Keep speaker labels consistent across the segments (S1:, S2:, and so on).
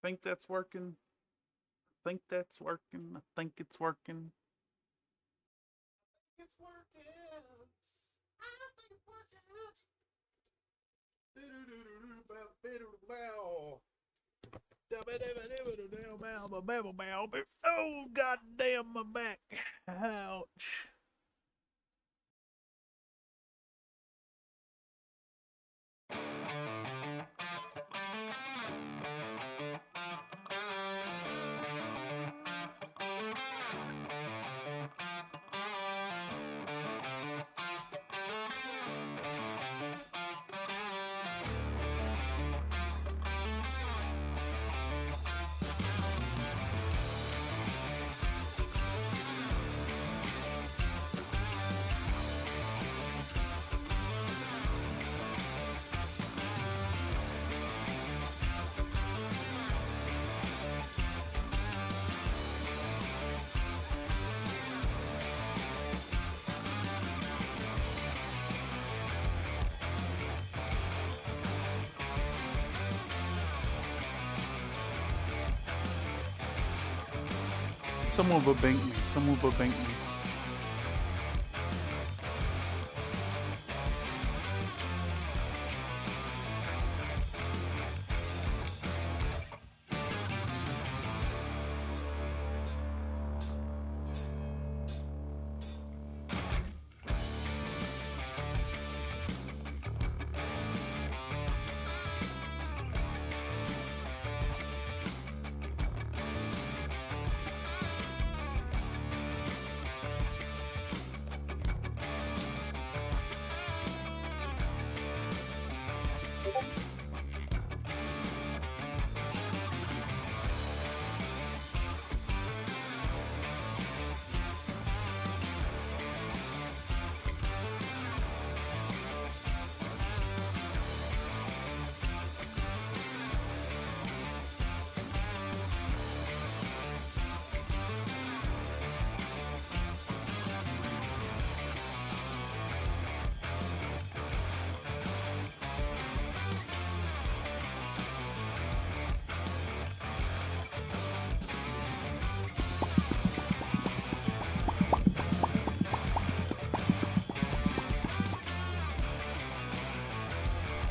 S1: Think that's working. Think that's working. I think it's working.
S2: It's working. I think it's working.
S1: Oh, goddamn, my back. Ouch. Someone will bank me. Someone will bank me.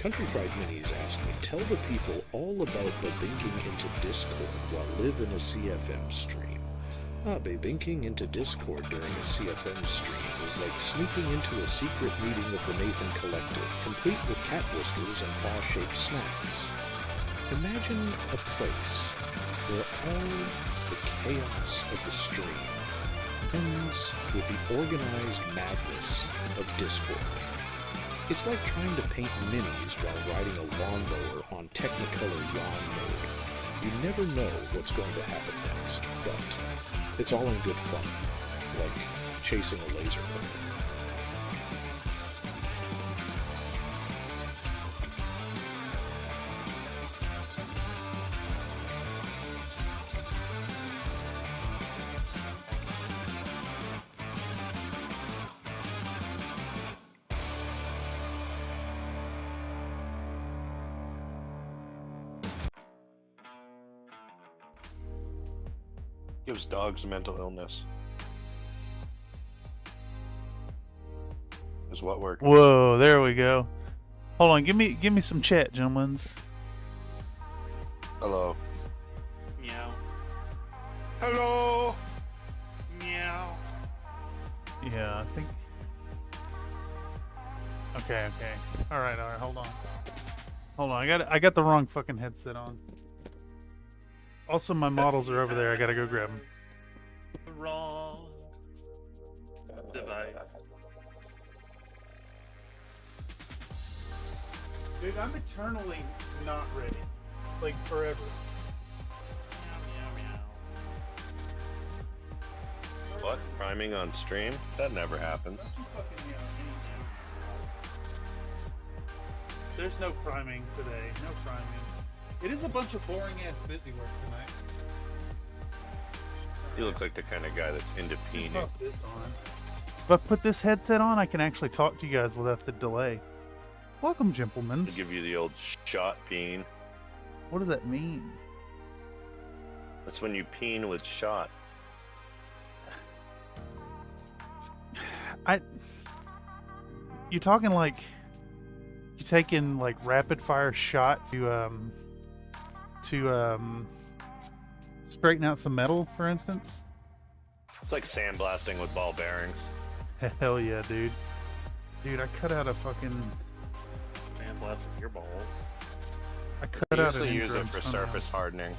S3: Country Fried Minis asked me, tell the people all about babinking into Discord while live in a CFM stream. Babinking into Discord during a CFM stream is like sneaking into a secret meeting of the Nathan Collective, complete with cat whiskers and claw-shaped snacks. Imagine a place where all the chaos of the stream ends with the organized madness of Discord. It's like trying to paint minis while riding a lawnmower on Technicolor yawn mode. You never know what's going to happen next, but it's all in good fun, like chasing a laser pointer.
S4: Gives dogs mental illness. Is what works.
S1: Whoa, there we go. Hold on, give me some chat, gentlemen.
S4: Hello.
S2: Meow. Hello. Meow.
S1: Yeah, I think. Okay. All right. Hold on. I got the wrong fucking headset on. Also, my models are over there. I gotta go grab them.
S2: Wrong device.
S1: Dude, I'm eternally not ready. Like, forever.
S2: Meow, meow, meow.
S4: What? Priming on stream? That never happens.
S1: Don't you fucking yell anything. There's no priming today. No priming. It is a bunch of boring-ass busy work tonight.
S4: You look like the kind of guy that's into peeing.
S1: Put this on. If I put this headset on, I can actually talk to you guys without the delay. Welcome, gentlemen.
S4: Give you the old shot peen.
S1: What does that mean?
S4: That's when you peen with shot.
S1: You talking like you taking like rapid fire shot to straighten out some metal, for instance?
S4: It's like sandblasting with ball bearings.
S1: Hell yeah, dude. Dude, I cut out a fucking.
S5: Sandblasting your balls.
S1: I cut
S4: You
S1: out an
S4: usually use it
S1: ingrown
S4: for
S1: toenail.
S4: surface hardening.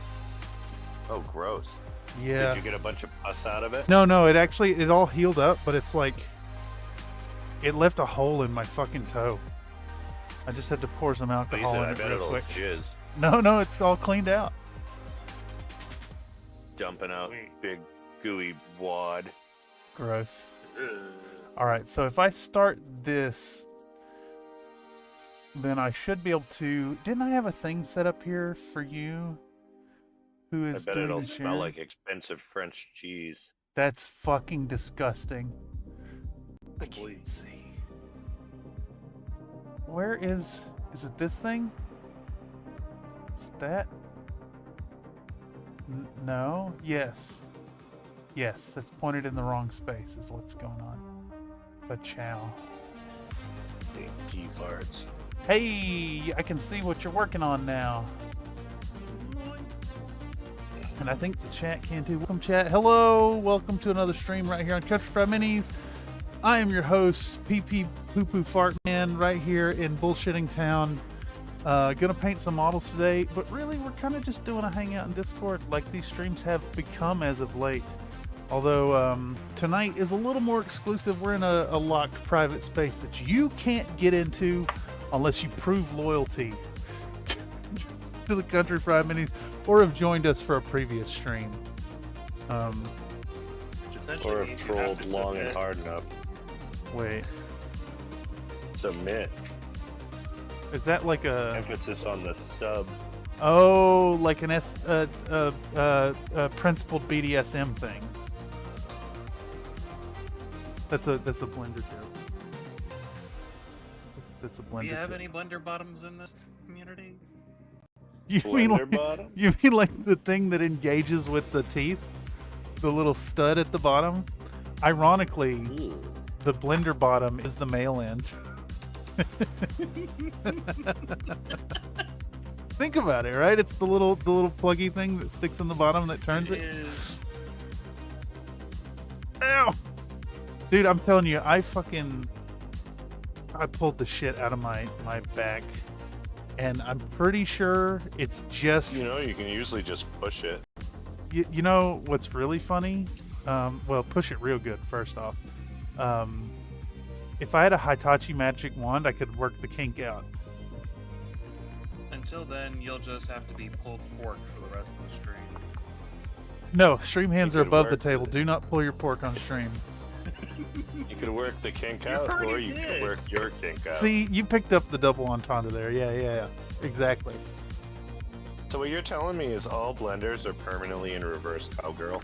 S4: Oh, gross.
S1: Yeah.
S4: Did you get a bunch of pus out of it?
S1: No, it all healed up, but it's like it left a hole in my fucking toe. I just had to pour some alcohol in
S4: I
S1: it
S4: bet
S1: real
S4: it'll
S1: quick.
S4: jizz.
S1: No, it's all cleaned out.
S4: Dumping out
S5: Sweet.
S4: big gooey wad.
S1: Gross. All right, so if I start this, then I should be able to. Didn't I have a thing set up here for you? Who
S4: I
S1: is
S4: bet
S1: doing
S4: it'll
S1: the
S4: smell
S1: sharing?
S4: like expensive French cheese.
S1: That's fucking disgusting. I
S5: Please.
S1: can't see. Where is it this thing? Is it that? No. Yes. Yes, that's pointed in the wrong space is what's going on. But chow.
S4: Big pea farts.
S1: Hey, I can see what you're working on now. And I think the chat can too. Welcome, chat. Hello. Welcome to another stream right here on Country Fried Minis. I am your host, PP Poo Poo Fart Man, right here in Bullshitting Town. Gonna paint some models today, but really we're kind of just doing a hangout in Discord like these streams have become as of late. Although tonight is a little more exclusive. We're in a locked private space that you can't get into unless you prove loyalty to the Country Fried Minis or have joined us for a previous stream.
S5: Which essentially
S4: Or
S5: means
S4: have
S5: you have
S4: trolled
S5: to
S4: long and
S5: submit.
S4: hard enough.
S1: Wait,
S4: Submit.
S1: is that like a...
S4: Emphasis on the sub.
S1: Oh, like an principled BDSM thing. That's a blender joke. That's a blender.
S5: Do you have
S1: joke.
S5: any blender bottoms in this community?
S1: You mean
S4: Blender
S1: like,
S4: bottom?
S1: you mean like the thing that engages with the teeth, the little stud at the bottom? Ironically,
S4: Ooh.
S1: the blender bottom is the male end. Think about it, right? It's the little pluggy thing that sticks in the bottom that turns it.
S5: Is
S1: Ow! Dude, I'm telling you, I pulled the shit out of my back, and I'm pretty sure it's just...
S4: You know, you can usually just push it.
S1: You know what's really funny? Well, push it real good, first off. If I had a Hitachi magic wand, I could work the kink out.
S5: until then, you'll just have to be pulled pork for the rest of the stream.
S1: No, stream hands
S4: You
S1: are
S4: could
S1: above the
S4: work
S1: table.
S4: the-
S1: Do not pull your pork on stream.
S4: You could work the kink
S5: You
S4: out, or
S5: already
S4: you
S5: did.
S4: could work your kink out.
S1: See, you picked up the double entendre there. Yeah. Exactly.
S4: So what you're telling me is all blenders are permanently in reverse cowgirl?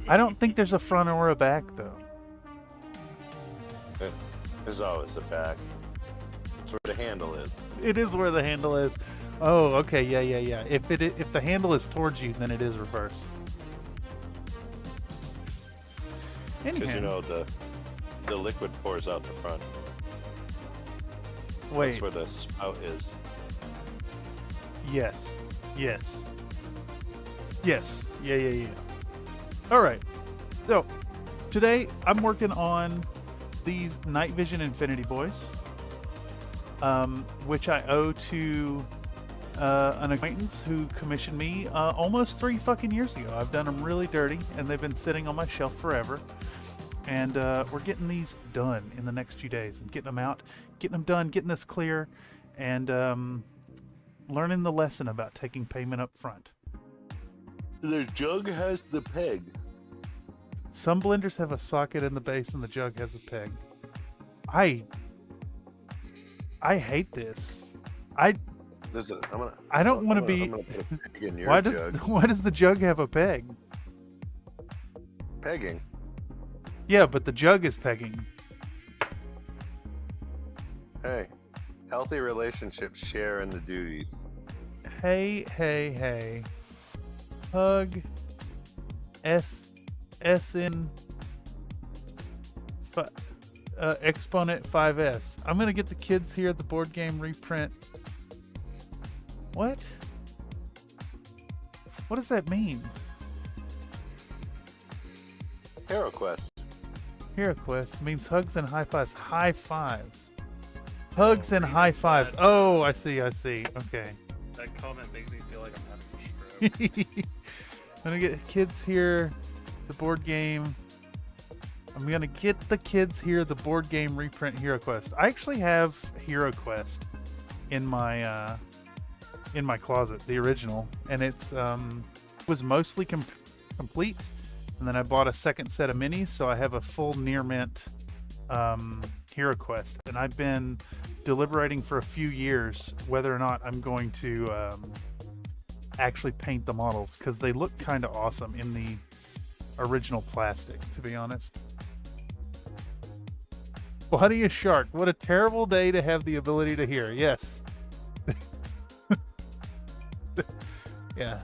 S1: I don't think there's a front or a back, though.
S4: There's always a back. That's where the handle is.
S1: It is where the handle is. Oh, okay. Yeah. If the handle is towards you, then it is reverse.
S4: Because
S1: Anyhow,
S4: you know the liquid pours out the front.
S1: wait.
S4: That's where the spout is.
S1: Yes. Yeah. All right. So today I'm working on these Night Vision Infinity Boys, which I owe to an acquaintance who commissioned me almost 3 fucking years ago. I've done them really dirty, and they've been sitting on my shelf forever. And we're getting these done in the next few days and getting them out, getting them done, getting this clear, and learning the lesson about taking payment up front.
S4: The jug has the peg.
S1: Some blenders have a socket in the base and the jug has a peg. I hate this. I don't want to be.
S4: I'm gonna put a peg in your
S1: Why
S4: jug.
S1: does the jug have a peg?
S4: Pegging.
S1: Yeah, but the jug is pegging.
S4: Hey, healthy relationships share in the duties.
S1: Hey. Hug SN Exponent 5S. I'm gonna get the kids here at the board game reprint. What? What does that mean?
S4: Hero Quest.
S1: Hero Quest means hugs and high fives. High fives. Hugs and high fives. Oh, I see. Okay.
S5: That comment makes me feel like I'm having a stroke.
S1: I'm gonna get kids here, the board game. I'm gonna get the kids here, the board game reprint Hero Quest. I actually have Hero Quest in my closet, the original, and it's was mostly complete. And then I bought a second set of minis, so I have a full near mint Hero Quest. And I've been deliberating for a few years whether or not I'm going to actually paint the models, because they look kind of awesome in the original plastic, to be honest. Buddy a shark. What a terrible day to have the ability to hear. Yes. Yeah.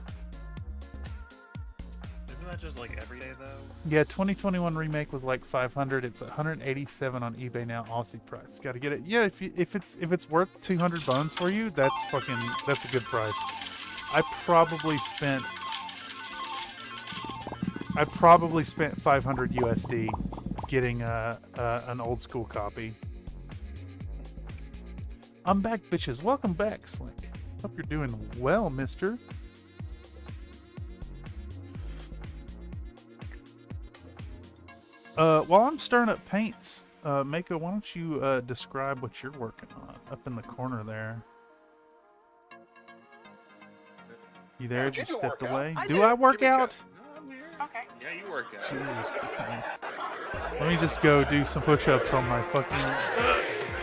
S5: Isn't that just like every day though?
S1: Yeah, 2021 remake was like 500. It's 187 on eBay now, Aussie price. Got to get it. Yeah, if it's worth 200 bones for you, that's a good price. I probably spent 500 USD getting an old school copy. I'm back, bitches. Welcome back, Slink. Hope you're doing well, mister. While I'm stirring up paints, Mako, why don't you describe what you're working on up in the corner there? You there? Did you stepped away? Do I work out?
S2: Okay.
S5: Yeah, you work out.
S1: Jesus Christ. Let me just go do some push-ups on my fucking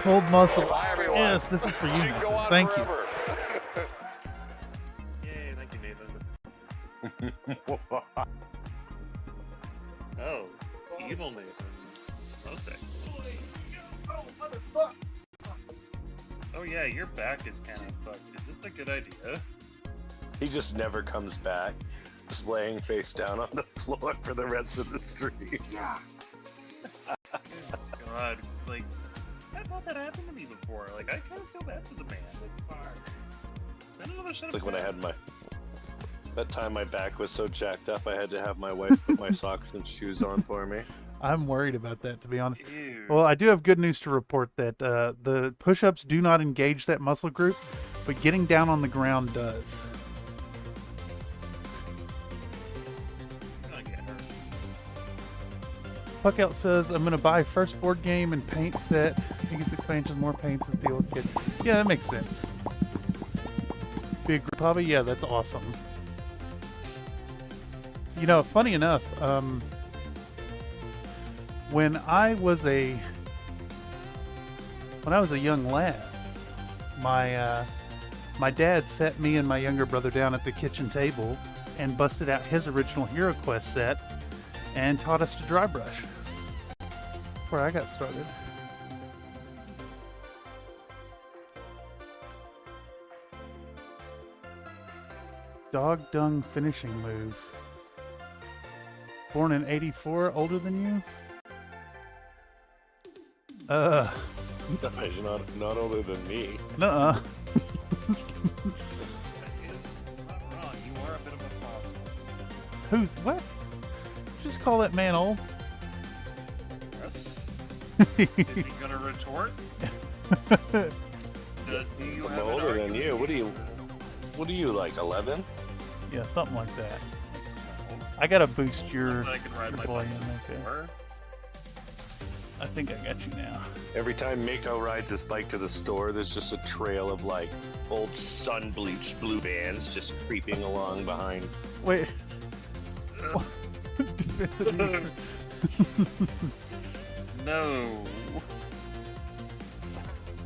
S1: cold muscle. Yes, this is for you. Thank you.
S5: Yay, thank you, Nathan. Oh, evil Nathan. Okay.
S2: Oh, motherfucker!
S5: Oh yeah, your back is kind of fucked. Is this a good idea?
S4: He just never comes back. Just laying face down on the floor for the rest of the stream.
S2: Yeah.
S5: God, like, I thought that happened to me before. Like, I kind of feel bad for the man. It's fine. Then another set of
S4: Like when I
S5: pants.
S4: had that time my back was so jacked up I had to have my wife put my socks and shoes on for me.
S1: I'm worried about that, to be honest.
S5: Ew.
S1: Well, I do have good news to report that the push-ups do not engage that muscle group, but getting down on the ground does.
S5: I get hurt.
S1: Puckout says, I'm going to buy first board game and paint set. I think it's expansions, more paints, and deal with kid. Yeah, that makes sense. Big group hobby? Yeah, that's awesome. You know, funny enough, when I was a young lad, my dad sat me and my younger brother down at the kitchen table and busted out his original Hero Quest set and taught us to dry brush. That's where I got started. Dog dung finishing move. Born in '84, older than you?
S4: Not older than me.
S1: Nuh-uh.
S5: That is not wrong. You are a bit of a fossil.
S1: Who's what? Just call that man old.
S5: Yes. Is he gonna retort? Do you
S4: I'm
S5: have an
S4: older than
S5: argument
S4: you.
S5: against
S4: What are you, like 11?
S1: Yeah, something like that. I gotta boost your
S5: this? I can ride my
S1: volume.
S5: bike
S1: Okay.
S5: before.
S1: I think I got you now.
S4: Every time Mako rides his bike to the store, there's just a trail of like old sun-bleached blue bands just creeping along behind.
S1: Wait.
S5: No.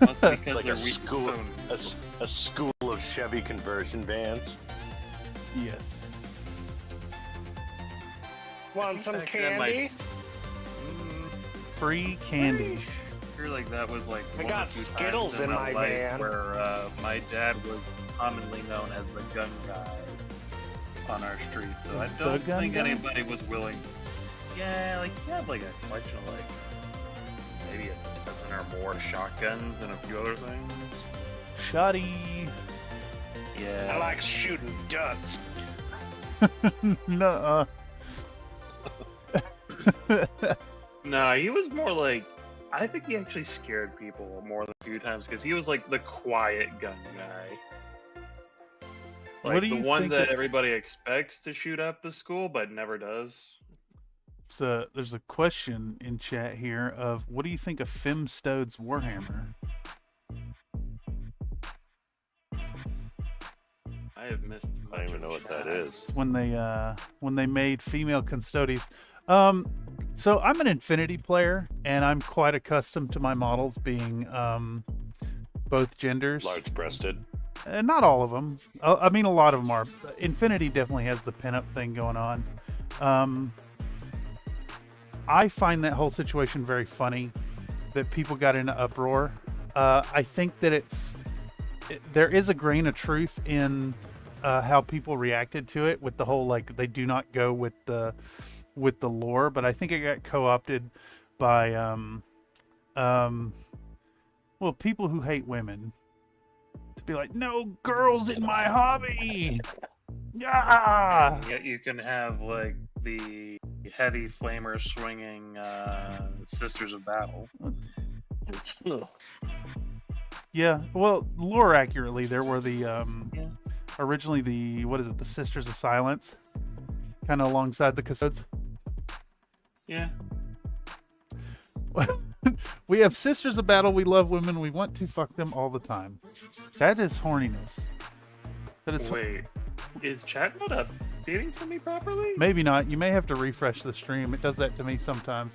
S5: Must be because
S4: Like
S5: they're
S4: a
S5: weak
S4: school,
S5: bones.
S4: a school of Chevy conversion vans.
S1: Yes.
S4: Want some
S5: Back then, my-
S4: candy?
S1: Free candy.
S5: I feel like that was like
S4: I
S5: one
S4: got
S5: or two
S4: Skittles
S5: times
S4: in my
S5: life
S4: van.
S5: where my dad was commonly known as the gun guy on our street. So I
S1: The
S5: don't
S1: gun
S5: think
S1: guy?
S5: anybody was willing. Yeah, like he had like a collection of like maybe a dozen or more shotguns and a few other things.
S1: Shoddy.
S5: Yeah.
S4: I like shooting ducks.
S1: Nuh-uh.
S5: No, he was more like, I think he actually scared people more than a few times because he was like the quiet gun guy.
S1: What
S5: Like
S1: do
S5: the
S1: you
S5: one
S1: think
S5: that
S1: of-
S5: everybody expects to shoot up the school but never does.
S1: So there's a question in chat here of what do you think of Femstode's Warhammer?
S5: I have missed.
S4: I don't even know what that is.
S1: It's when they made female custodies. So I'm an Infinity player, and I'm quite accustomed to my models being both genders.
S4: Large-breasted.
S1: Not all of them. I mean, a lot of them are. Infinity definitely has the pinup thing going on. I find that whole situation very funny, that people got into uproar. I think that there is a grain of truth in how people reacted to it with the whole, like, they do not go with the lore, but I think it got co-opted by well, people who hate women to be like, no girls in my hobby. Yeah.
S5: And yet you can have like the heavy flamer swinging Sisters of Battle.
S1: Yeah, well, lore accurately, there were the originally the the Sisters of Silence, kind of alongside the Custodes.
S5: Yeah.
S1: We have Sisters of Battle. We love women. We want to fuck them all the time. That is horniness. That is
S5: Wait, is chat not updating for me properly?
S1: maybe not. You may have to refresh the stream. It does that to me sometimes.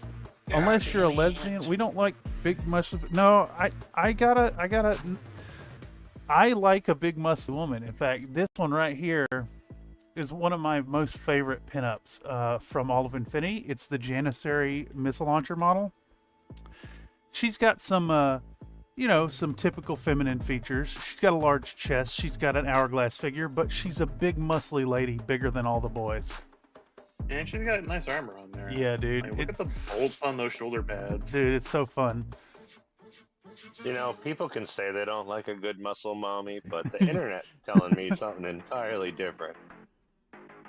S5: God
S1: Unless you're a
S5: damn it.
S1: lesbian, we don't like big muscle. No, I like a big muscle woman. In fact, this one right here is one of my most favorite pinups from all of Infinity. It's the Janissary missile launcher model. She's got some, some typical feminine features. She's got a large chest. She's got an hourglass figure, but she's a big, muscly lady, bigger than all the boys.
S5: And she's got nice armor on there.
S1: Yeah, dude.
S5: Like, look at the bolts on those shoulder pads.
S1: Dude, it's so fun.
S4: You know, people can say they don't like a good muscle mommy, but the internet's telling me something entirely different.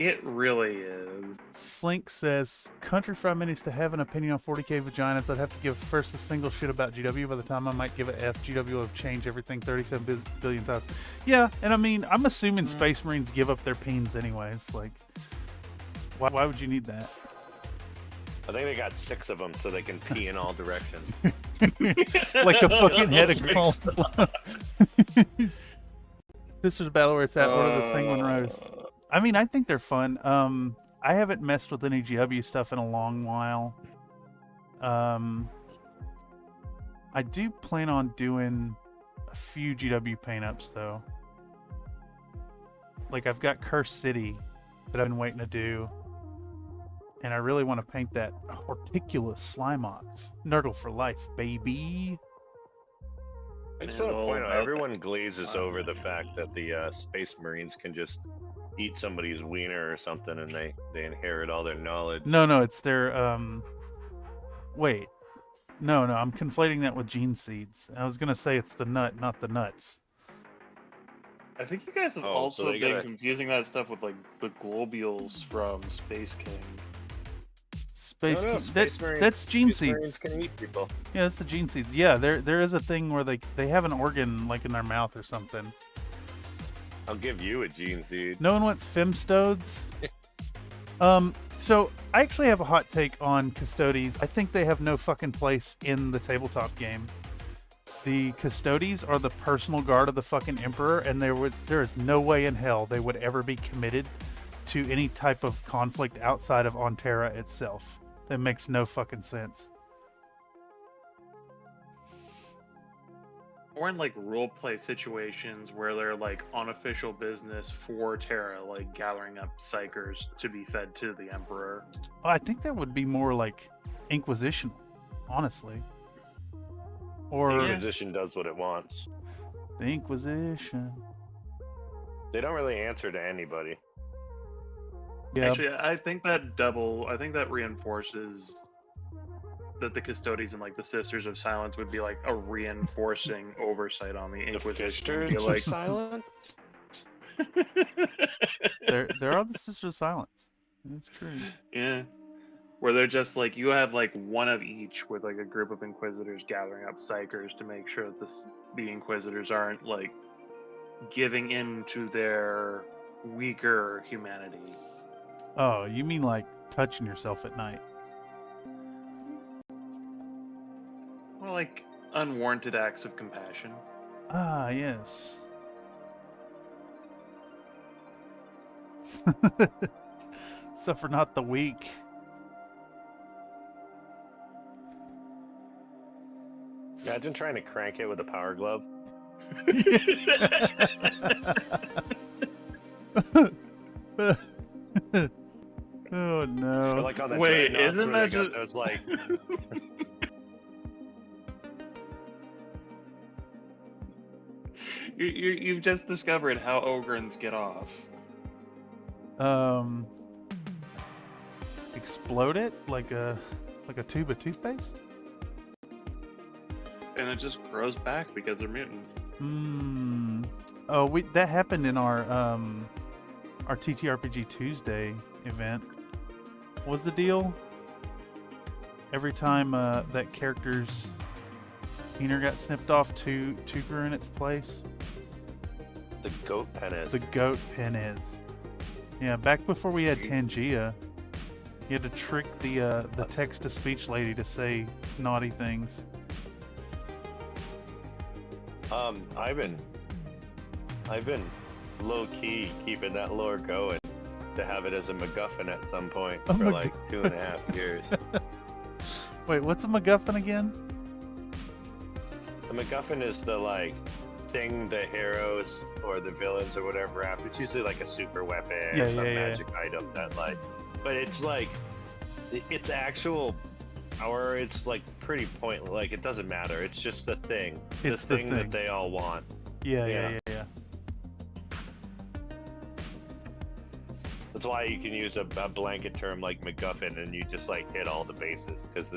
S5: It really is.
S1: Slink says, Country Fried Minis to have an opinion on 40k vaginas, I'd have to give first a single shit about GW. By the time I might give it F, GW will have changed everything 37 billion times. Yeah, and I mean, I'm assuming Space Marines give up their peens anyways. Like, why would you need that?
S4: I think they got 6 of them so they can pee in all directions.
S1: Like a fucking head of call. This is a battle where it's at one of the Sanguine Rose. I mean, I think they're fun. I haven't messed with any GW stuff in a long while. I do plan on doing a few GW paint-ups, though. Like, I've got Cursed City that I've been waiting to do. And I really want to paint that Horticulous Slimeox. Nurgle for life, baby.
S4: I just want to point out, everyone glazes over the fact that the Space Marines can just eat somebody's wiener or something and they inherit all their knowledge.
S1: No, it's their, wait. No, I'm conflating that with gene seeds. I was going to say it's the nut, not the nuts.
S5: I think you guys have
S4: Oh,
S5: also
S4: so they
S5: been
S4: gotta-
S5: confusing that stuff with like the globules from Space King.
S1: Space,
S4: No, Space Marines-
S1: that's gene
S4: Space Marines
S1: seeds.
S4: can eat people.
S1: Yeah, that's the gene seeds. Yeah, there is a thing where they have an organ like in their mouth or something.
S4: I'll give you a gene seed.
S1: No one wants femstodes. So I actually have a hot take on Custodes. I think they have no fucking place in the tabletop game. The Custodes are the personal guard of the fucking Emperor, and there is no way in hell they would ever be committed to any type of conflict outside of Onterra itself. That makes no fucking sense.
S5: Or in like role play situations where they're like unofficial business for Terra, like gathering up psychers to be fed to the Emperor.
S1: I think that would be more like Inquisition, honestly. Or
S4: The Inquisition does what it wants.
S1: the Inquisition.
S4: They don't really answer to anybody.
S1: Yeah.
S5: Actually, I think that reinforces that the custodians and like the Sisters of Silence would be like a reinforcing oversight on the Inquisition.
S4: The
S5: Be like,
S4: silent.
S1: There are the Sisters of Silence. That's true.
S5: yeah, where they're just like, you have like one of each with like a group of Inquisitors gathering up psychers to make sure that the Inquisitors aren't like giving in to their weaker humanity.
S1: Oh, you mean like touching yourself at night?
S5: More like unwarranted acts of compassion.
S1: Ah, yes. Suffer not the weak.
S4: Imagine trying to crank it with a power glove.
S1: Oh no.
S4: Or like on the
S5: Wait,
S4: dreadnoughts
S5: isn't
S4: where
S5: that
S4: they got
S5: just-
S4: those like
S5: You've just discovered how Ogrins get off.
S1: Explode it like a tube of toothpaste?
S5: And it just grows back because they're mutants.
S1: Hmm. Oh, that happened in our TTRPG Tuesday event. What was the deal? Every time that character's wiener got snipped off, two grew in its place.
S4: the goat pen is.
S1: The goat pin is. Yeah, back before we had Tangia, you had to trick the text-to-speech lady to say naughty things.
S4: I've been low-key keeping that lore going to have it as a MacGuffin at some point
S1: A
S4: for
S1: Mac-
S4: like 2.5 years.
S1: Wait, what's a MacGuffin again?
S4: The MacGuffin is the like thing the heroes or the villains or whatever have. It's usually like a super weapon or some magic item that like, but it's like it's actual power. It's like pretty pointless. Like it doesn't matter. It's just the thing.
S1: It's
S4: the
S1: the
S4: thing
S1: thing.
S4: that they all want.
S1: Yeah.
S4: That's why you can use a blanket term like MacGuffin and you just like hit all the bases because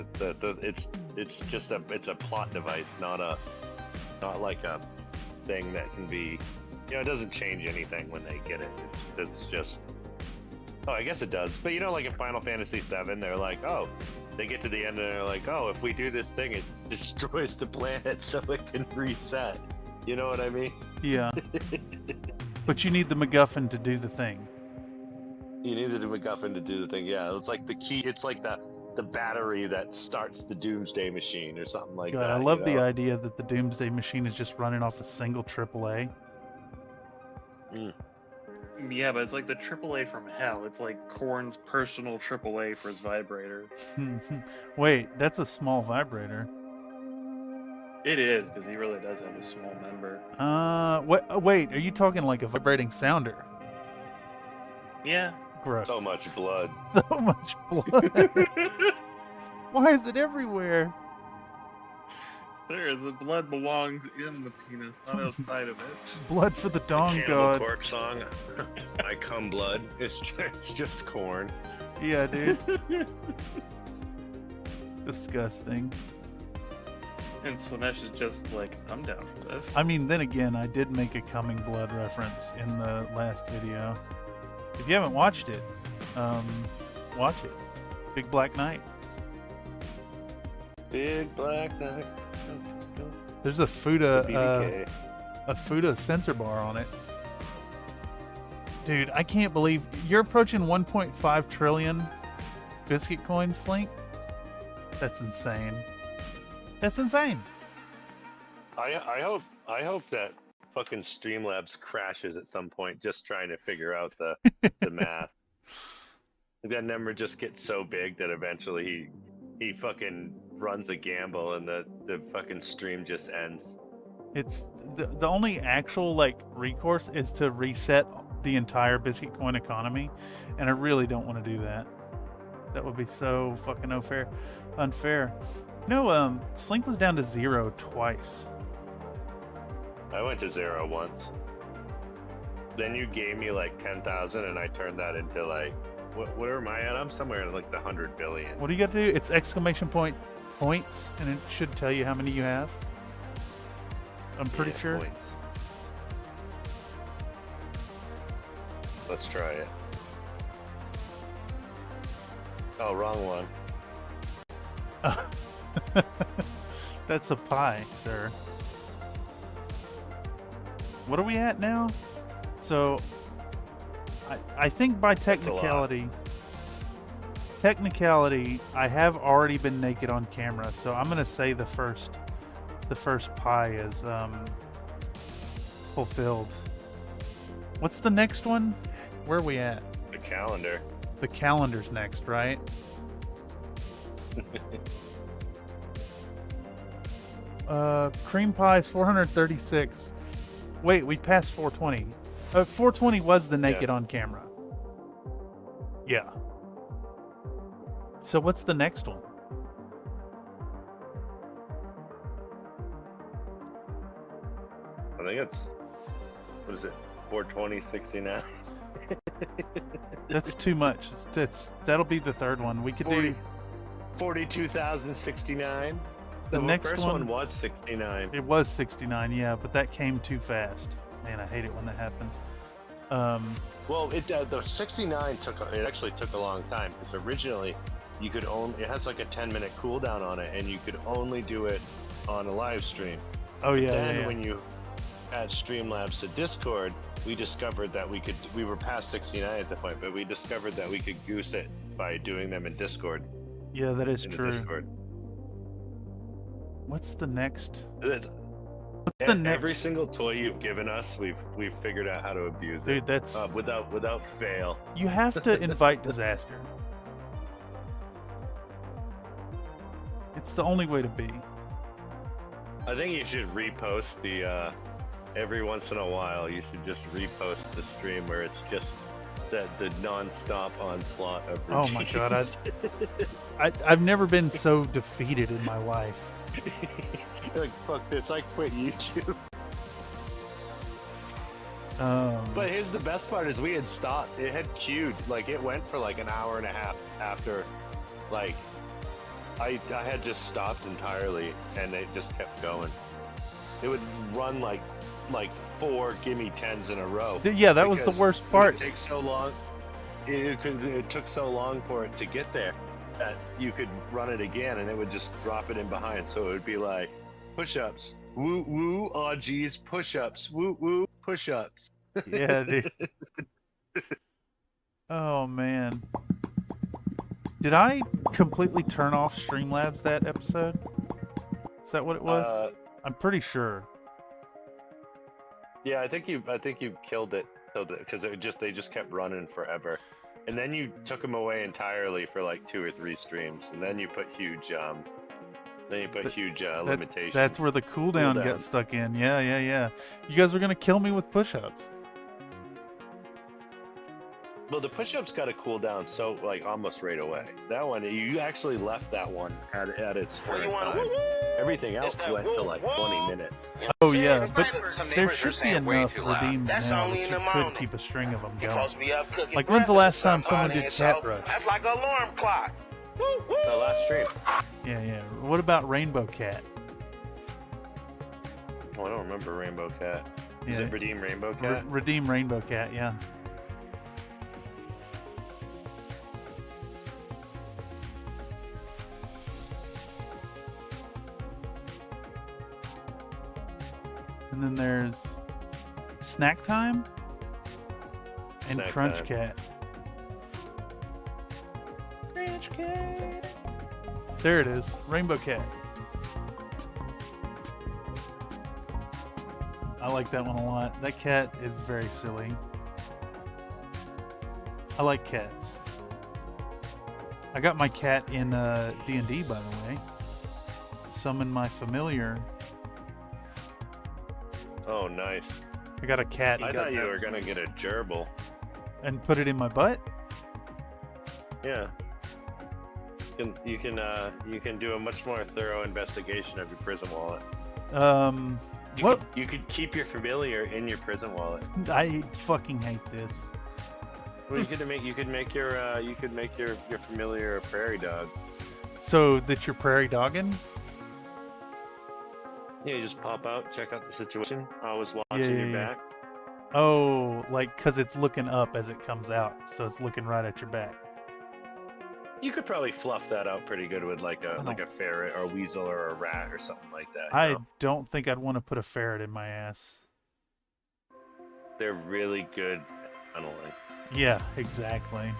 S4: it's just a plot device, not like a thing that can be, it doesn't change anything when they get it. It's just, oh, I guess it does. But like in Final Fantasy VII, they're like, oh, they get to the end and they're like, oh, if we do this thing, it destroys the planet so it can reset. You know what I mean?
S1: Yeah. But you need the MacGuffin to do the thing.
S4: You needed a MacGuffin to do the thing. Yeah, it's like the key. It's like the battery that starts the Doomsday Machine or something like
S1: God,
S4: that.
S1: I love the idea that the Doomsday Machine is just running off a single AAA.
S5: Yeah, but it's like the AAA from hell. It's like Korn's personal AAA for his vibrator.
S1: Wait, that's a small vibrator.
S5: It is, because he really does have a small member.
S1: Wait, are you talking like a vibrating sounder?
S5: Yeah.
S1: Gross.
S4: So much blood.
S1: So much blood. Why is it everywhere?
S5: Sir, the blood belongs in the penis, not outside of it.
S1: Blood for the dong
S4: Cannibal
S1: god.
S4: Corpse song. I come blood. It's just corn.
S1: Yeah, dude. Disgusting.
S5: And Slanesh is just like, I'm down for this.
S1: I mean, then again, I did make a coming blood reference in the last video. If you haven't watched it, watch it. Big Black Knight.
S4: Big Black Knight.
S1: There's a Fuda,
S4: BBK.
S1: a Fuda sensor bar on it. Dude, I can't believe you're approaching 1.5 trillion biscuit coins, Slink. That's insane. That's insane.
S4: I hope that fucking Streamlabs crashes at some point just trying to figure out the math. That number just gets so big that eventually he fucking runs a gamble and the fucking stream just ends.
S1: It's the only actual recourse is to reset the entire biscuit coin economy, and I really don't want to do that. That would be so fucking unfair. No, Slink was down to 0 twice.
S4: I went to 0 once. then you gave me like 10,000, and I turned that into like what am I at? I'm somewhere in like the 100 billion.
S1: What do you got to do? It's exclamation point points, and it should tell you how many you have. I'm pretty sure.
S4: Points. Let's try it. Oh, wrong one.
S1: That's a pie, sir. What are we at now? So, I think by technicality, I have already been naked on camera. So I'm gonna say the first pie is fulfilled. What's the next one? Where are we at?
S4: The calendar.
S1: The calendar's next, right? Cream pie is 436. Wait, we passed 420. 420 was the naked on camera. Yeah. So what's the next one?
S4: I think it's, what is it? 420.69.
S1: That's too much. That'll be the third one. We could do
S4: 42,069.
S1: the next
S4: first
S1: one.
S4: one was 69.
S1: It was 69, yeah, but that came too fast. Man, I hate it when that happens.
S4: Well, the 69 actually took a long time, because originally you could it has like a 10-minute cooldown on it, and you could only do it on a live stream.
S1: Oh yeah.
S4: Then when you add Streamlabs to Discord, we discovered that we were past 69 at the point, but we discovered that we could goose it by doing them in Discord.
S1: Yeah, that is
S4: in
S1: true.
S4: Discord.
S1: What's the next?
S4: What's
S1: the next?
S4: Every single toy you've given us, we've figured out how to abuse
S1: Dude,
S4: it.
S1: that's
S4: without fail.
S1: You have to invite disaster. It's the only way to be.
S4: I think you should repost the every once in a while. You should just repost the stream where it's just the non-stop onslaught of
S1: Oh my god, I've never been so defeated in my life.
S4: You're like, fuck this, I quit YouTube. But here's the best part is we had stopped. It had queued, like it went for like an hour and a half after, like I had just stopped entirely, and it just kept going. It would run like 4 gimme 10s in a row.
S1: Yeah, that was the worst part.
S4: It takes so long. It took so long for it to get there that you could run it again, and it would just drop it in behind. So it would be like push-ups, woo woo, oh geez, push-ups, woo woo, push-ups.
S1: Yeah, dude. Oh man. Did I completely turn off Streamlabs that episode? Is that what it was? I'm pretty sure.
S4: Yeah, I think you killed it, because they just kept running forever, and then you took them away entirely for like 2 or 3 streams, and then you put huge limitations.
S1: That's where the cooldown got stuck in. Yeah. You guys were gonna kill me with push-ups.
S4: Well, the push-ups got a cooldown so like almost right away. That one, you actually left that one at its first time. Everything else went to like 20 minutes.
S1: Oh yeah, but there should be enough redeems now that you could keep a string of them going. Like, when's the last time someone did Cat Rush?
S2: That's like an alarm clock.
S4: The last stream.
S1: Yeah. What about Rainbow Cat?
S4: Oh, I don't remember Rainbow Cat. Is
S1: Yeah.
S4: it Redeem Rainbow Cat?
S1: Redeem Rainbow Cat, yeah. And then there's Snack Time and
S4: Snack
S1: Crunch
S4: Time.
S1: Cat. Crunch Cat. There it is, Rainbow Cat. I like that one a lot. That cat is very silly. I like cats. I got my cat in D&D, by the way. Summon my familiar.
S4: Oh, nice.
S1: I got a cat.
S4: I thought you were gonna get a gerbil.
S1: And put it in my butt?
S4: Yeah. You can do a much more thorough investigation of your prison wallet. You could keep your familiar in your prison wallet.
S1: I fucking hate this.
S4: Well, you could make your familiar a prairie dog.
S1: So that you're prairie dogging?
S4: Yeah, you just pop out, check out the situation, always watching your back.
S1: Oh, like because it's looking up as it comes out, so it's looking right at your back.
S4: You could probably fluff that out pretty good with like a ferret or a weasel or a rat or something like that.
S1: I don't think I'd want to put a ferret in my ass.
S4: They're really good at tunneling.
S1: Yeah, exactly.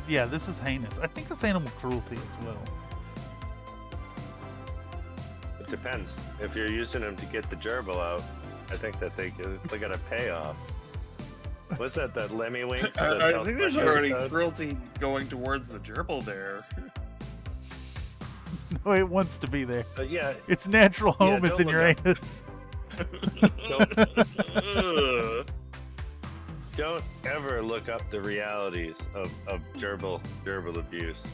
S1: Yeah, this is heinous. I think it's animal cruelty as well.
S4: It depends. If you're using them to get the gerbil out, I think that they got a payoff. What's that? That Lemmy Winks?
S5: I think there's already cruelty going towards the gerbil there.
S1: No, it wants to be there.
S4: Yeah.
S1: Its natural home is in your anus.
S4: Don't ever look up the realities of gerbil abuse.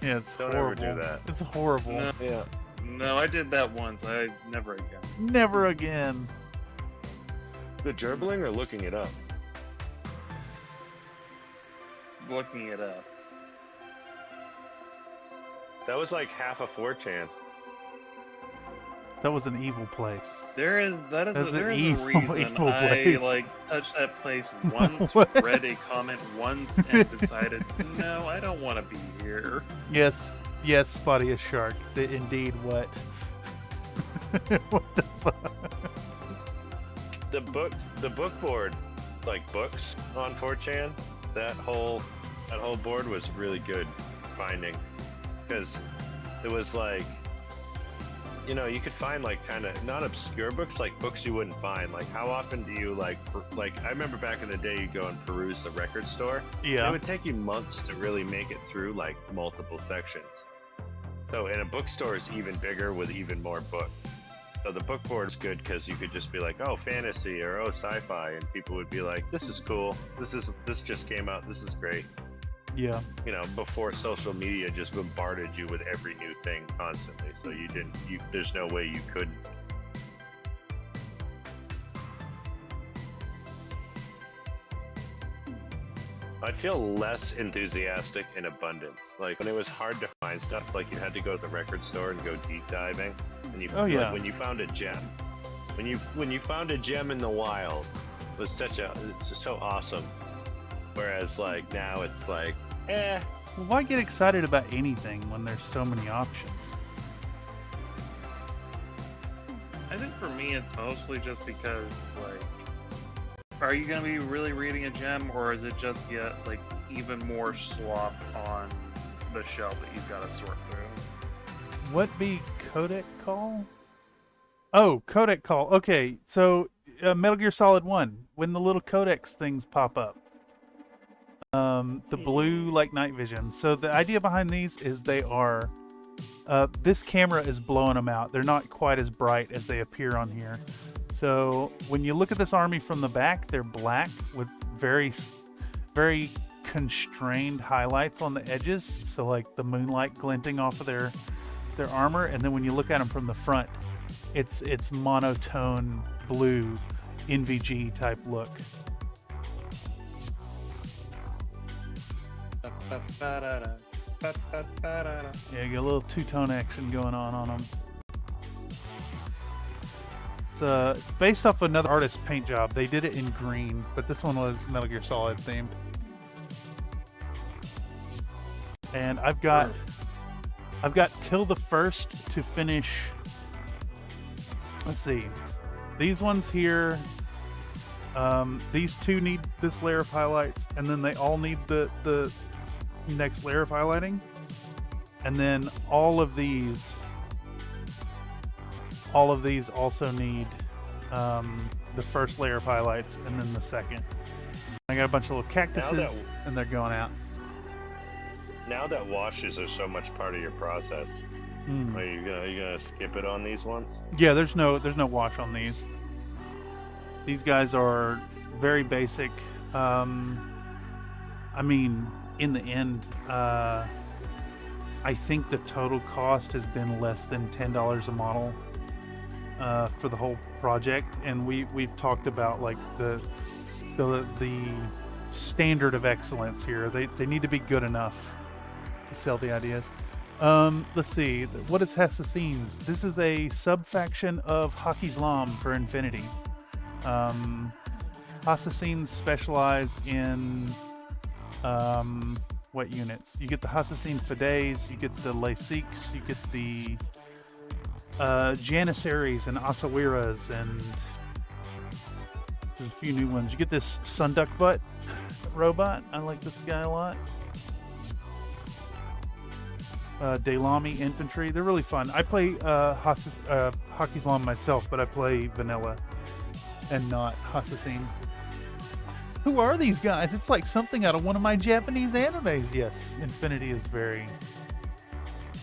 S1: Yeah, it's
S4: Don't
S1: horrible.
S4: ever do that.
S1: It's horrible.
S5: No.
S4: Yeah.
S5: No, I did that once. Never again.
S1: Never again.
S4: The gerbling or looking it up?
S5: Looking it up.
S4: That was like half a 4chan.
S1: That was an evil place.
S5: There is
S1: That's
S5: a
S1: an
S5: reason
S1: evil
S5: I
S1: place.
S5: touched that place once, read a comment once, and decided, no, I don't want to be here.
S1: Yes, Spotty a shark. Indeed, what? What the fuck?
S4: The book board, like books on 4chan, that whole board was really good finding, because it was like, you know, you could find like kind of not obscure books, like books you wouldn't find. Like how often do you like I remember back in the day you go and peruse the record store.
S1: Yeah.
S4: It would take you months to really make it through like multiple sections. So in a bookstore is even bigger with even more books. So the book board is good because you could just be like, oh, fantasy or oh, sci-fi, and people would be like, this is cool. This just came out. This is great.
S1: Yeah.
S4: You know, before social media just bombarded you with every new thing constantly, so there's no way you couldn't. I feel less enthusiastic in abundance. Like when it was hard to find stuff, like you had to go to the record store and go deep diving, and like, when you found a gem, when you found a gem in the wild, it was it's so awesome. Whereas like now it's like,
S1: Well, why get excited about anything when there's so many options?
S5: I think for me, it's mostly just because, like, are you gonna be really reading a gem, or is it just like even more slop on the shelf that you've got to sort through?
S1: What be Codec call? Oh, Codec call. Okay, so Metal Gear Solid 1, when the little codecs things pop up. The blue like night vision. So the idea behind these is they are this camera is blowing them out. They're not quite as bright as they appear on here. So when you look at this army from the back, they're black with very constrained highlights on the edges. So like the moonlight glinting off of their armor, and then when you look at them from the front, it's monotone blue NVG type look. Yeah, you got a little two-tone action going on them. It's based off another artist's paint job. They did it in green, but this one was Metal Gear Solid themed. And I've got till the 1st to finish. Let's see. These ones here, these two need this layer of highlights, and then they all need the next layer of highlighting. And then all of these also need the first layer of highlights and then the second. I got a bunch of little cactuses and they're going out.
S4: Now that washes are so much part of your process, are you gonna skip it on these ones?
S1: Yeah, there's no wash on these. These guys are very basic. I mean, in the end, I think the total cost has been less than $10 a model for the whole project, and we've talked about like the standard of excellence here. They need to be good enough to sell the ideas. Let's see. What is Hassassins? This is a sub-faction of Islam for Infinity. Hassassins specialize in what units? You get the Hassassin Fides, you get the Lasiques, you get the Janissaries and Asawiras, and there's a few new ones. You get this Sunduck Butt robot. I like this guy a lot. Daylami Infantry. They're really fun. I play Islam myself, but I play vanilla and not Hassassin. Who are these guys? It's like something out of one of my Japanese animes. Yes, Infinity is very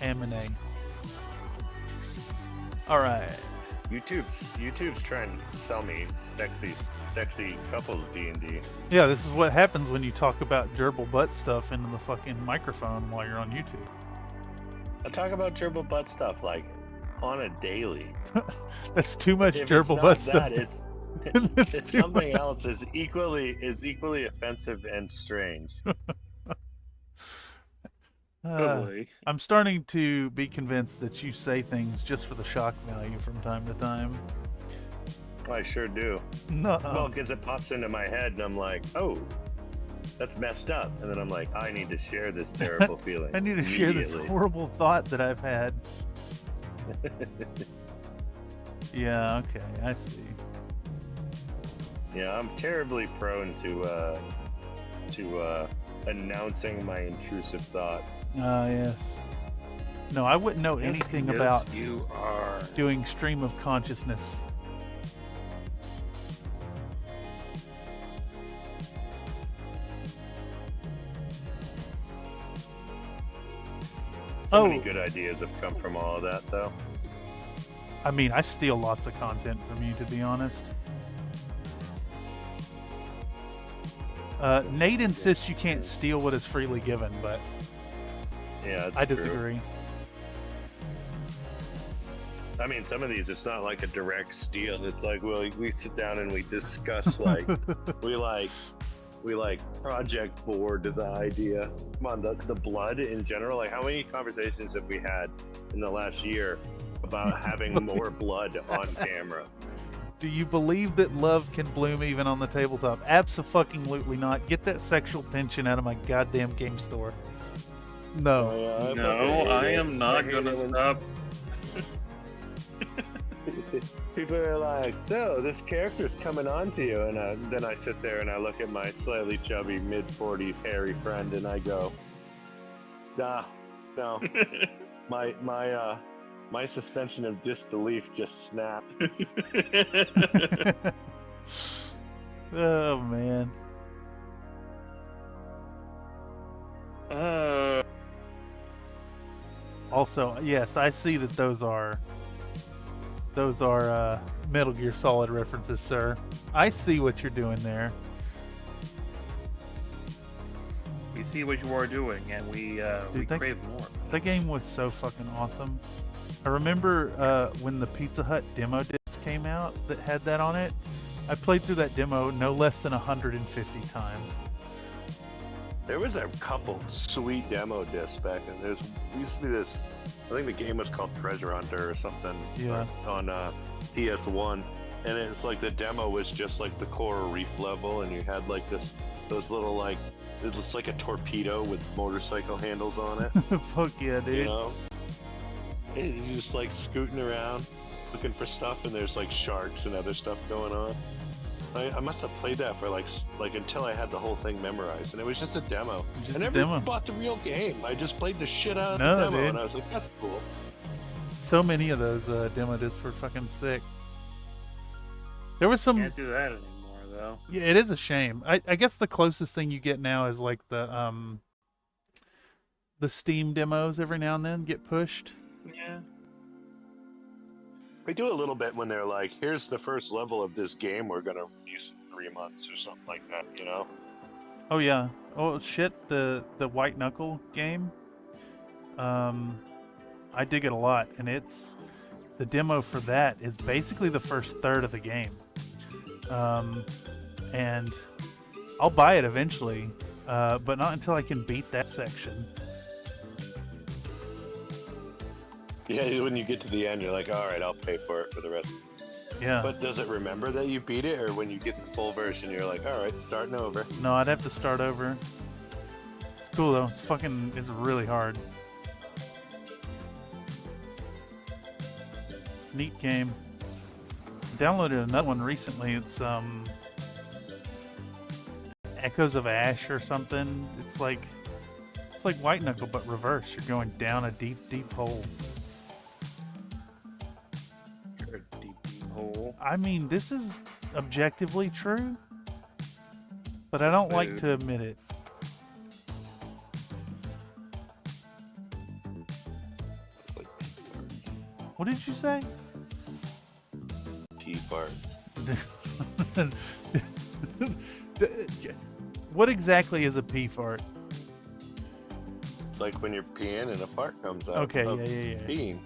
S1: anime. All right.
S4: YouTube's trying to sell me sexy couples D&D.
S1: Yeah, this is what happens when you talk about gerbil butt stuff into the fucking microphone while you're on YouTube.
S4: I talk about gerbil butt stuff like on a daily.
S1: That's too much
S4: If
S1: gerbil
S4: it's
S1: butt
S4: not
S1: stuff.
S4: that, it's something else is equally offensive and strange.
S1: I'm starting to be convinced that you say things just for the shock value from time to time.
S4: I sure do.
S1: No.
S4: Well, because it pops into my head and I'm like, oh, that's messed up. And then I'm like, I need to share this terrible feeling.
S1: I need to share this horrible thought that I've had. Yeah, okay, I see.
S4: Yeah, I'm terribly prone to announcing my intrusive thoughts.
S1: Yes. No, I wouldn't know anything about
S5: you are
S1: doing stream of consciousness.
S4: So many good ideas have come from all of that, though.
S1: I mean, I steal lots of content from you, to be honest. Nate insists you can't steal what is freely given, but
S4: yeah,
S1: I disagree.
S4: True. I mean, some of these, it's not like a direct steal. It's like, well, we sit down and we discuss, like, we project board the idea. Come on, the blood in general. Like, how many conversations have we had in the last year about having more blood on camera?
S1: Do you believe that love can bloom even on the tabletop? Abso-fucking-lutely not. Get that sexual tension out of my goddamn game store. No.
S5: I am not gonna stop.
S4: People are like, so this character's coming on to you, and then I sit there and I look at my slightly chubby mid-40s hairy friend and I go, nah, no, my suspension of disbelief just snapped.
S1: Oh man. Also, yes, I see that those are Metal Gear Solid references, sir. I see what you're doing there.
S5: We see what you are doing, and we crave more.
S1: That game was so fucking awesome. I remember when the Pizza Hut demo disc came out that had that on it. I played through that demo no less than 150 times.
S4: There was a couple sweet demo discs back then. There used to be this, I think the game was called Treasure Hunter or something.
S1: Yeah.
S4: On PS1, and it's like the demo was just like the coral reef level, and you had like those little like, it looks like a torpedo with motorcycle handles on it.
S1: Fuck yeah, dude.
S4: You know? And you're just like scooting around looking for stuff, and there's like sharks and other stuff going on. I must have played that for like until I had the whole thing memorized, and it was just a demo. I never bought the real game. I just played the shit out of the demo, dude. And I was like, that's cool.
S1: So many of those demo discs were fucking sick. There was some.
S5: Can't do that anymore, though.
S1: Yeah, it is a shame. I guess the closest thing you get now is like the Steam demos every now and then get pushed.
S5: Yeah.
S4: They do a little bit when they're like, here's the first level of this game we're gonna release in 3 months or something like that, you know?
S1: Oh yeah. Oh shit, the White Knuckle game. I dig it a lot, and the demo for that is basically the first third of the game. And I'll buy it eventually, but not until I can beat that section.
S4: Yeah, when you get to the end, you're like, all right, I'll pay for it for the rest.
S1: Yeah.
S4: But does it remember that you beat it, or when you get the full version, you're like, all right, starting over?
S1: No, I'd have to start over. It's cool though. It's really hard. Neat game. Downloaded another one recently. It's Echoes of Ash or something. It's like White Knuckle but reverse. You're going down a deep, deep hole.
S5: You're a deep hole.
S1: I mean, this is objectively true, but I don't like to admit it.
S4: It's like P-farts.
S1: What did you say?
S4: P-fart.
S1: What exactly is a pee fart?
S4: It's like when you're peeing and a fart comes out.
S1: Okay,
S4: of
S1: yeah.
S4: Peeing.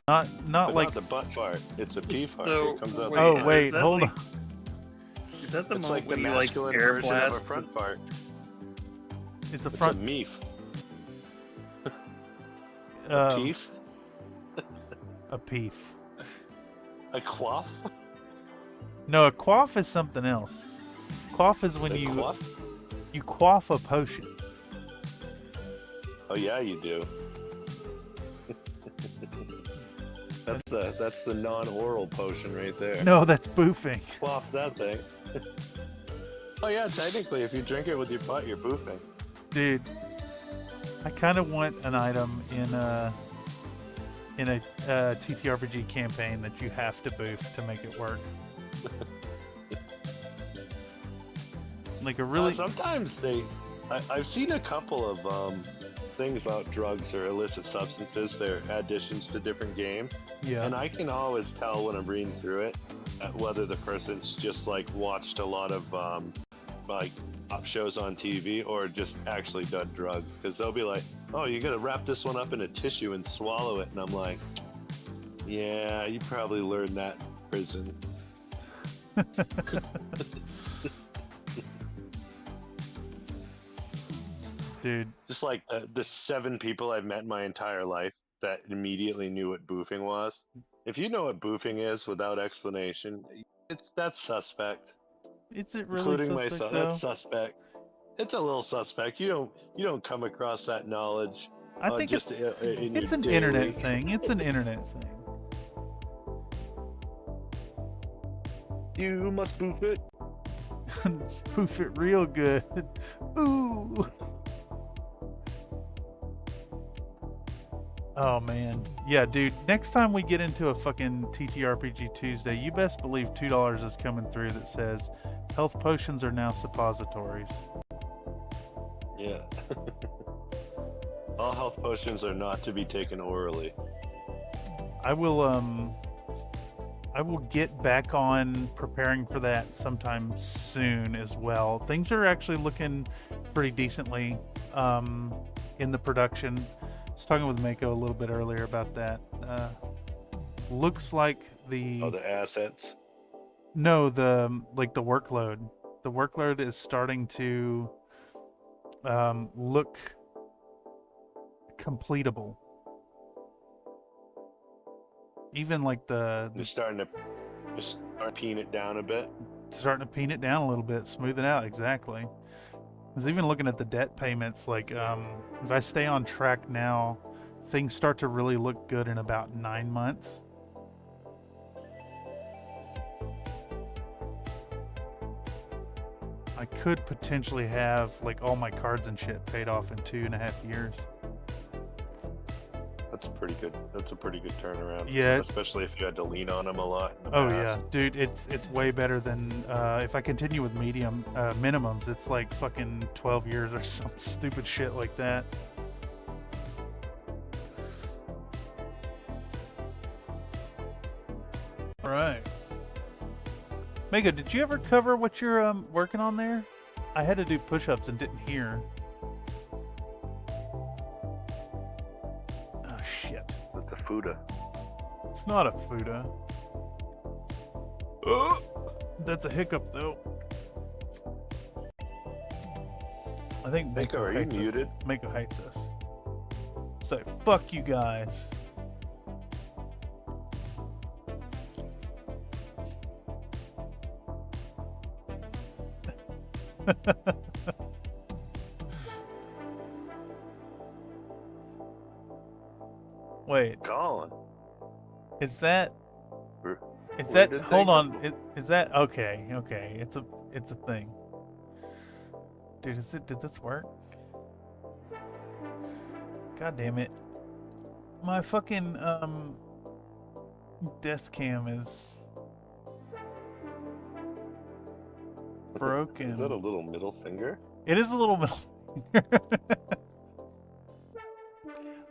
S1: Not
S4: But
S1: like.
S4: not the butt fart. It's a pee fart.
S5: So,
S4: It comes out.
S5: wait,
S1: Oh
S5: is
S1: wait,
S5: that
S1: hold
S5: like-
S1: on.
S5: Is that the
S4: It's
S5: moment
S4: like the
S5: when you like
S4: masculine
S5: air
S4: version of a
S5: blast?
S4: front fart.
S1: It's a
S4: It's
S1: front.
S4: a meef.
S1: uh,
S4: Peef?
S1: a peef.
S4: A quaff?
S1: No, a quaff is something else. Quaff is when
S4: A
S1: you
S4: quaff?
S1: you quaff a potion.
S4: Oh yeah, you do. That's the non-oral potion right there.
S1: No, that's boofing.
S4: Quaff that thing. Oh yeah, technically, if you drink it with your butt, you're boofing.
S1: Dude, I kind of want an item in a TTRPG campaign that you have to boof to make it work. Like a really
S4: Sometimes I've seen a couple of things about drugs or illicit substances. They're additions to different games,
S1: yeah.
S4: and I can always tell when I'm reading through it whether the person's just like watched a lot of like pop shows on TV or just actually done drugs, because they'll be like, oh, you gotta wrap this one up in a tissue and swallow it, and I'm like, yeah, you probably learned that in prison.
S1: Dude,
S4: Just like the 7 people I've met in my entire life that immediately knew what boofing was. If you know what boofing is without explanation, that's suspect.
S1: is it really
S4: Including
S1: suspect
S4: myself,
S1: though?
S4: that's suspect. It's a little suspect. You don't come across that knowledge.
S1: I think
S4: just
S1: it's
S4: in
S1: an
S4: your
S1: internet
S4: daily-
S1: thing. It's an internet thing.
S4: You must boof it.
S1: Poof it real good. Ooh. Oh man. Yeah, dude. Next time we get into a fucking TTRPG Tuesday, you best believe $2 is coming through that says health potions are now suppositories.
S4: Yeah. All health potions are not to be taken orally.
S1: I will get back on preparing for that sometime soon as well. Things are actually looking pretty decently in the production. I was talking with Mako a little bit earlier about that. Looks like the
S4: assets.
S1: no, the workload. The workload is starting to look completable. Even like
S4: They're starting to peen it down a bit.
S1: starting to peen it down a little bit, smooth it out. Exactly. I was even looking at the debt payments. Like, if I stay on track now, things start to really look good in about 9 months. I could potentially have like all my cards and shit paid off in 2.5 years.
S4: That's pretty good. That's a pretty good turnaround.
S1: Yeah.
S4: Especially if you had to lean on them a lot. in the
S1: Oh
S4: past.
S1: yeah, dude, it's way better than if I continue with minimums. It's like fucking 12 years or some stupid shit like that. All right, Mega, did you ever cover what you're working on there? I had to do push-ups and didn't hear.
S4: Fuda.
S1: It's not a Fuda. That's a hiccup, though. I think
S4: Mako, are you
S1: hates us.
S4: muted?
S1: Mako hates us. So, fuck you guys. Wait,
S4: Colin.
S1: is that?
S4: We're-
S1: Is
S4: Where
S1: that?
S4: did they
S1: Hold
S4: go?
S1: on. Is that okay? Okay, it's a thing. Dude, did this work? God damn it! My fucking desk cam is broken.
S4: Is that a little middle finger?
S1: It is a little middle finger.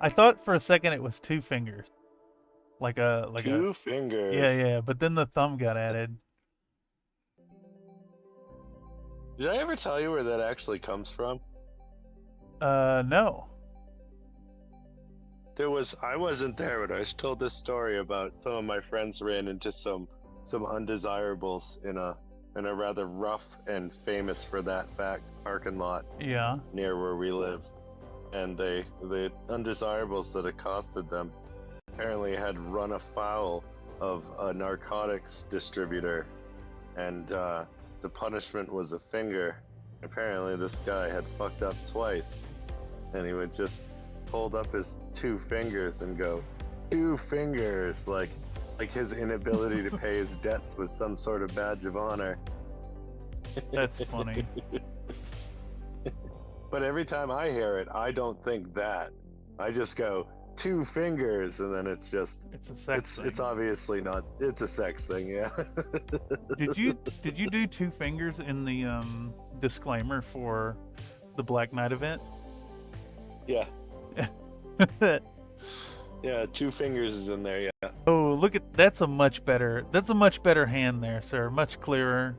S1: I thought for a second it was two fingers, like a
S4: Two fingers.
S1: yeah, but then the thumb got added.
S4: Did I ever tell you where that actually comes from?
S1: No.
S4: I wasn't there, but I was told this story about some of my friends ran into some undesirables in a rather rough and famous for that fact parking lot
S1: Yeah.
S4: near where we live. And the undesirables that accosted them apparently had run afoul of a narcotics distributor, and the punishment was a finger. Apparently this guy had fucked up twice, and he would just hold up his two fingers and go, two fingers, like his inability to pay his debts was some sort of badge of honor.
S1: That's funny.
S4: But every time I hear it, I don't think that. I just go, two fingers, and then it's just,
S1: It's a sex thing.
S4: it's obviously not, it's a sex thing, yeah.
S1: Did you do two fingers in the disclaimer for the Black Knight event?
S4: Yeah, yeah, two fingers is in there, yeah.
S1: Oh, look at that's a much better hand there, sir. Much clearer.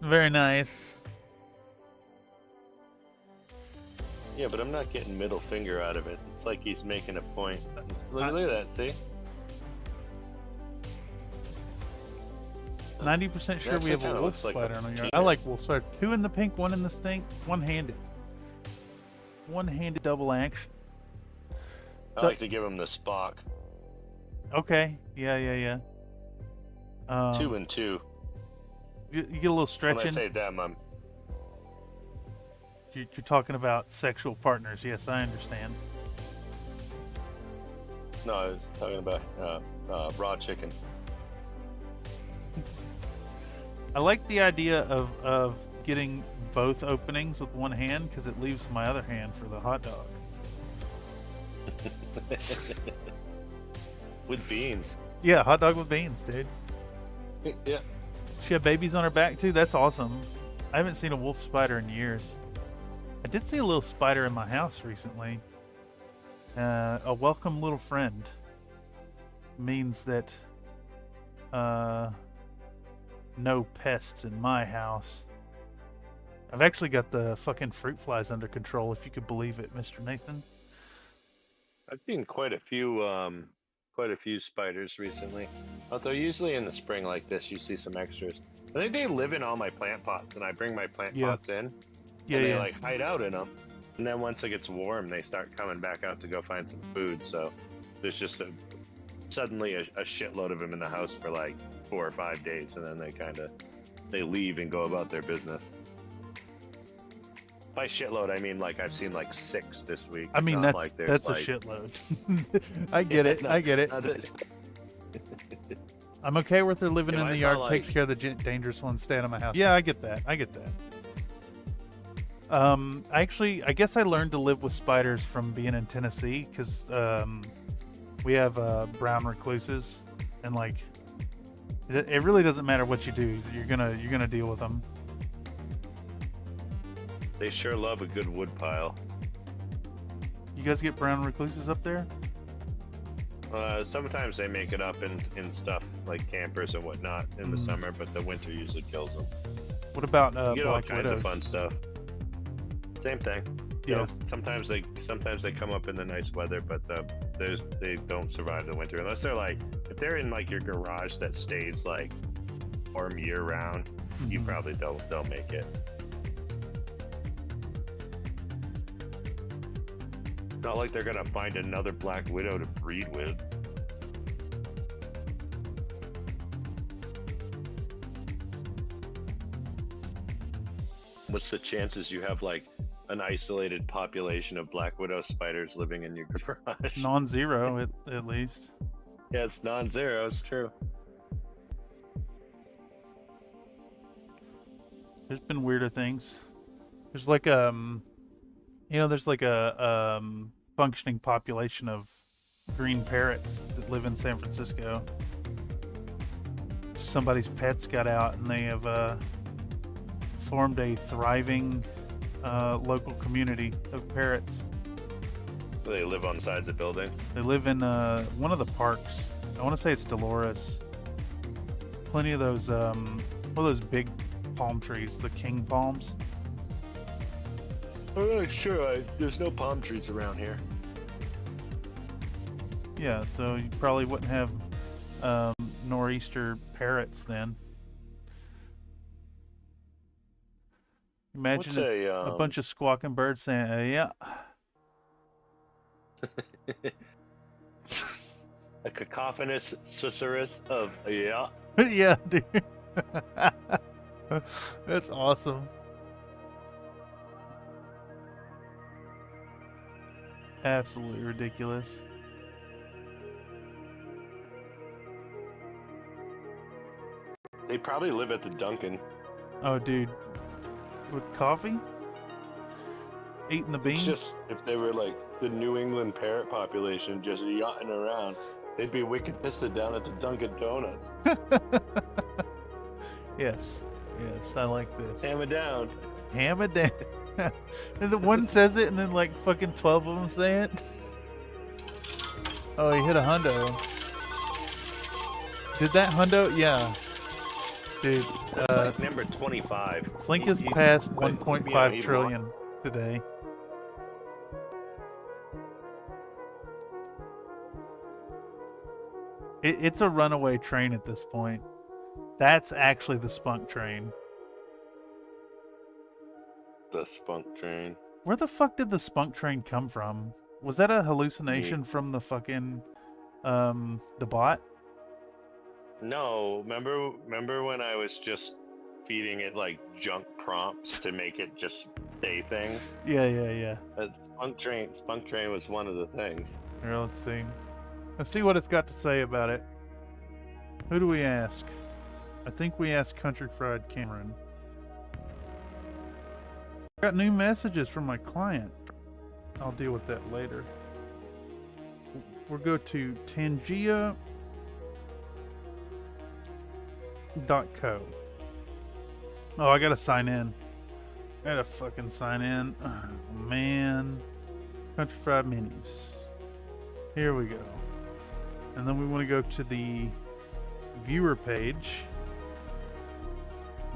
S1: Very nice.
S4: Yeah, but I'm not getting middle finger out of it. It's like he's making a point. Look at that, see?
S1: 90% sure we
S4: actually
S1: have a
S4: kinda
S1: wolf
S4: looks like
S1: spider
S4: a
S1: on our yard.
S4: cheetah.
S1: I like wolf spider. Two in the pink, one in the stink, one-handed. One-handed double action.
S4: I like to give him the Spock.
S1: Okay. Yeah.
S4: 2 and 2.
S1: You get a little
S4: When I
S1: stretching.
S4: say them, I'm
S1: You're talking about sexual partners. Yes, I understand.
S4: no, I was talking about raw chicken.
S1: I like the idea of getting both openings with one hand because it leaves my other hand for the hot dog.
S4: With beans.
S1: Yeah, hot dog with beans, dude.
S4: Yeah.
S1: She had babies on her back too. That's awesome. I haven't seen a wolf spider in years. I did see a little spider in my house recently. A welcome little friend means that no pests in my house. I've actually got the fucking fruit flies under control, if you could believe it, Mr. Nathan.
S4: I've seen quite a few spiders recently. Although usually in the spring like this, you see some extras. I think they live in all my plant pots, and I bring my plant
S1: Yeah.
S4: pots in,
S1: Yeah,
S4: and they
S1: yeah.
S4: like hide out in them. And then once it gets warm, they start coming back out to go find some food. So there's just suddenly a shitload of them in the house for like 4 or 5 days, and then they leave and go about their business. By shitload, I mean like I've seen like 6 this week.
S1: I mean,
S4: not
S1: that's
S4: like there's
S1: that's
S4: like,
S1: a shitload. I get it. I get it.
S4: not that-
S1: I'm okay with her living
S4: Yeah,
S1: in the
S4: mine's
S1: yard,
S4: not
S1: takes
S4: like-
S1: care of the dangerous ones, staying in my house. Yeah, I get that. I guess I learned to live with spiders from being in Tennessee because we have brown recluses, and like it really doesn't matter what you do, you're gonna deal with them.
S4: They sure love a good wood pile.
S1: You guys get brown recluses up there?
S4: Sometimes they make it up in stuff like campers and whatnot in the summer, but the winter usually kills them.
S1: What about
S4: You get all
S1: black
S4: kinds
S1: widows?
S4: of fun stuff. Same thing. You
S1: Yeah.
S4: know, sometimes they come up in the nice weather, but they don't survive the winter unless they're like, if they're in like your garage that stays like warm year round, you
S1: Mhm.
S4: probably don't make it. Not like they're gonna find another black widow to breed with. What's the chances you have like an isolated population of black widow spiders living in your garage?
S1: Non-zero at least.
S4: Yeah, it's non-zero. It's true.
S1: There's been weirder things. There's like there's like a functioning population of green parrots that live in San Francisco. Somebody's pets got out and they have formed a thriving local community of parrots.
S4: They live on sides of buildings.
S1: They live in one of the parks. I want to say it's Dolores. Plenty of those one of those big palm trees, the king palms.
S4: I'm not sure. There's no palm trees around here.
S1: Yeah, so you probably wouldn't have nor'easter parrots then. Imagine
S4: What's
S1: a bunch of squawking birds saying, yeah.
S4: A cacophonous susurrus of yeah.
S1: Yeah, dude. That's awesome. Absolutely ridiculous.
S4: They probably live at the Dunkin'.
S1: Oh, dude. With coffee? Eating the beans?
S4: Just if they were like the New England parrot population just yachting around, they'd be wicked pissed down at the Dunkin' Donuts.
S1: Yes. Yes, I like this.
S4: Hammer down.
S1: Ham it down. And the one says it and then like fucking 12 of them say it. Oh, he hit a hundo. Did that hundo? Yeah. Dude,
S4: Like number 25.
S1: Slink has
S4: He-
S1: passed
S4: but,
S1: 1.5
S4: yeah, he
S1: trillion today. It's a runaway train at this point. That's actually the spunk train.
S4: The spunk train.
S1: Where the fuck did the spunk train come from? Was that a hallucination from the fucking the bot?
S4: No, remember when I was just feeding it like junk prompts to make it just say things?
S1: Yeah.
S4: That spunk train was one of the things.
S1: Here, let's see. Let's see what it's got to say about it. Who do we ask? I think we asked Country Fried Cameron. Got new messages from my client. I'll deal with that later. We'll go to Tangia.co. Oh, I gotta sign in. I gotta fucking sign in. Oh, man. Country Fried Minis. Here we go. And then we want to go to the viewer page.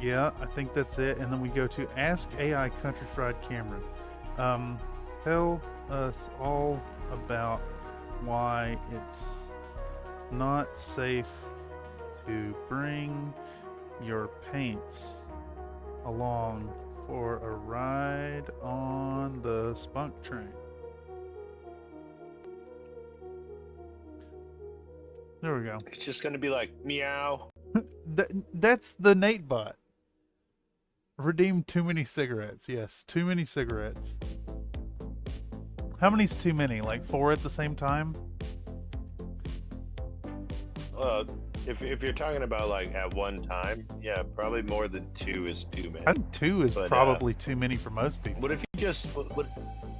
S1: Yeah, I think that's it. And then we go to Ask AI Country Fried Cameron. Tell us all about why it's not safe to bring your paints along for a ride on the spunk train. There we go.
S4: It's just gonna be like meow.
S1: That's the Nate bot. Redeem too many cigarettes. Yes, too many cigarettes. How many's too many? Like 4 at the same time?
S4: If you're talking about like at one time, yeah, probably more than 2 is too many.
S1: I think 2 is
S4: But,
S1: probably too many for most people.
S4: What if you just what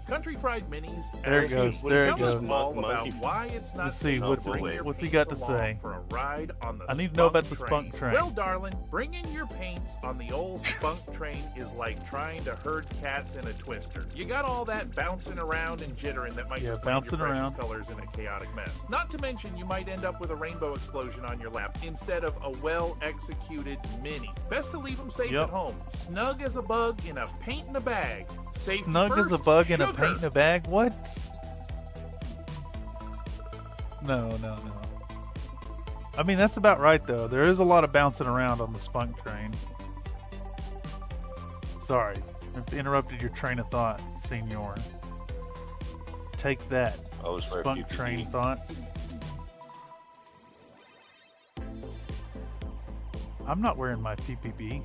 S2: Country Fried Minis.
S1: There it goes. There it
S2: Tell us
S1: goes.
S2: all about
S4: Monkey-
S2: why it's not
S1: Let's see,
S2: safe
S1: what's
S2: to bring
S4: it-
S2: your
S1: what's he
S2: paints
S1: got to
S2: along
S1: say?
S2: for a ride on the
S1: I need to know about the spunk train.
S2: Well, darling, bringing your paints on the old spunk train is like trying to herd cats in a twister. You got all that bouncing around and jittering that might
S1: Yeah,
S2: just leave
S1: bouncing
S2: your precious
S1: around.
S2: colors in a chaotic mess. Not to mention, you might end up with a rainbow explosion on your lap instead of a well-executed mini. Best to leave them safe
S1: Yep.
S2: at home, snug as a bug in a paint in a bag. Safety
S1: Snug as a
S2: first,
S1: bug in a
S2: sugar.
S1: paint in a bag? What? No. I mean, that's about right, though. There is a lot of bouncing around on the spunk train. Sorry. I've interrupted your train of thought, senor. Take that,
S4: I was for
S1: spunk
S4: PPE.
S1: train thoughts. I'm not wearing my PPB.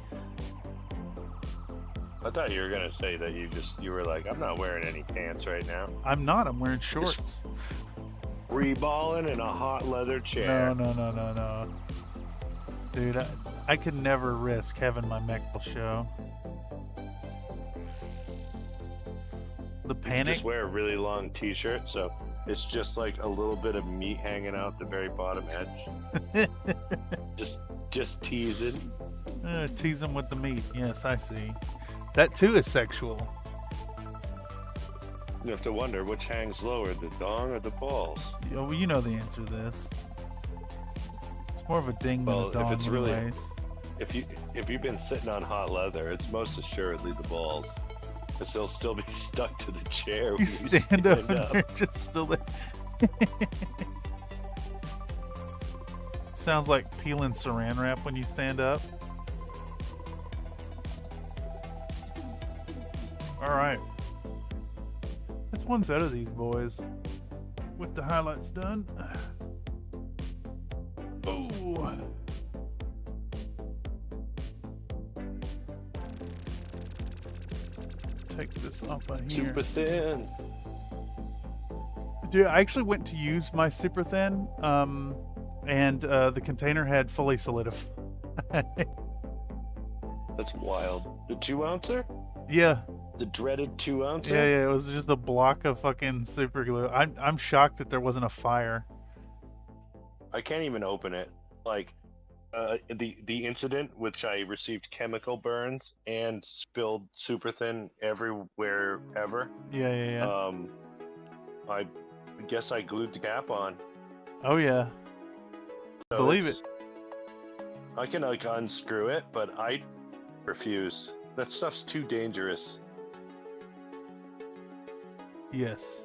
S4: I thought you were gonna say that you were like, I'm not wearing any pants right now.
S1: I'm not. I'm wearing shorts.
S4: Reballing in a hot leather chair.
S1: No. Dude, I could never risk having my mech show. The
S4: You
S1: panic?
S4: just wear a really long t-shirt, so it's just like a little bit of meat hanging out the very bottom edge. just teasing.
S1: Tease them with the meat. Yes, I see. That too is sexual.
S4: You have to wonder which hangs lower, the dong or the balls.
S1: Well, you know the answer to this. It's more of a ding than
S4: Well,
S1: a dong
S4: if it's really-
S1: anyways.
S4: If you've been sitting on hot leather, it's most assuredly the balls, because they'll still be stuck to the chair. When
S1: You stand up and they're just still there. Sounds like peeling saran wrap when you stand up. Alright. That's one set of these boys. With the highlights done. Oh. Take this off of here.
S4: Super thin.
S1: Dude, I actually went to use my super thin, and the container had fully solidified.
S4: That's wild. The 2-ouncer?
S1: Yeah,
S4: The dreaded 2-ouncer?
S1: yeah, it was just a block of fucking super glue. I'm shocked that there wasn't a fire.
S4: I can't even open it. Like, the incident which I received chemical burns and spilled super thin everywhere ever.
S1: Yeah.
S4: I guess I glued the cap on.
S1: Oh yeah,
S4: So
S1: believe it.
S4: it's- I can like unscrew it, but I refuse. That stuff's too dangerous.
S1: Yes,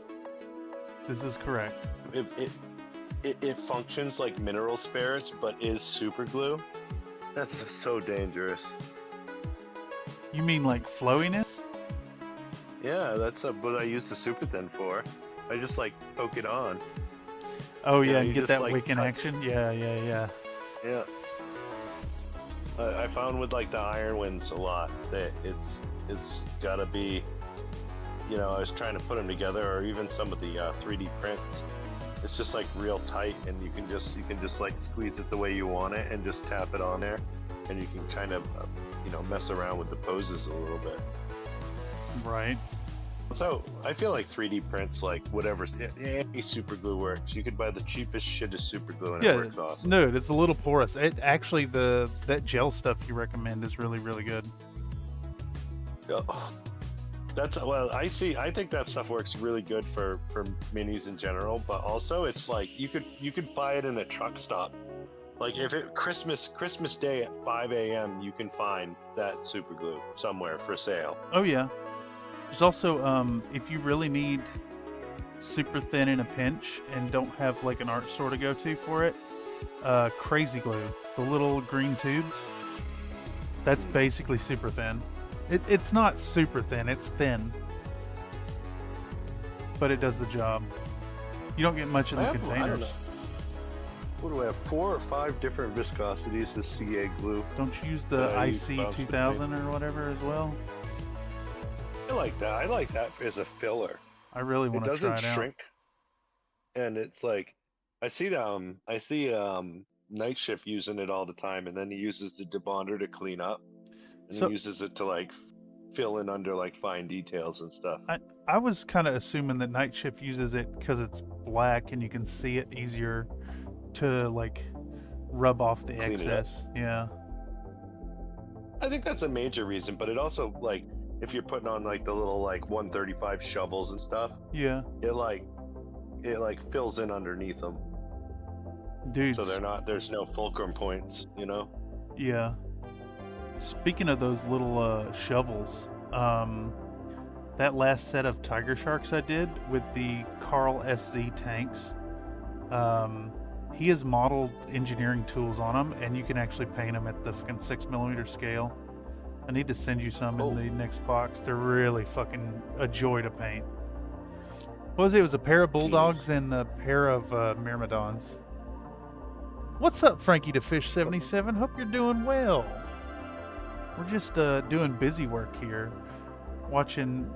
S1: this is correct.
S4: It functions like mineral spirits, but is super glue. That's so dangerous.
S1: You mean like flowiness?
S4: Yeah, that's what I use the super thin for. I just like poke it on.
S1: Oh
S4: Yeah,
S1: yeah, and
S4: you
S1: get
S4: just,
S1: that
S4: like,
S1: wick in
S4: touch-
S1: action. Yeah.
S4: Yeah. I found with like the iron winds a lot that it's gotta be, you know, I was trying to put them together, or even some of the 3D prints. It's just like real tight, and you can just like squeeze it the way you want it, and just tap it on there, and you can kind of mess around with the poses a little bit.
S1: Right.
S4: So I feel like 3D prints, like whatever, any super glue works. You could buy the cheapest shit as super glue, and it
S1: Yeah,
S4: works awesome.
S1: dude, it's a little porous. It actually that gel stuff you recommend is really good.
S4: Oh, I think that stuff works really good for minis in general, but also it's like you could buy it in a truck stop. Like if it Christmas Day at 5 a.m. you can find that super glue somewhere for sale.
S1: Oh yeah. There's also if you really need super thin in a pinch and don't have like an art store to go to for it, crazy glue, the little green tubes. That's basically super thin. It's not super thin, it's thin. But it does the job. You don't get much in the
S4: I don't
S1: containers.
S4: know. What do I have? 4 or 5 different viscosities of CA glue.
S1: Don't you use the
S4: that I use
S1: IC
S4: about
S1: 2000 or whatever as well?
S4: I like that. I like that as a filler.
S1: I really
S4: It
S1: want to try
S4: doesn't
S1: it out.
S4: shrink, and it's like I see Night Shift using it all the time, and then he uses the debonder to clean up, and
S1: So-
S4: he uses it to like fill in under like fine details and stuff.
S1: I was kind of assuming that Night Shift uses it because it's black and you can see it easier to like rub off the
S4: Clean it up.
S1: excess. Yeah.
S4: I think that's a major reason, but it also like if you're putting on like the little like 135 shovels and stuff,
S1: Yeah.
S4: it like fills in underneath them,
S1: Dude.
S4: so there's no fulcrum points, you know.
S1: Yeah. Speaking of those little shovels, that last set of tiger sharks I did with the Carl SZ tanks, he has modeled engineering tools on them, and you can actually paint them at the fucking 6mm scale. I need to send you some in the next box. They're really fucking a joy to paint. What was it? It was a pair of bulldogs and a pair of myrmidons. What's up, Frankie the Fish 77? Hope you're doing well. We're just doing busy work here, watching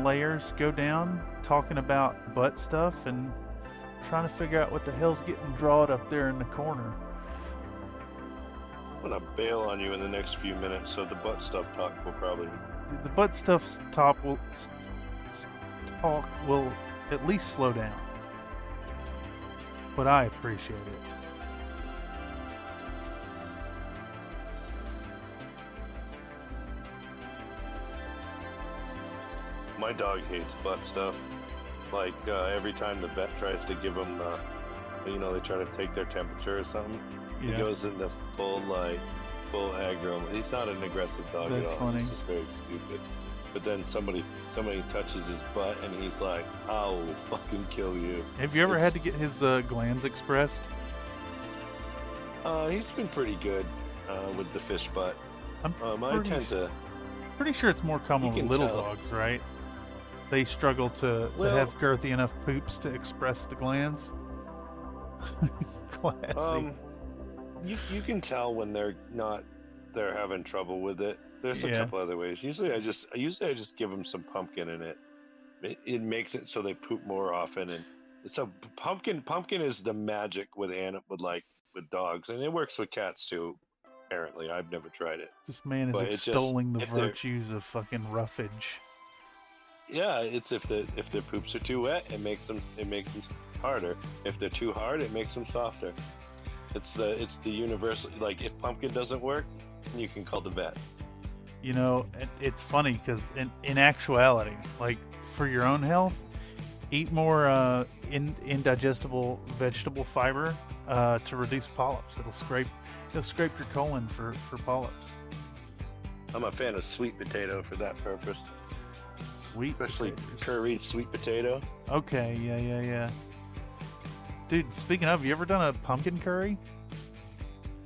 S1: layers go down, talking about butt stuff, and trying to figure out what the hell's getting drawed up there in the corner.
S4: I'm gonna bail on you in the next few minutes, so the butt stuff talk will probably.
S1: The butt stuff talk will at least slow down, but I appreciate it.
S4: My dog hates butt stuff. Like every time the vet tries to give him, they try to take their temperature or something.
S1: Yeah.
S4: He goes into full aggro. He's not an aggressive dog
S1: That's
S4: at all.
S1: funny.
S4: He's just very stupid. But then somebody touches his butt and he's like, "I'll fucking kill you."
S1: Have you ever had to get his glands expressed?
S4: He's been pretty good with the fish butt.
S1: I'm pretty sure it's more common
S4: You
S1: with
S4: can
S1: little
S4: tell.
S1: dogs, right? They struggle to have girthy enough poops to express the glands. Classy.
S4: You can tell when they're having trouble with it. There's a couple other ways. Usually I just give them some pumpkin in it. It makes it so they poop more often, and it's a pumpkin is the magic with dogs, and it works with cats too. Apparently, I've never tried it.
S1: This man is extolling the virtues of fucking roughage.
S4: Yeah, it's if their poops are too wet, it makes them harder. If they're too hard, it makes them softer. It's the universal. Like, if pumpkin doesn't work, you can call the vet.
S1: It's funny because in actuality, like, for your own health, eat more indigestible vegetable fiber to reduce polyps. It'll scrape your colon for polyps.
S4: I'm a fan of sweet potato for that purpose. Especially curried sweet potato.
S1: Okay, yeah. Dude, speaking of, you ever done a pumpkin curry?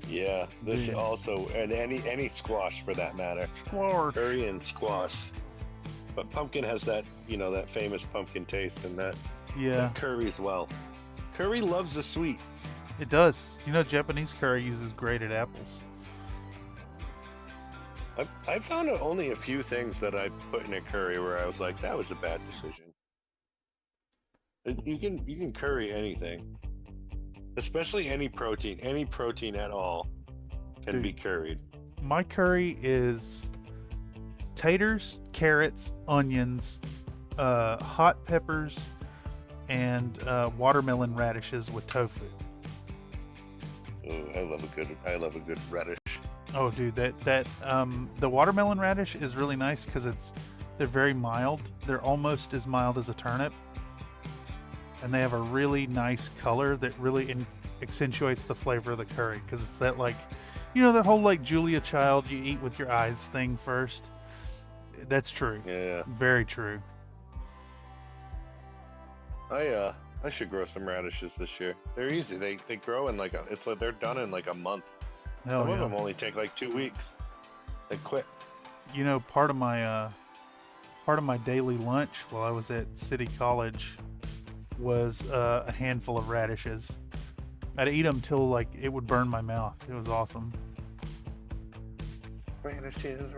S4: Yeah, this also, and any squash for that matter.
S1: Squash.
S4: Curry and squash. But pumpkin has that famous pumpkin taste, and that curry as well. Curry loves the sweet.
S1: It does. Japanese curry uses grated apples.
S4: I found only a few things that I put in a curry where I was like, that was a bad decision. You can curry anything, especially any protein at all can be curried.
S1: My curry is taters, carrots, onions, hot peppers, and watermelon radishes with tofu.
S4: Ooh, I love a good radish.
S1: Oh, dude, that the watermelon radish is really nice because they're very mild. They're almost as mild as a turnip, and they have a really nice color that really accentuates the flavor of the curry because it's that, like, the whole, like, Julia Child, you eat with your eyes thing first. That's true.
S4: Yeah.
S1: Very true.
S4: I should grow some radishes this year. They're easy. They grow in they're done in like a month. Some of them only take like 2 weeks. They quick.
S1: Part of my daily lunch while I was at City College was a handful of radishes. I'd eat them till, like, it would burn my mouth. It was awesome.
S4: Radishes.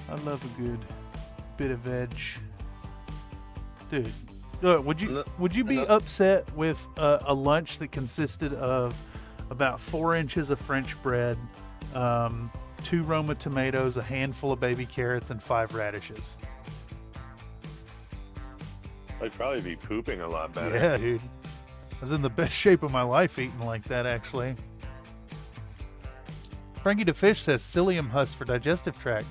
S1: I love a good bit of veg. Dude, would you be upset with a lunch that consisted of about 4 inches of French bread, 2 Roma tomatoes, a handful of baby carrots, and 5 radishes?
S4: I'd probably be pooping a lot better.
S1: Yeah, dude. I was in the best shape of my life eating like that, actually. Frankie the Fish says psyllium husk for digestive tract.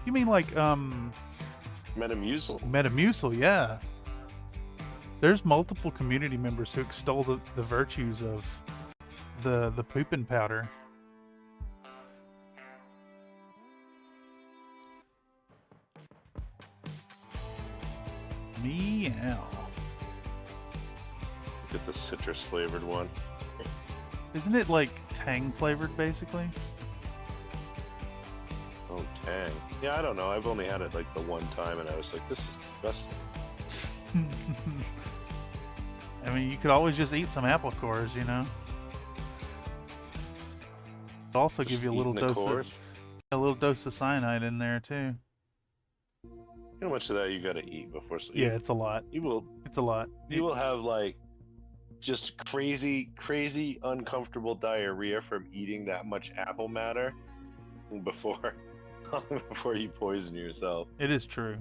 S1: You mean like
S4: Metamucil.
S1: Metamucil, yeah. There's multiple community members who extol the virtues of the pooping powder. Meow.
S4: Get the citrus flavored one.
S1: Isn't it like tang flavored basically?
S4: Oh, tang. Yeah, I don't know. I've only had it like the one time, and I was like, this is disgusting.
S1: I mean, you could always just eat some apple cores, you know. It'll also give you a little dose of cyanide in there too.
S4: How much of that you gotta eat before sleep?
S1: Yeah, it's a lot. It's a lot.
S4: You will have like just crazy uncomfortable diarrhea from eating that much apple matter before you poison yourself.
S1: It is true.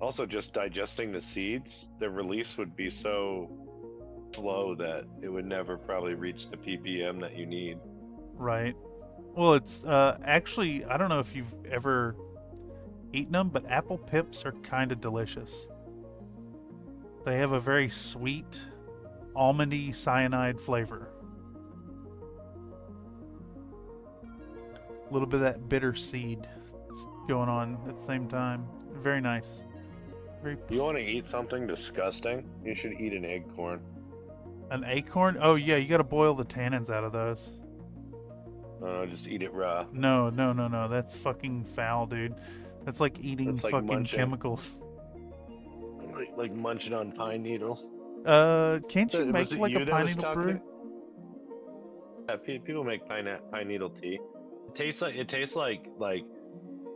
S4: Also, just digesting the seeds, the release would be so slow that it would never probably reach the ppm that you need.
S1: Right. Well, it's actually, I don't know if you've ever eaten them, but apple pips are kind of delicious. They have a very sweet, almondy cyanide flavor. A little bit of that bitter seed going on at the same time. Very nice.
S4: You want to eat something disgusting? You should eat an acorn.
S1: An acorn? Oh yeah, you got to boil the tannins out of those.
S4: Just eat it raw.
S1: No. That's fucking foul, dude. That's like eating
S4: That's like
S1: fucking
S4: munching.
S1: chemicals.
S4: Like munching on pine needles.
S1: Can't you make like a pine needle brew?
S4: Yeah, people make pine needle tea. It tastes like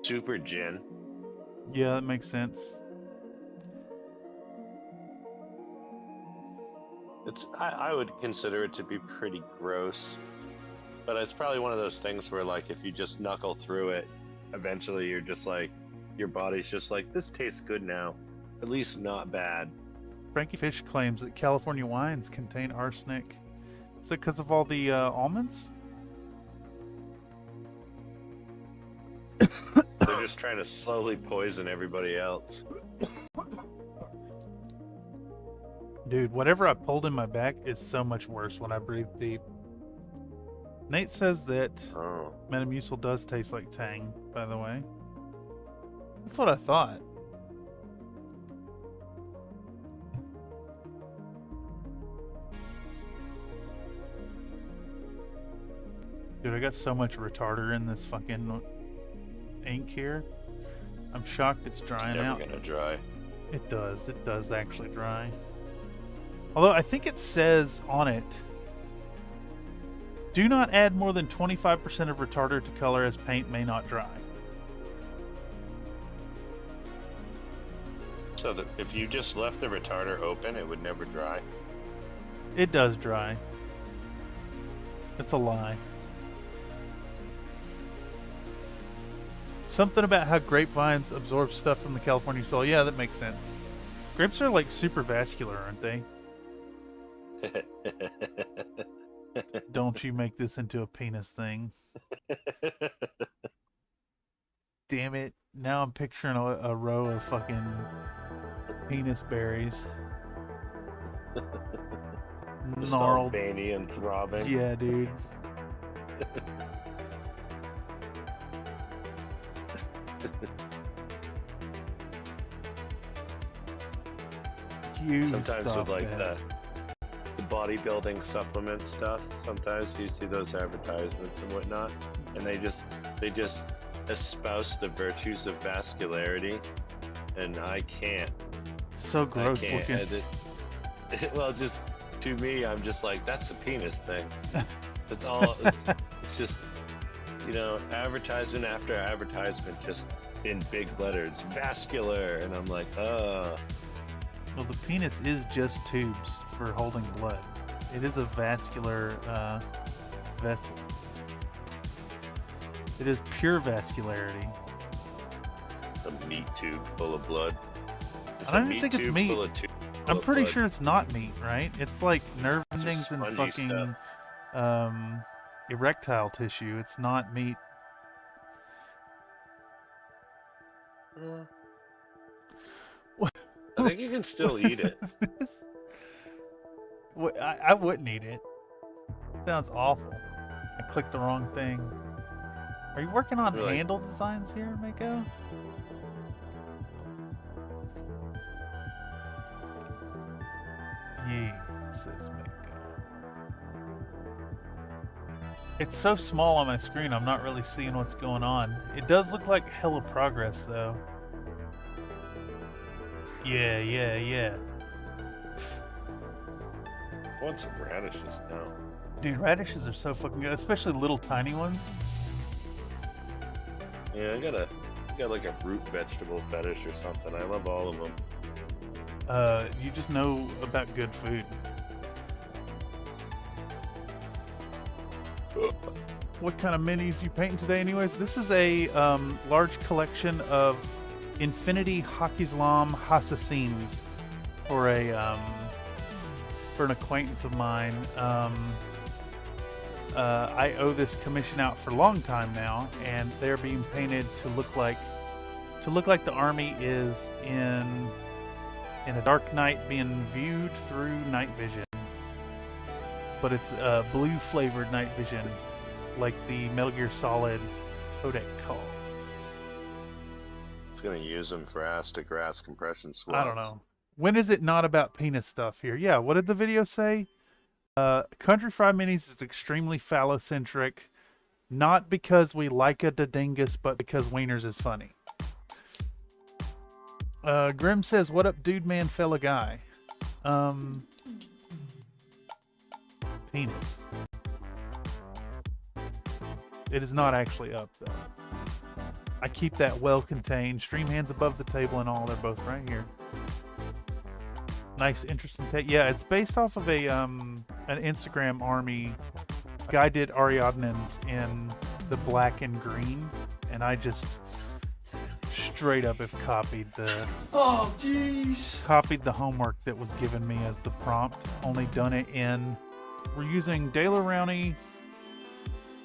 S4: super gin.
S1: Yeah, that makes sense.
S4: I would consider it to be pretty gross, but it's probably one of those things where like if you just knuckle through it, eventually you're just like your body's just like, this tastes good now, at least not bad.
S1: Frankie Fish claims that California wines contain arsenic. Is it because of all the almonds?
S4: They're just trying to slowly poison everybody else.
S1: Dude, whatever I pulled in my back is so much worse when I breathe deep. Nate says that Metamucil does taste like tang, by the way. That's what I thought. Dude, I got so much retarder in this fucking ink here. I'm shocked it's drying out.
S4: It's never gonna dry.
S1: It does actually dry. Although I think it says on it, do not add more than 25% of retarder to color as paint may not dry.
S4: So that if you just left the retarder open, it would never dry?
S1: It does dry. It's a lie. Something about how grapevines absorb stuff from the California soil. Yeah, that makes sense. Grapes are like super vascular, aren't they? Don't you make this into a penis thing. Damn it. Now I'm picturing a row of fucking penis berries.
S4: Just all
S1: Gnarled.
S4: veiny and throbbing.
S1: Yeah, dude. You
S4: Sometimes
S1: stop
S4: with like
S1: that.
S4: the bodybuilding supplement stuff, sometimes you see those advertisements and whatnot, and they just espouse the virtues of vascularity, and I can't.
S1: It's so gross
S4: I can't.
S1: looking.
S4: Well, just to me, I'm just like, that's a penis thing. It's all. It's just, you know, advertisement after advertisement, just in big letters, vascular, and I'm like,
S1: Well, the penis is just tubes for holding blood. It is a vascular vessel. It is pure vascularity.
S4: a meat tube full of blood.
S1: I don't even think it's meat. I'm pretty sure it's not meat, right? It's like nerve endings and fucking erectile tissue. It's not meat.
S4: I think you can still eat it.
S1: I wouldn't eat it. Sounds awful. I clicked the wrong thing. Are you working on
S4: Really?
S1: handle designs here, Mako? Yee, says Mako. It's so small on my screen, I'm not really seeing what's going on. It does look like hella progress, though. Yeah.
S4: I want some radishes now.
S1: Dude, radishes are so fucking good, especially little tiny ones.
S4: Yeah, I got like a root vegetable fetish or something. I love all of them.
S1: You just know about good food. What kind of minis you painting today anyways? This is a large collection of Infinity Hakislam Hassassins for a for an acquaintance of mine. I owe this commission out for a long time now, and they're being painted to look like the army is in a dark night being viewed through night vision. But it's blue flavored night vision, like the Metal Gear Solid Codec call.
S4: It's gonna use them for ass to grass compression swaps.
S1: I don't know. When is it not about penis stuff here? Yeah, what did the video say? Country Fried Minis is extremely phallocentric, not because we like a dingus, but because wieners is funny. Grim says, "What up, dude, man, fella guy?" Penis. It is not actually up, though. I keep that well contained. Stream hands above the table and all. They're both right here. Nice, interesting take. Yeah, it's based off of an Instagram army. A guy did Ariadne's in the black and green, and I just straight up have copied the copied the homework that was given me as the prompt. Only done it in. We're using De La Rowney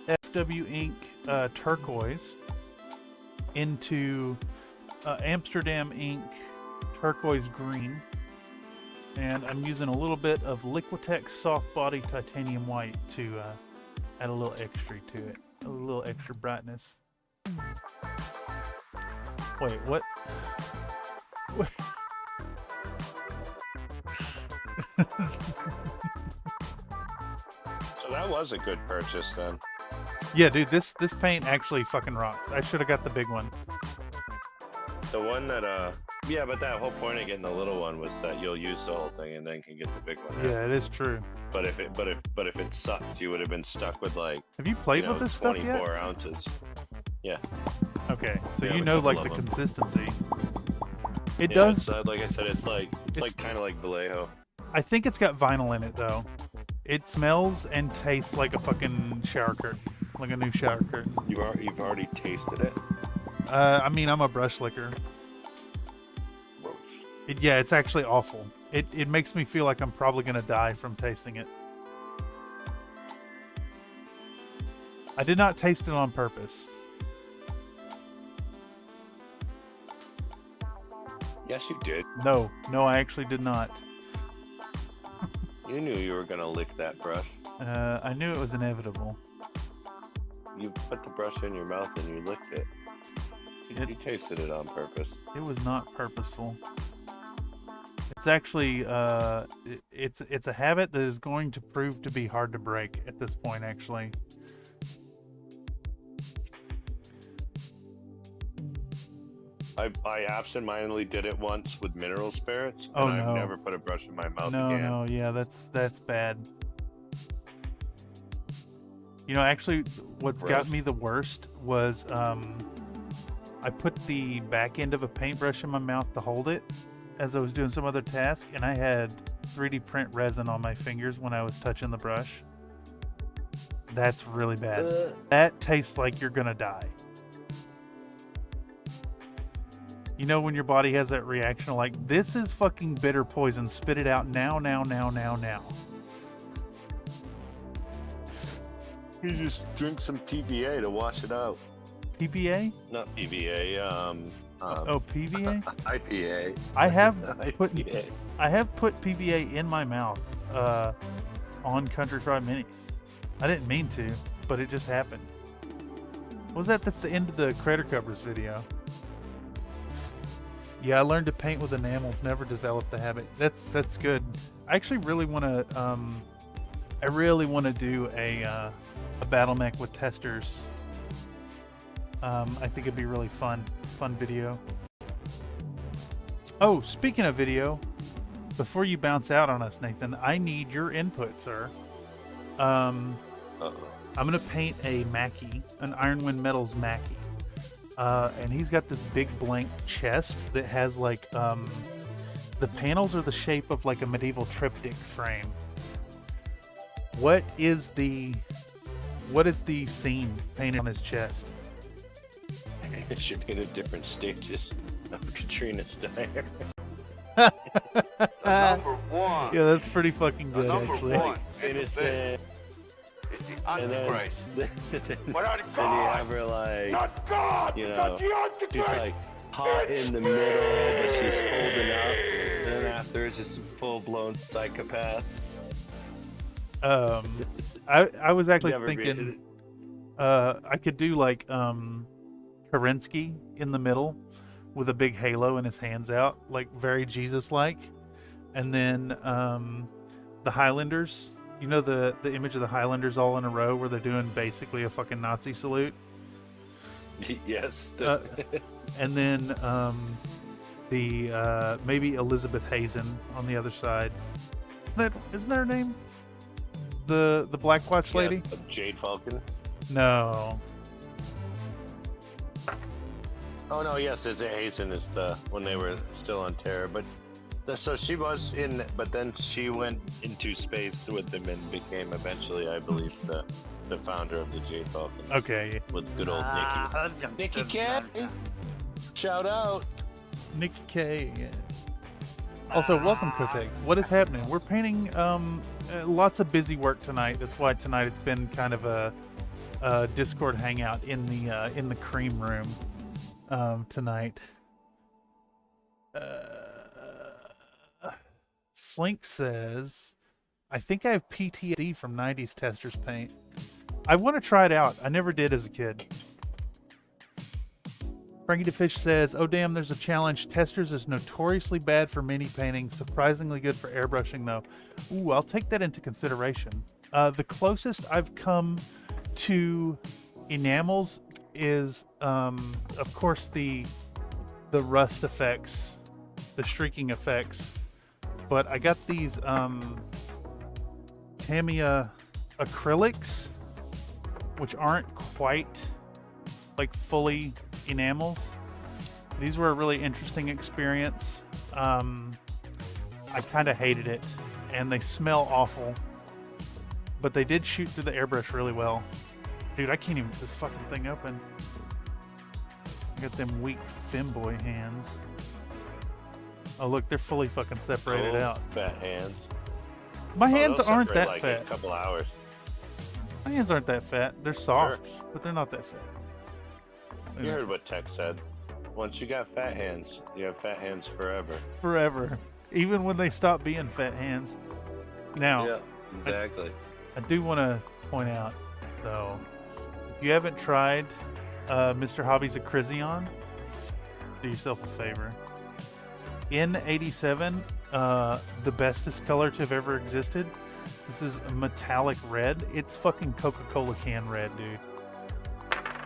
S1: FW ink turquoise into Amsterdam ink turquoise green, and I'm using a little bit of Liquitex soft body titanium white to add a little extra to it, a little extra brightness. Wait, what? What?
S4: So that was a good purchase then.
S1: Yeah, dude, this paint actually fucking rocks. I should have got the big one.
S4: The one that yeah, but that whole point of getting the little one was that you'll use the whole thing and then can get the big one.
S1: Yeah, it is true.
S4: But if it sucked, you would have been stuck with like.
S1: Have you played with this stuff yet?
S4: 24 ounces. Yeah.
S1: Okay, so
S4: Yeah,
S1: you
S4: a
S1: know
S4: couple
S1: like the
S4: of them.
S1: consistency. It
S4: Yeah,
S1: does.
S4: like I said, it's
S1: It's-
S4: kind of like Vallejo.
S1: I think it's got vinyl in it though. It smells and tastes like a fucking shower curtain, like a new shower curtain.
S4: You've already tasted it.
S1: I mean, I'm a brush licker.
S4: Gross.
S1: Yeah, it's actually awful. It makes me feel like I'm probably gonna die from tasting it. I did not taste it on purpose.
S4: Yes, you did.
S1: No, I actually did not.
S4: You knew you were gonna lick that brush.
S1: I knew it was inevitable.
S4: You put the brush in your mouth and you licked it. You tasted it on purpose.
S1: It was not purposeful. It's actually it's a habit that is going to prove to be hard to break at this point, actually.
S4: I absentmindedly did it once with mineral spirits.
S1: Oh,
S4: and
S1: no.
S4: I've never put a brush in my mouth
S1: No,
S4: again.
S1: yeah, that's bad. You know, actually, what's got
S4: Gross.
S1: me the worst was I put the back end of a paintbrush in my mouth to hold it as I was doing some other task, and I had 3D print resin on my fingers when I was touching the brush. That's really bad. That tastes like you're gonna die. You know when your body has that reaction like, this is fucking bitter poison, spit it out now.
S4: You just drink some PVA to wash it out.
S1: PPA?
S4: Not PVA,
S1: Oh, PVA?
S4: IPA.
S1: I have put
S4: IPA.
S1: PVA in my mouth on Country Fried Minis. I didn't mean to, but it just happened. What was that? That's the end of the Crater Covers video. Yeah, I learned to paint with enamels. Never developed the habit. That's good. I actually really want to. I really want to do a battle mech with testers. I think it'd be really fun video. Oh, speaking of video, before you bounce out on us, Nathan, I need your input, sir. I'm gonna paint a Mackie, an Ironwind Metals Mackie. And he's got this big blank chest that has like the panels are the shape of like a medieval triptych frame. What is the scene painted on his chest?
S4: It should be in different stages of Katrina's dire.
S6: Number one.
S1: Yeah, that's pretty fucking good,
S6: Number
S1: actually.
S6: one.
S4: Innocent.
S6: It's the
S4: And
S6: Antichrist.
S4: then
S6: But not
S4: you
S6: God.
S4: have her like,
S6: Not God.
S4: you
S6: Not
S4: know,
S6: the
S4: she's
S6: Antichrist.
S4: like hot in the middle, but she's holding up. And then after, it's just a full-blown psychopath.
S1: I was actually
S4: Never
S1: thinking I could do like Kerensky in the middle with a big halo and his hands out, like very Jesus-like. And then the Highlanders, you know, the image of the Highlanders all in a row where they're doing basically a fucking Nazi salute.
S4: Yes.
S1: And then the maybe Elizabeth Hazen on the other side. Isn't that her name? The Black Watch lady?
S4: Yeah, Jade Falcon.
S1: No.
S4: Oh no, yes, it's Hazen is the when they were still on Terror, but so she was in, but then she went into space with them and became eventually, I believe, the founder of the Jade Falcon.
S1: Okay.
S4: With good old Nikki K. Shout out.
S1: Nikki K. Yeah. Also, welcome, Codec. What is happening? We're painting lots of busy work tonight. That's why tonight it's been kind of a Discord hangout in the cream room tonight. Slink says, I think I have PTSD from 90s testers paint. I want to try it out. I never did as a kid. Frankie the Fish says, oh damn, there's a challenge. Testers is notoriously bad for mini painting, surprisingly good for airbrushing though. Ooh, I'll take that into consideration. The closest I've come to enamels is, of course, the rust effects, the streaking effects. But I got these Tamiya acrylics, which aren't quite like fully enamels. These were a really interesting experience. I kind of hated it, and they smell awful, but they did shoot through the airbrush really well. Dude, I can't even get this fucking thing open. I got them weak femboy hands. Oh look, they're fully fucking separated out.
S4: Fat hands.
S1: My hands
S4: those
S1: aren't
S4: separate,
S1: that
S4: like,
S1: fat.
S4: in a couple hours.
S1: My hands aren't that fat. They're soft, but they're not that fat.
S4: You heard what Tech said. Once you got fat hands, you have fat hands forever.
S1: Forever. Even when they stop being fat hands. Now,
S4: Yeah, exactly.
S1: I do want to point out, though, if you haven't tried Mr. Hobby's Acrision, do yourself a favor. In 87, the bestest color to have ever existed. This is a metallic red. It's fucking Coca-Cola can red, dude.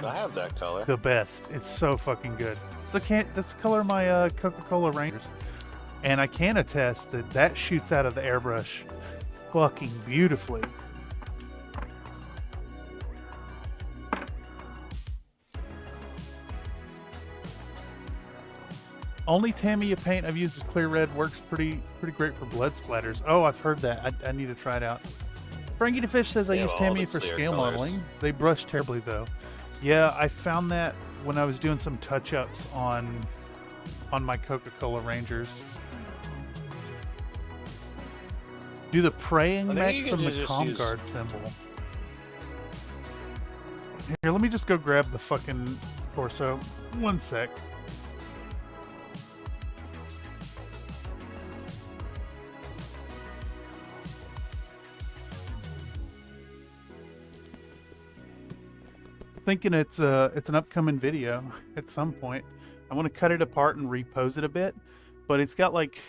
S4: I have that color.
S1: The best. It's so fucking good. That's the color of my Coca-Cola Rangers. And I can attest that shoots out of the airbrush fucking beautifully. Only Tamiya paint I've used is clear red. Works pretty great for blood splatters. Oh, I've heard that. I need to try it out. Frankie the Fish says I
S4: Yeah,
S1: use
S4: well,
S1: Tamiya
S4: the
S1: for
S4: clear
S1: scale
S4: colors.
S1: modeling. They brush terribly though. Yeah, I found that when I was doing some touch-ups on my Coca-Cola Rangers. Do the praying
S4: I think
S1: mech
S4: you can
S1: from the
S4: just
S1: comm
S4: use-
S1: guard symbol. Here, let me just go grab the fucking torso. One sec. Thinking it's an upcoming video at some point. I want to cut it apart and repose it a bit, but it's got like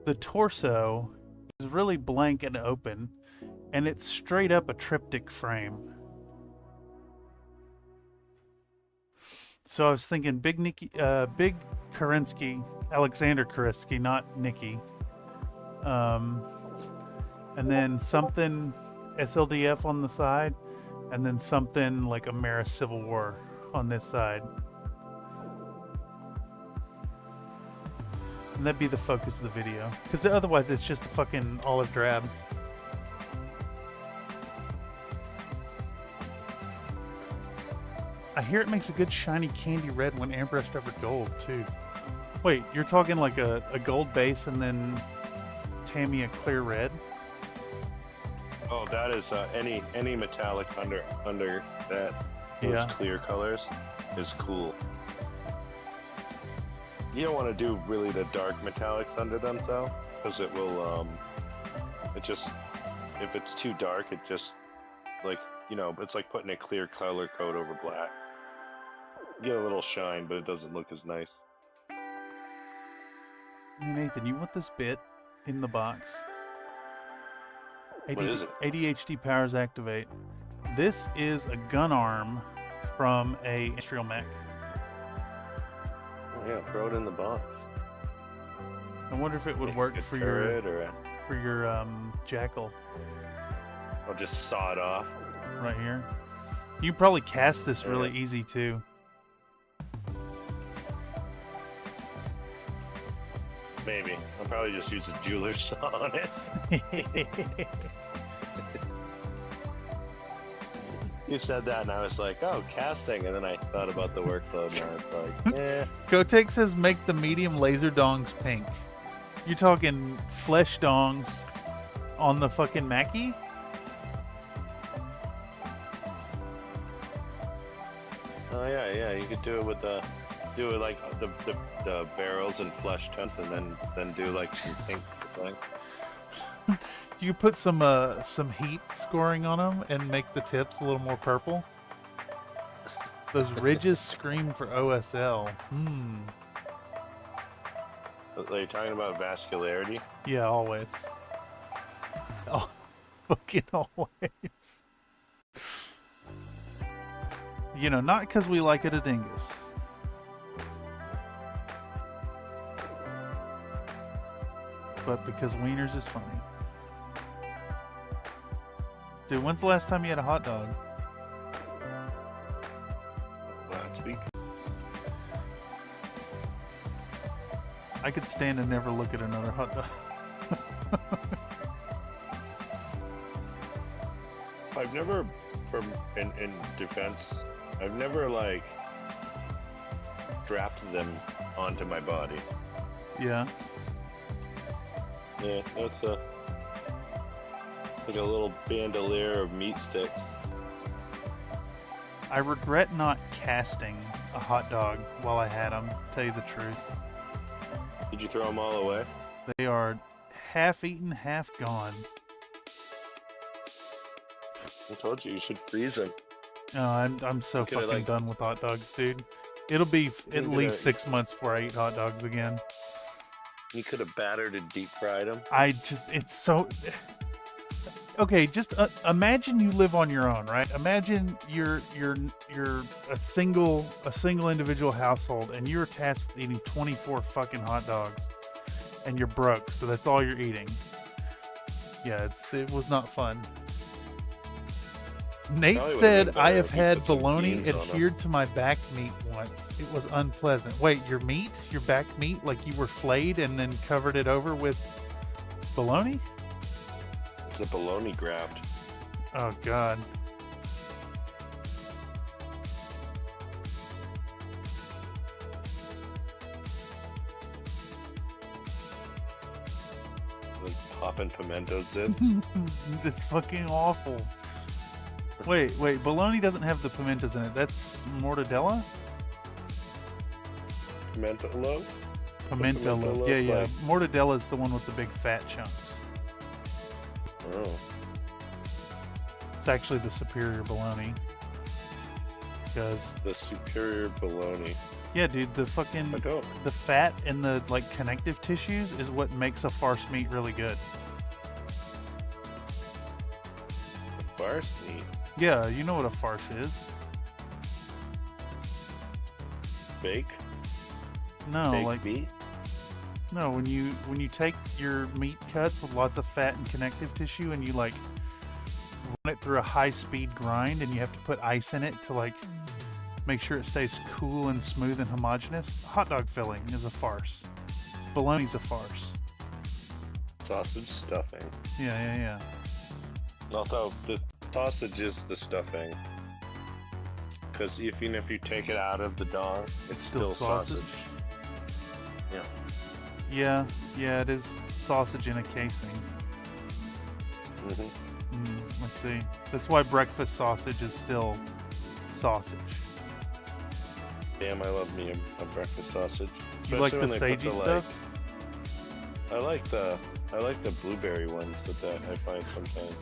S1: the torso is really blank and open, and it's straight up a triptych frame. So I was thinking big Kerensky, Alexander Kerensky, not Nikki. And then something SLDF on the side, and then something like Ameris Civil War on this side. And that'd be the focus of the video, because otherwise it's just a fucking olive drab. I hear it makes a good shiny candy red when airbrushed over gold too. Wait, you're talking like a gold base and then Tammy a clear red?
S4: Oh, that is any metallic under that those clear colors is cool. You don't want to do really the dark metallics under them though, because it will it just, if it's too dark, it just, like, you know, it's like putting a clear color coat over black. You get a little shine, but it doesn't look as nice.
S1: Hey Nathan, you want this bit in the box?
S4: What is it?
S1: ADHD powers activate. This is a gun arm from a industrial mech.
S4: Oh yeah, throw it in the box.
S1: I wonder if it would work for your jackal
S4: I'll just saw it off.
S1: right here. You probably cast this really easy too.
S4: Maybe. I'll probably just use a jeweler's saw on it. You said that and I was like, oh, casting, and then I thought about the workload and I was like, eh.
S1: Codec says make the medium laser dongs pink. You're talking flesh dongs on the fucking Mackie?
S4: Oh yeah, you could do it with the like the barrels and flesh tones, and then do like some pink thing.
S1: You could put some heat scoring on them and make the tips a little more purple. Those ridges scream for OSL.
S4: Are you talking about vascularity?
S1: Yeah, always. Oh, fucking always. You know, not because we like it a dingus. But because wieners is funny. Dude, when's the last time you had a hot dog?
S4: Last week.
S1: I could stand and never look at another hot dog.
S4: I've never, in defense, I've never like drafted them onto my body.
S1: Yeah.
S4: Yeah, that's like a little bandolier of meat sticks.
S1: I regret not casting a hot dog while I had them, to tell you the truth.
S4: Did you throw them all away?
S1: They are half eaten, half gone.
S4: I told you should freeze them.
S1: No, I'm so
S4: Could've,
S1: fucking
S4: like-
S1: done with hot dogs, dude. It'll be at
S4: could've-
S1: least 6 months before I eat hot dogs again.
S4: You could have battered and deep fried them.
S1: It's so... Okay, just imagine you live on your own, right? Imagine you're a single individual household, and you're tasked with eating 24 fucking hot dogs, and you're broke, so that's all you're eating. Yeah, it was not fun. Nate
S4: Probably would've
S1: said,
S4: been
S1: I
S4: better
S1: have
S4: if you
S1: had
S4: put some
S1: bologna
S4: beans on 'em."
S1: adhered to my back meat once. It was unpleasant. Wait, your back meat, like you were flayed and then covered it over with bologna?
S4: It's a bologna graft.
S1: Oh, God.
S4: Like popping pimento zips.
S1: It's fucking awful. Wait, bologna doesn't have the pimentos in it. That's mortadella?
S4: Pimento loaf?
S1: Pimento
S4: Pimento
S1: loaf.
S4: loaf,
S1: Yeah.
S4: like-
S1: Mortadella is the one with the big fat chunks.
S4: Oh.
S1: It's actually the superior bologna. Because
S4: The superior bologna.
S1: yeah, dude, the fucking
S4: I don't.
S1: the fat and the like connective tissues is what makes a farce meat really good.
S4: Farce meat.
S1: Yeah, you know what a farce is.
S4: Bake.
S1: No,
S4: Baked
S1: like
S4: meat.
S1: no, when you take your meat cuts with lots of fat and connective tissue and you like run it through a high-speed grind and you have to put ice in it to like make sure it stays cool and smooth and homogeneous. Hot dog filling is a farce. Bologna's a farce.
S4: Sausage stuffing.
S1: Yeah.
S4: Although the sausage is the stuffing. Because even if you take it out of the dog, it's still sausage. Yeah.
S1: Yeah, it is sausage in a casing.
S4: hmm
S1: Let's see. That's why breakfast sausage is still sausage.
S4: Damn, I love me a breakfast sausage.
S1: You like the
S4: Especially when they put
S1: sagey
S4: the,
S1: stuff?
S4: I like the blueberry ones that I find sometimes.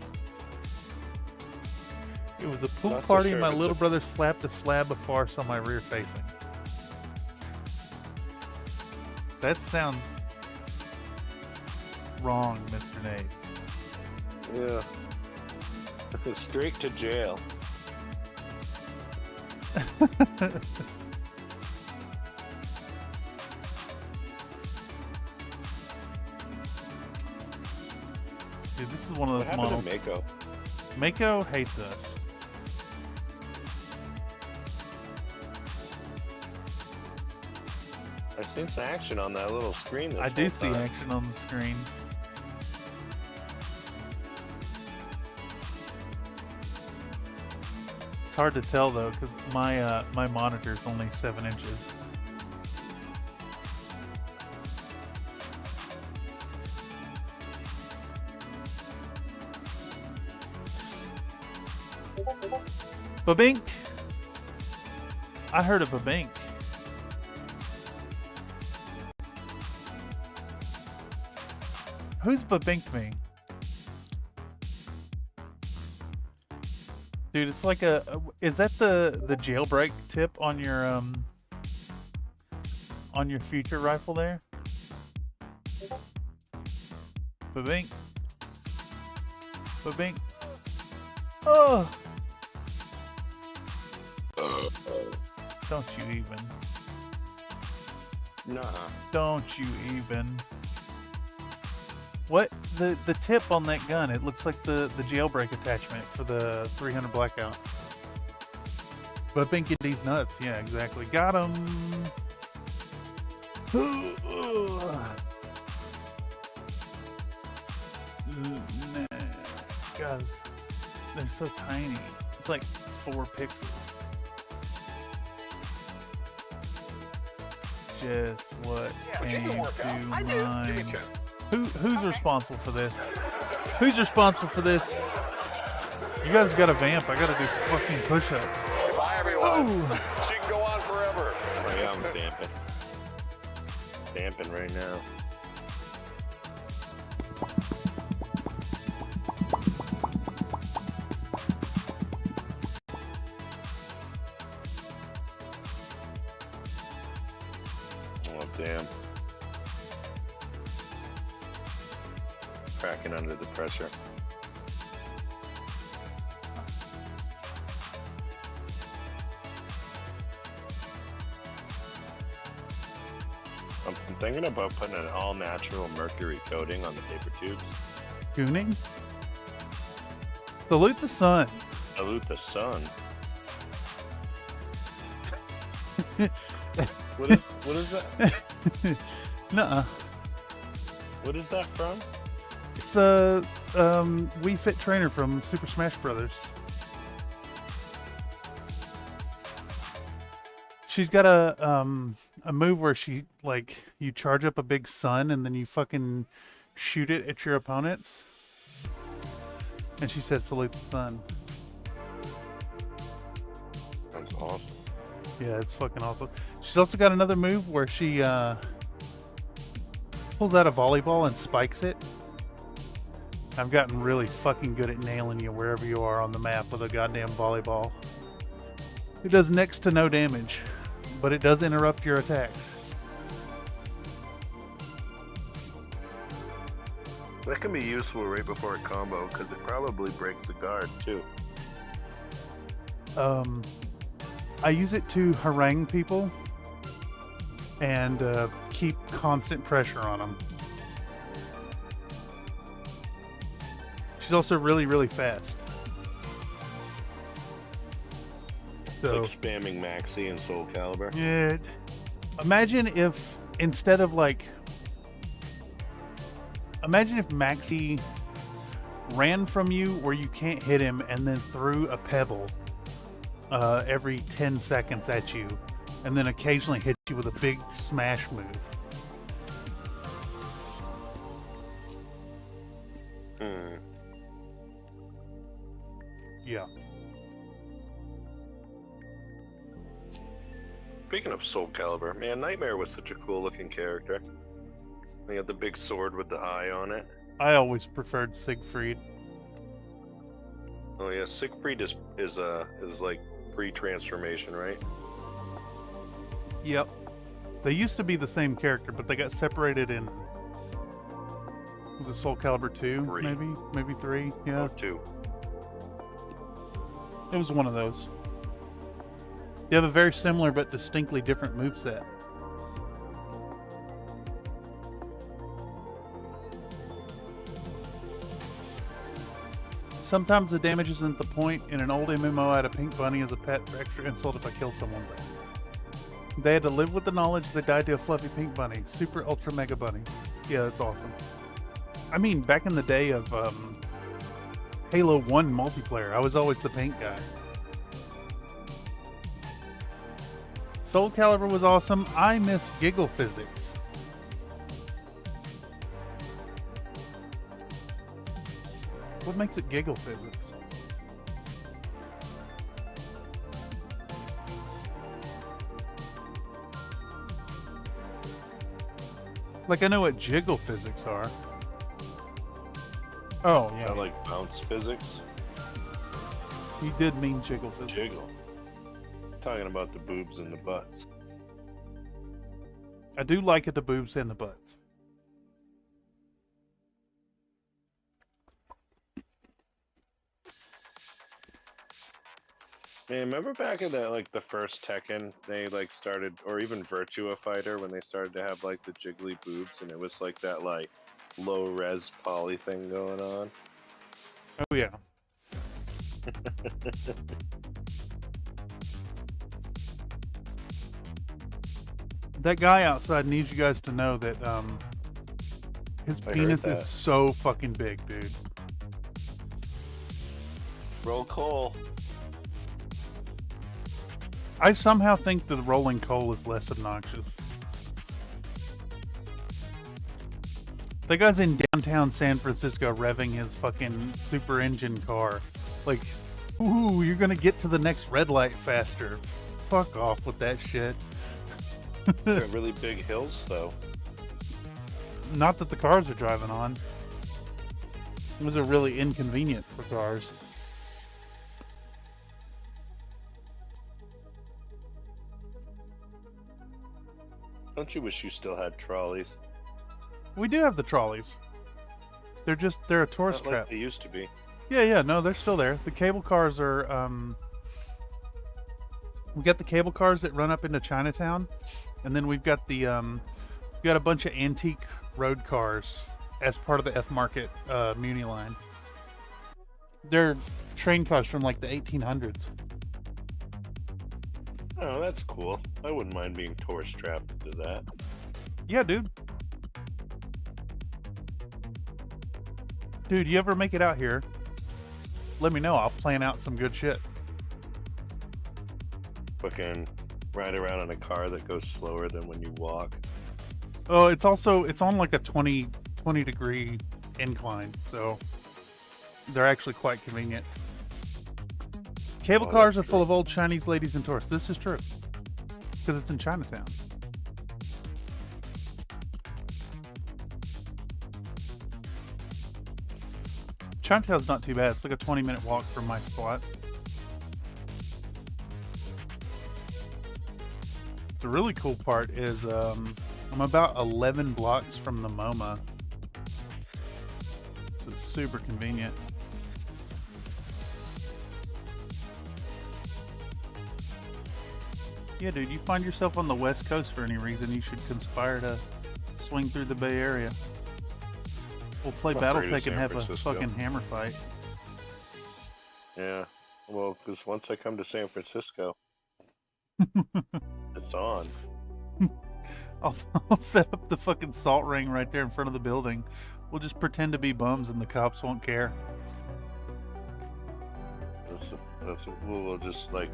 S1: It was a pool
S4: Not so
S1: party
S4: sure
S1: and my
S4: if it's
S1: little
S4: a-
S1: brother slapped a slab of farce on my rear facing. That sounds wrong, Mr. Nate.
S4: Yeah. Straight to jail.
S1: Dude, this is one of
S4: What
S1: those
S4: happened
S1: models.
S4: to Mako?
S1: Mako hates us.
S4: I've seen some action on that little screen this
S1: I do
S4: whole
S1: see
S4: time.
S1: action on the screen. It's hard to tell though, because my monitor is only 7 inches. Babink! I heard a babink. Who's babinked me? Dude, it's like is that the jailbreak tip on your future rifle there? Babink. Babink. Oh! Don't you even.
S4: Nuh-uh.
S1: Don't you even. What? The tip on that gun, it looks like the jailbreak attachment for the 300 Blackout. But Binky D's nuts. Yeah, exactly. Got him. Guys, they're so tiny. It's like 4 pixels. Just what came to mind. Who's responsible for this? Who's responsible for this? You guys got a vamp. I gotta do fucking push-ups.
S6: Bye, everyone.
S1: Ooh.
S6: She can go on forever.
S4: Oh yeah, I'm vamping. Vamping right now. Oh damn. Cracking under the pressure. I'm thinking about putting an all-natural mercury coating on the paper tubes.
S1: Gooning? Salute the sun.
S4: Salute the sun. What is that?
S1: Nuh-uh.
S4: What is that from?
S1: It's a Wii Fit trainer from Super Smash Brothers. She's got a move where she like you charge up a big sun and then you fucking shoot it at your opponents. And she says salute the sun.
S4: That's awesome.
S1: Yeah, it's fucking awesome. She's also got another move where she pulls out a volleyball and spikes it. I've gotten really fucking good at nailing you wherever you are on the map with a goddamn volleyball. It does next to no damage, but it does interrupt your attacks.
S4: That can be useful right before a combo because it probably breaks the guard too.
S1: I use it to harangue people and keep constant pressure on them. She's also really, really fast. So,
S4: It's like spamming Maxi and Soul Calibur.
S1: yeah. Imagine if instead of imagine if Maxi ran from you where you can't hit him and then threw a pebble every 10 seconds at you, and then occasionally hit you with a big smash move. Yeah.
S4: Speaking of Soul Calibur, man, Nightmare was such a cool looking character. He had the big sword with the eye on it.
S1: I always preferred Siegfried.
S4: Oh yeah, Siegfried is like pre-transformation, right?
S1: Yep. They used to be the same character, but they got separated in... Was it Soul Calibur 2?
S4: 3.
S1: Maybe 3? Yeah.
S4: Oh, 2.
S1: It was one of those. You have a very similar but distinctly different moveset. Sometimes the damage isn't the point. In an old MMO, I had a pink bunny as a pet for extra insult if I killed someone. They had to live with the knowledge they died to a fluffy pink bunny. Super ultra mega bunny. Yeah, that's awesome. I mean, back in the day of Halo 1 multiplayer, I was always the pink guy. Soul Calibur was awesome. I miss giggle physics. What makes it giggle physics? Like, I know what jiggle physics are. Oh, yeah.
S4: Sound like bounce physics?
S1: You did mean jiggle physics.
S4: Jiggle. Talking about the boobs and the butts.
S1: I do like it, the boobs and the butts.
S4: Man, remember back in the first Tekken, they like started, or even Virtua Fighter, when they started to have like the jiggly boobs, and it was like that like low res poly thing going on.
S1: Oh yeah. That guy outside needs you guys to know that his
S4: I
S1: penis
S4: heard
S1: is
S4: that.
S1: so fucking big, dude.
S4: Roll coal.
S1: I somehow think the rolling coal is less obnoxious. That guy's in downtown San Francisco revving his fucking super engine car. Like, ooh, you're gonna get to the next red light faster. Fuck off with that shit.
S4: They're really big hills, though.
S1: Not that the cars are driving on. Those are really inconvenient for cars.
S4: Don't you wish you still had trolleys?
S1: We do have the trolleys. They're a tourist
S4: Not like
S1: trap.
S4: they used to be.
S1: Yeah, no, they're still there. The cable cars are, we got the cable cars that run up into Chinatown, and then we've got the, we've got a bunch of antique road cars as part of the F Market, Muni line. They're train cars from like the 1800s.
S4: Oh, that's cool. I wouldn't mind being tourist trapped into that.
S1: Yeah, dude. Dude, you ever make it out here, let me know. I'll plan out some good shit.
S4: Fucking ride around in a car that goes slower than when you walk.
S1: Oh, it's on like a 20 degree incline, so they're actually quite convenient. Cable cars are full of old Chinese ladies and tourists. This is true, because it's in Chinatown. Chinatown's not too bad. It's like a 20-minute walk from my spot. The really cool part is I'm about 11 blocks from the MoMA. So it's super convenient. Yeah, dude, you find yourself on the West Coast for any reason, you should conspire to swing through the Bay Area. We'll play Battletech and have a fucking hammer fight.
S4: Yeah, well, because once I come to San Francisco, it's on.
S1: I'll set up the fucking salt ring right there in front of the building. We'll just pretend to be bums and the cops won't care.
S4: We'll just like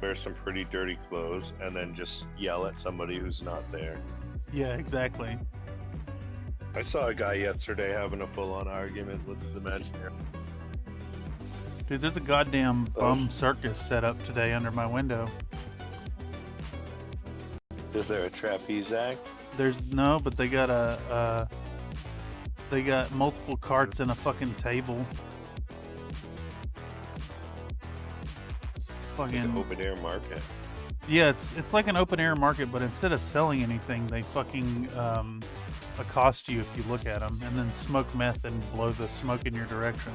S4: wear some pretty dirty clothes and then just yell at somebody who's not there.
S1: Yeah, exactly.
S4: I saw a guy yesterday having a full-on argument with his imaginary.
S1: Dude, there's a goddamn bum circus set up today under my window.
S4: Is there a trapeze act?
S1: There's no, but they got they got multiple carts and a fucking table. Fucking
S4: open air market.
S1: Yeah, it's like an open air market, but instead of selling anything, they fucking accost you if you look at them, and then smoke meth and blow the smoke in your direction.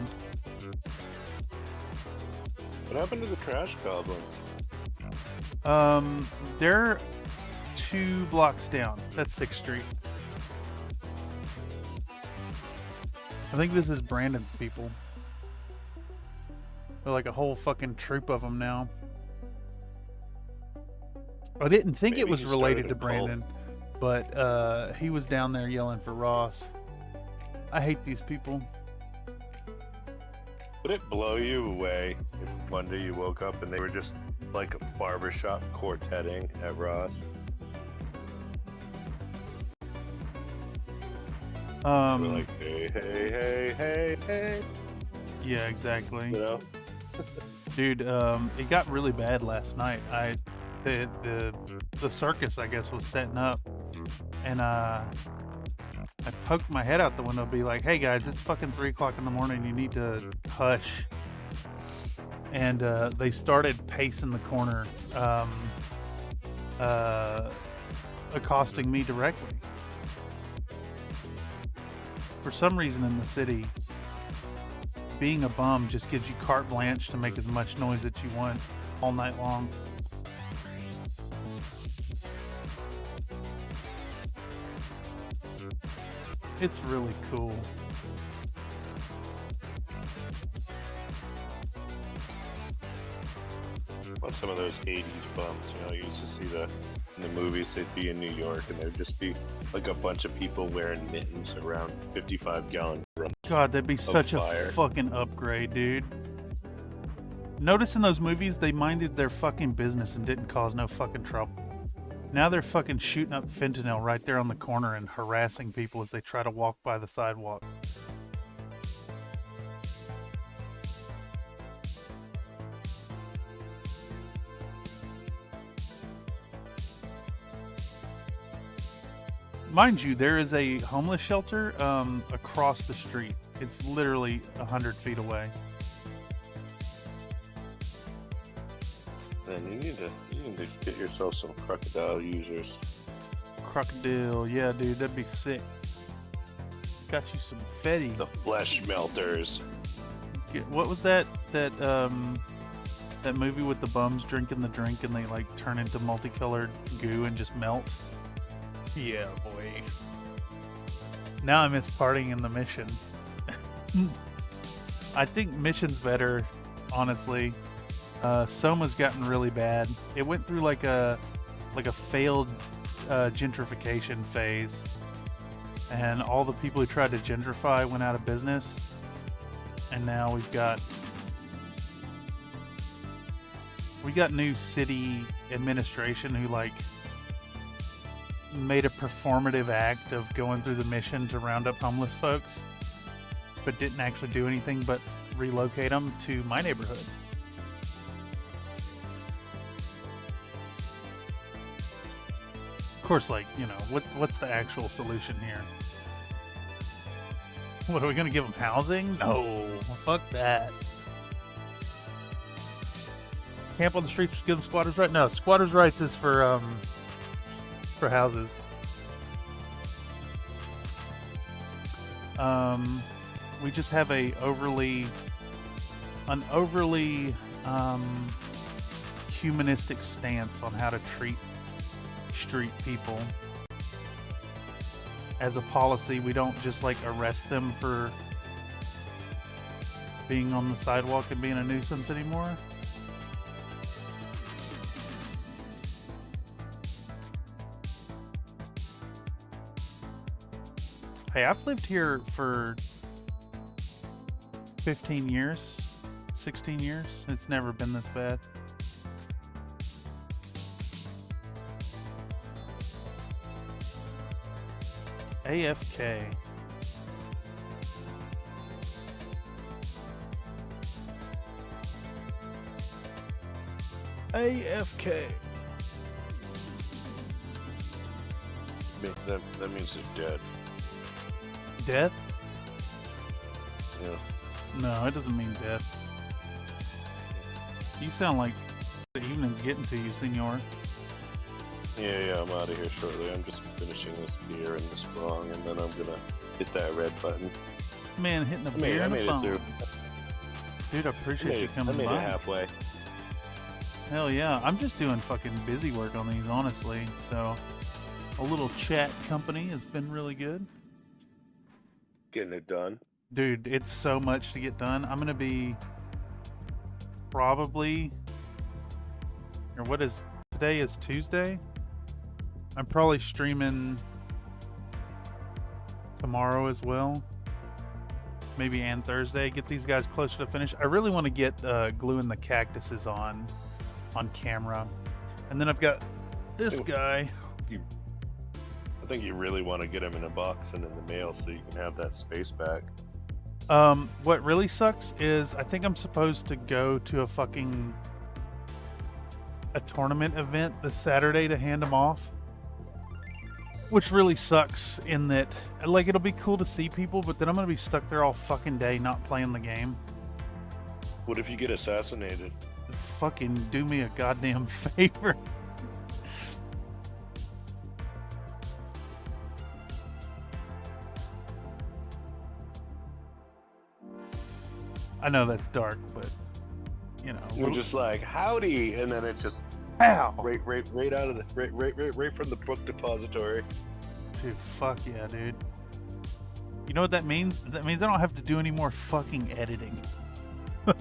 S4: What happened to the trash goblins?
S1: They're 2 blocks down. That's 6th Street. I think this is Brandon's people. They're like a whole fucking troop of them now. I didn't think it was related to Brandon, but he was down there yelling for Ross. I hate these people.
S4: Would it blow you away if one day you woke up and they were just like a barbershop quartetting at Ross? They're like, hey, hey, hey, hey, hey.
S1: Yeah, exactly.
S4: You know?
S1: Dude, it got really bad last night. The circus, I guess, was setting up, and I poked my head out the window, be like, "Hey guys, it's fucking 3 o'clock in the morning. You need to hush." And they started pacing the corner, accosting me directly. For some reason in the city, being a bum just gives you carte blanche to make as much noise that you want all night long. It's really cool.
S4: Well, some of those 80s bums, you know, you used to see in the movies, they'd be in New York and there'd just be like a bunch of people wearing mittens around 55-gallon drums.
S1: God, that'd be such a
S4: fire.
S1: fucking upgrade, dude. Notice in those movies, they minded their fucking business and didn't cause no fucking trouble. Now they're fucking shooting up fentanyl right there on the corner and harassing people as they try to walk by the sidewalk. Mind you, there is a homeless shelter across the street. It's literally 100 feet away.
S4: Man, you need to get yourself some crocodile users.
S1: Crocodile, yeah, dude, that'd be sick. Got you some Fetty.
S4: The flesh melters.
S1: What was that movie with the bums drinking the drink and they like turn into multicolored goo and just melt? Yeah, boy. Now I miss partying in the Mission. I think Mission's better, honestly. Soma's gotten really bad. It went through like a failed gentrification phase, and all the people who tried to gentrify went out of business. And now we got new city administration who like made a performative act of going through the Mission to round up homeless folks, but didn't actually do anything but relocate them to my neighborhood. Of course, like, you know, what's the actual solution here? What, are we gonna give them housing? No, fuck that. Camp on the streets, give them squatters' rights? No, squatters' rights is for for houses. We just have an overly humanistic stance on how to treat street people. As a policy, we don't just like arrest them for being on the sidewalk and being a nuisance anymore. Hey, I've lived here for 15 years, 16 years. It's never been this bad. AFK. AFK.
S4: That means they're dead.
S1: Death?
S4: Yeah.
S1: No, it doesn't mean death. You sound like the evening's getting to you, senor.
S4: Yeah, I'm out of here shortly. I'm just finishing this beer and this bong, and then I'm gonna hit that red button.
S1: Man, hitting the beer
S4: I
S1: and
S4: made
S1: the
S4: it
S1: phone.
S4: through.
S1: Dude, I appreciate you
S4: I
S1: coming
S4: made
S1: by.
S4: it halfway.
S1: Hell yeah. I'm just doing fucking busy work on these, honestly. So, a little chat company has been really good.
S4: Getting it done.
S1: Dude, it's so much to get done. I'm gonna be probably, or what is, today is Tuesday? I'm probably streaming tomorrow as well. Maybe and Thursday. Get these guys closer to finish. I really want to get gluing the cactuses on camera. And then I've got this guy.
S4: I think you really want to get them in a box and in the mail so you can have that space back.
S1: What really sucks is I think I'm supposed to go to a tournament event this Saturday to hand them off. Which really sucks in that, like, it'll be cool to see people, but then I'm gonna be stuck there all fucking day not playing the game.
S4: What if you get assassinated?
S1: Fucking do me a goddamn favor. I know that's dark, but you know,
S4: You're just like, howdy, and then it's just
S1: ow!
S4: right out of the right from the book depository.
S1: Dude, fuck yeah, dude. You know what that means? That means I don't have to do any more fucking editing.
S4: I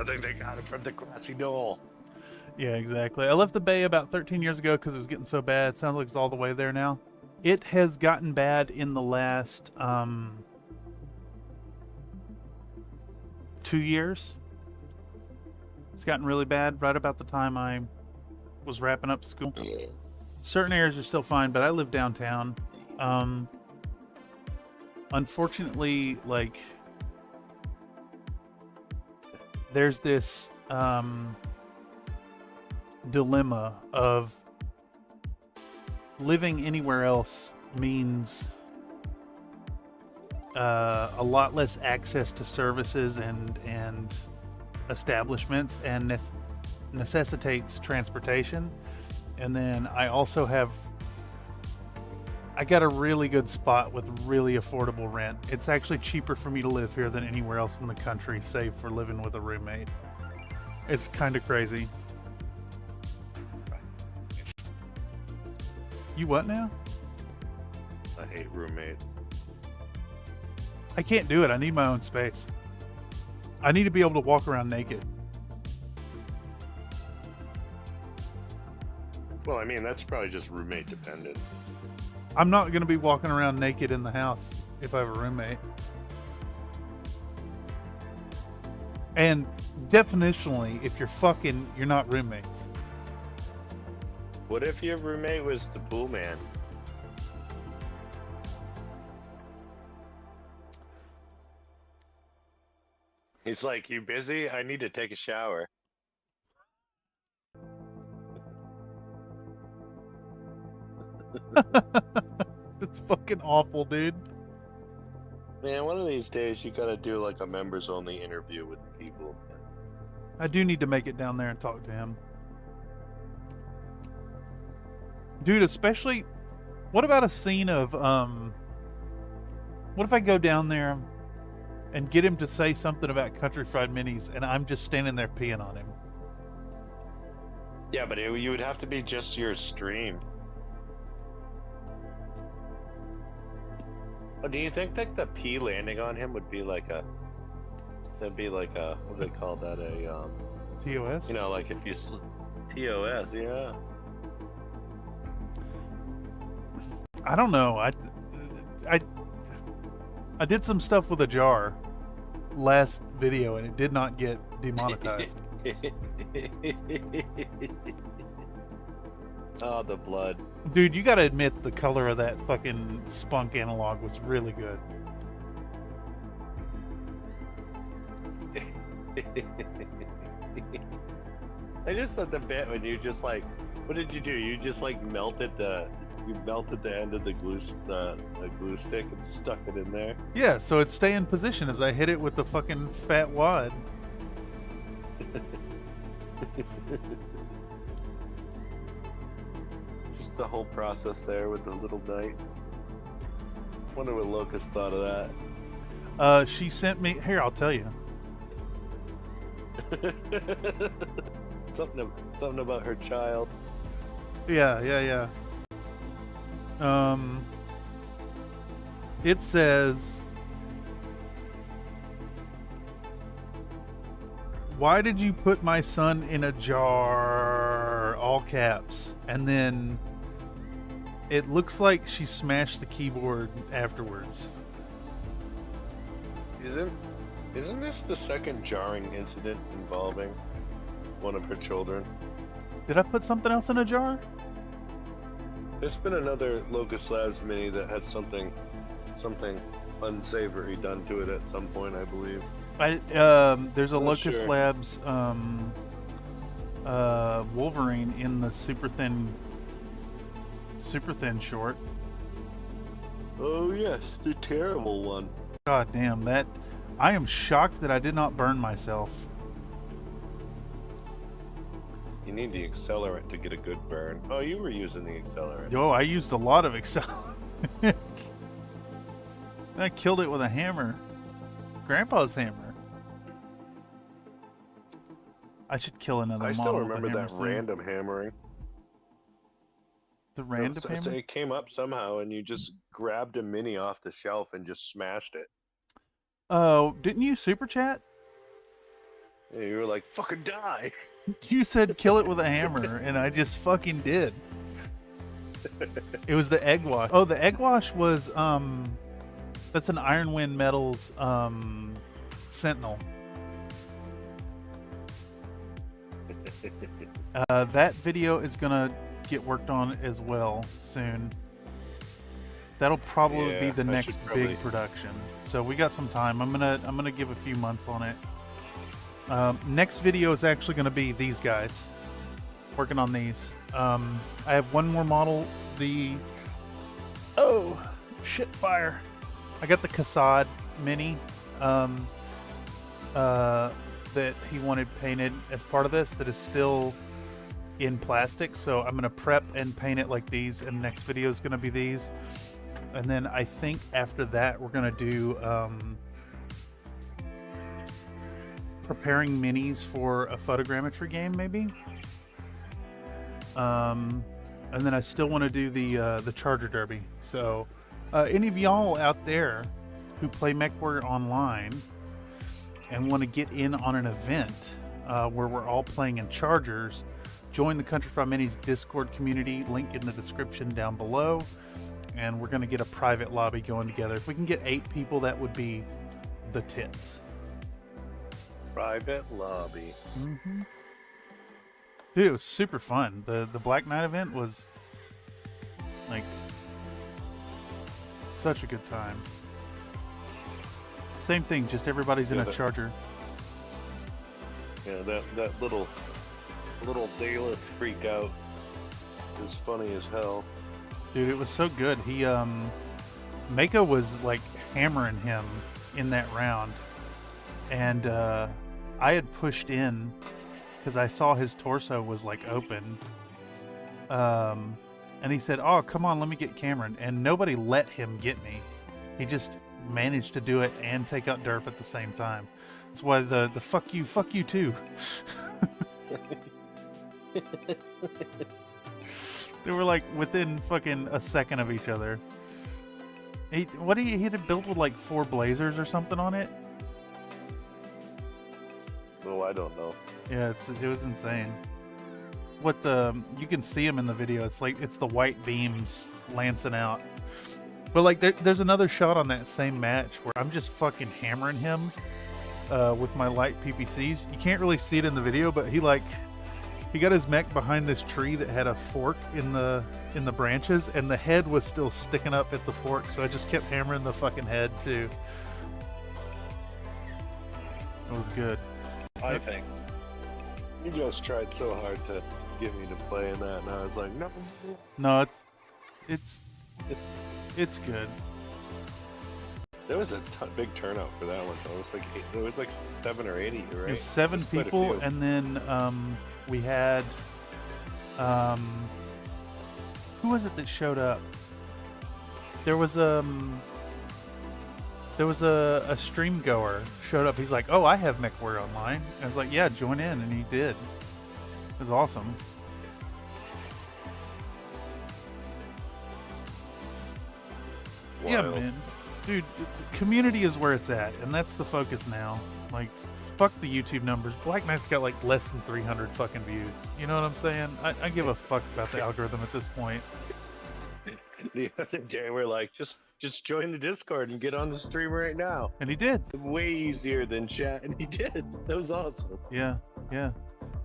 S4: think they got it from the grassy knoll.
S1: Yeah, exactly. I left the bay about 13 years ago because it was getting so bad. It sounds like it's all the way there now. It has gotten bad in the last 2 years. It's gotten really bad right about the time I was wrapping up school. Certain areas are still fine, but I live downtown. Unfortunately, like, there's this dilemma of living anywhere else means a lot less access to services and establishments, and necessitates transportation. And then I also I got a really good spot with really affordable rent. It's actually cheaper for me to live here than anywhere else in the country, save for living with a roommate. It's kind of crazy. You what now?
S4: I hate roommates.
S1: I can't do it. I need my own space. I need to be able to walk around naked.
S4: Well, I mean, that's probably just roommate dependent.
S1: I'm not going to be walking around naked in the house if I have a roommate. And definitionally, if you're fucking, you're not roommates.
S4: What if your roommate was the pool man? He's like, you busy? I need to take a shower.
S1: It's fucking awful, dude.
S4: Man, one of these days you gotta do like a members only interview with people.
S1: I do need to make it down there and talk to him. Dude, especially, what about a scene of, what if I go down there and get him to say something about Country Fried Minis and I'm just standing there peeing on him?
S4: Yeah, but you would have to be just your stream. But do you think that the pee landing on him would be like a, that'd be like a, what do they call that, a,
S1: TOS?
S4: you know, like if you, TOS, yeah.
S1: I don't know. I did some stuff with a jar last video and it did not get demonetized.
S4: Oh, the blood.
S1: Dude, you gotta admit the color of that fucking spunk analog was really good.
S4: I just thought the bit when you just like, what did you do? You just like melted the end of the glue stick and stuck it in there.
S1: Yeah, so it'd stay in position as I hit it with the fucking fat wad.
S4: Just the whole process there with the little knight. Wonder what Locust thought of that.
S1: She sent me, here, I'll tell you.
S4: Something about her child.
S1: Yeah. It says, "Why did you put my son in a jar?" All caps. And then it looks like she smashed the keyboard afterwards.
S4: Isn't this the second jarring incident involving one of her children?
S1: Did I put something else in a jar?
S4: There's been another Locust Labs mini that had something unsavory done to it at some point, I believe.
S1: There's a
S4: Not
S1: Locust
S4: sure.
S1: Labs Wolverine in the super thin short.
S4: Oh yes, the terrible one.
S1: God damn, that I am shocked that I did not burn myself.
S4: You need the accelerant to get a good burn. Oh, you were using the accelerant.
S1: Yo, I used a lot of accelerant. I killed it with a hammer. Grandpa's hammer. I should kill another
S4: I
S1: model
S4: still
S1: with a
S4: remember
S1: hammer
S4: that
S1: soon.
S4: random hammering.
S1: The random hammer?
S4: It came up somehow and you just grabbed a mini off the shelf and just smashed it.
S1: Oh, didn't you super chat?
S4: Yeah, you were like, fucking die!
S1: You said kill it with a hammer, and I just fucking did. It was the egg wash. Oh, the egg wash was, that's an Iron Wind Metals, Sentinel. That video is gonna get worked on as well soon. That'll probably be
S4: Yeah,
S1: the
S4: I
S1: next
S4: should probably-
S1: big production. So we got some time. I'm gonna give a few months on it. Next video is actually gonna be these guys. Working on these. I have one more model. Oh shit! Fire! I got the Cassad Mini. That he wanted painted as part of this. That is still in plastic. So I'm gonna prep and paint it like these. And next video is gonna be these. And then I think after that we're gonna do preparing minis for a photogrammetry game, maybe. And then I still want to do the Charger Derby. So any of y'all out there who play MechWarrior Online and want to get in on an event where we're all playing in Chargers, join the Country Fried Minis Discord community, link in the description down below, and we're going to get a private lobby going together. If we can get 8 people, that would be the tits.
S4: Private lobby.
S1: Mm-hmm. Dude, it was super fun. The Black Knight event was like such a good time. Same thing, just everybody's in
S4: Yeah,
S1: a Charger.
S4: Yeah, that little Daleth freak out is funny as hell.
S1: Dude, it was so good. He Mako was like hammering him in that round, and I had pushed and I saw his torso was like open, and And he said, "Oh, come on, let me get Cameron." And nobody let him get me. He just managed to do it and take out Derp at the same time. That's why the fuck you too. They were like within fucking a second of each other. He had to build with like 4 blazers or something on it.
S4: Oh, I don't know.
S1: Yeah, it was insane. It's what you can see him in the video. It's like it's the white beams lancing out. But like there's another shot on that same match where I'm just fucking hammering him with my light PPCs. You can't really see it in the video, but he got his mech behind this tree that had a fork in the branches, and the head was still sticking up at the fork, so I just kept hammering the fucking head too. It was good.
S4: I think you just tried so hard to get me to play in that, and I was like, no.
S1: No, it's good.
S4: There was a big turnout for that one. It was like 7 or 8 of you, right?
S1: It was 7 people, and then we had who was it that showed up? There was a stream goer showed up. He's like, "Oh, I have MechWarrior online." I was like, "Yeah, join in," and he did. It was awesome.
S4: Wild.
S1: Yeah, man. Dude, the community is where it's at, and that's the focus now. Like, fuck the YouTube numbers. Black Knight's got like less than 300 fucking views. You know what I'm saying? I give a fuck about the algorithm at this point.
S4: The other day we're like, just join the Discord and get on the stream right now.
S1: And he did.
S4: Way easier than chat, and he did. That was awesome.
S1: Yeah.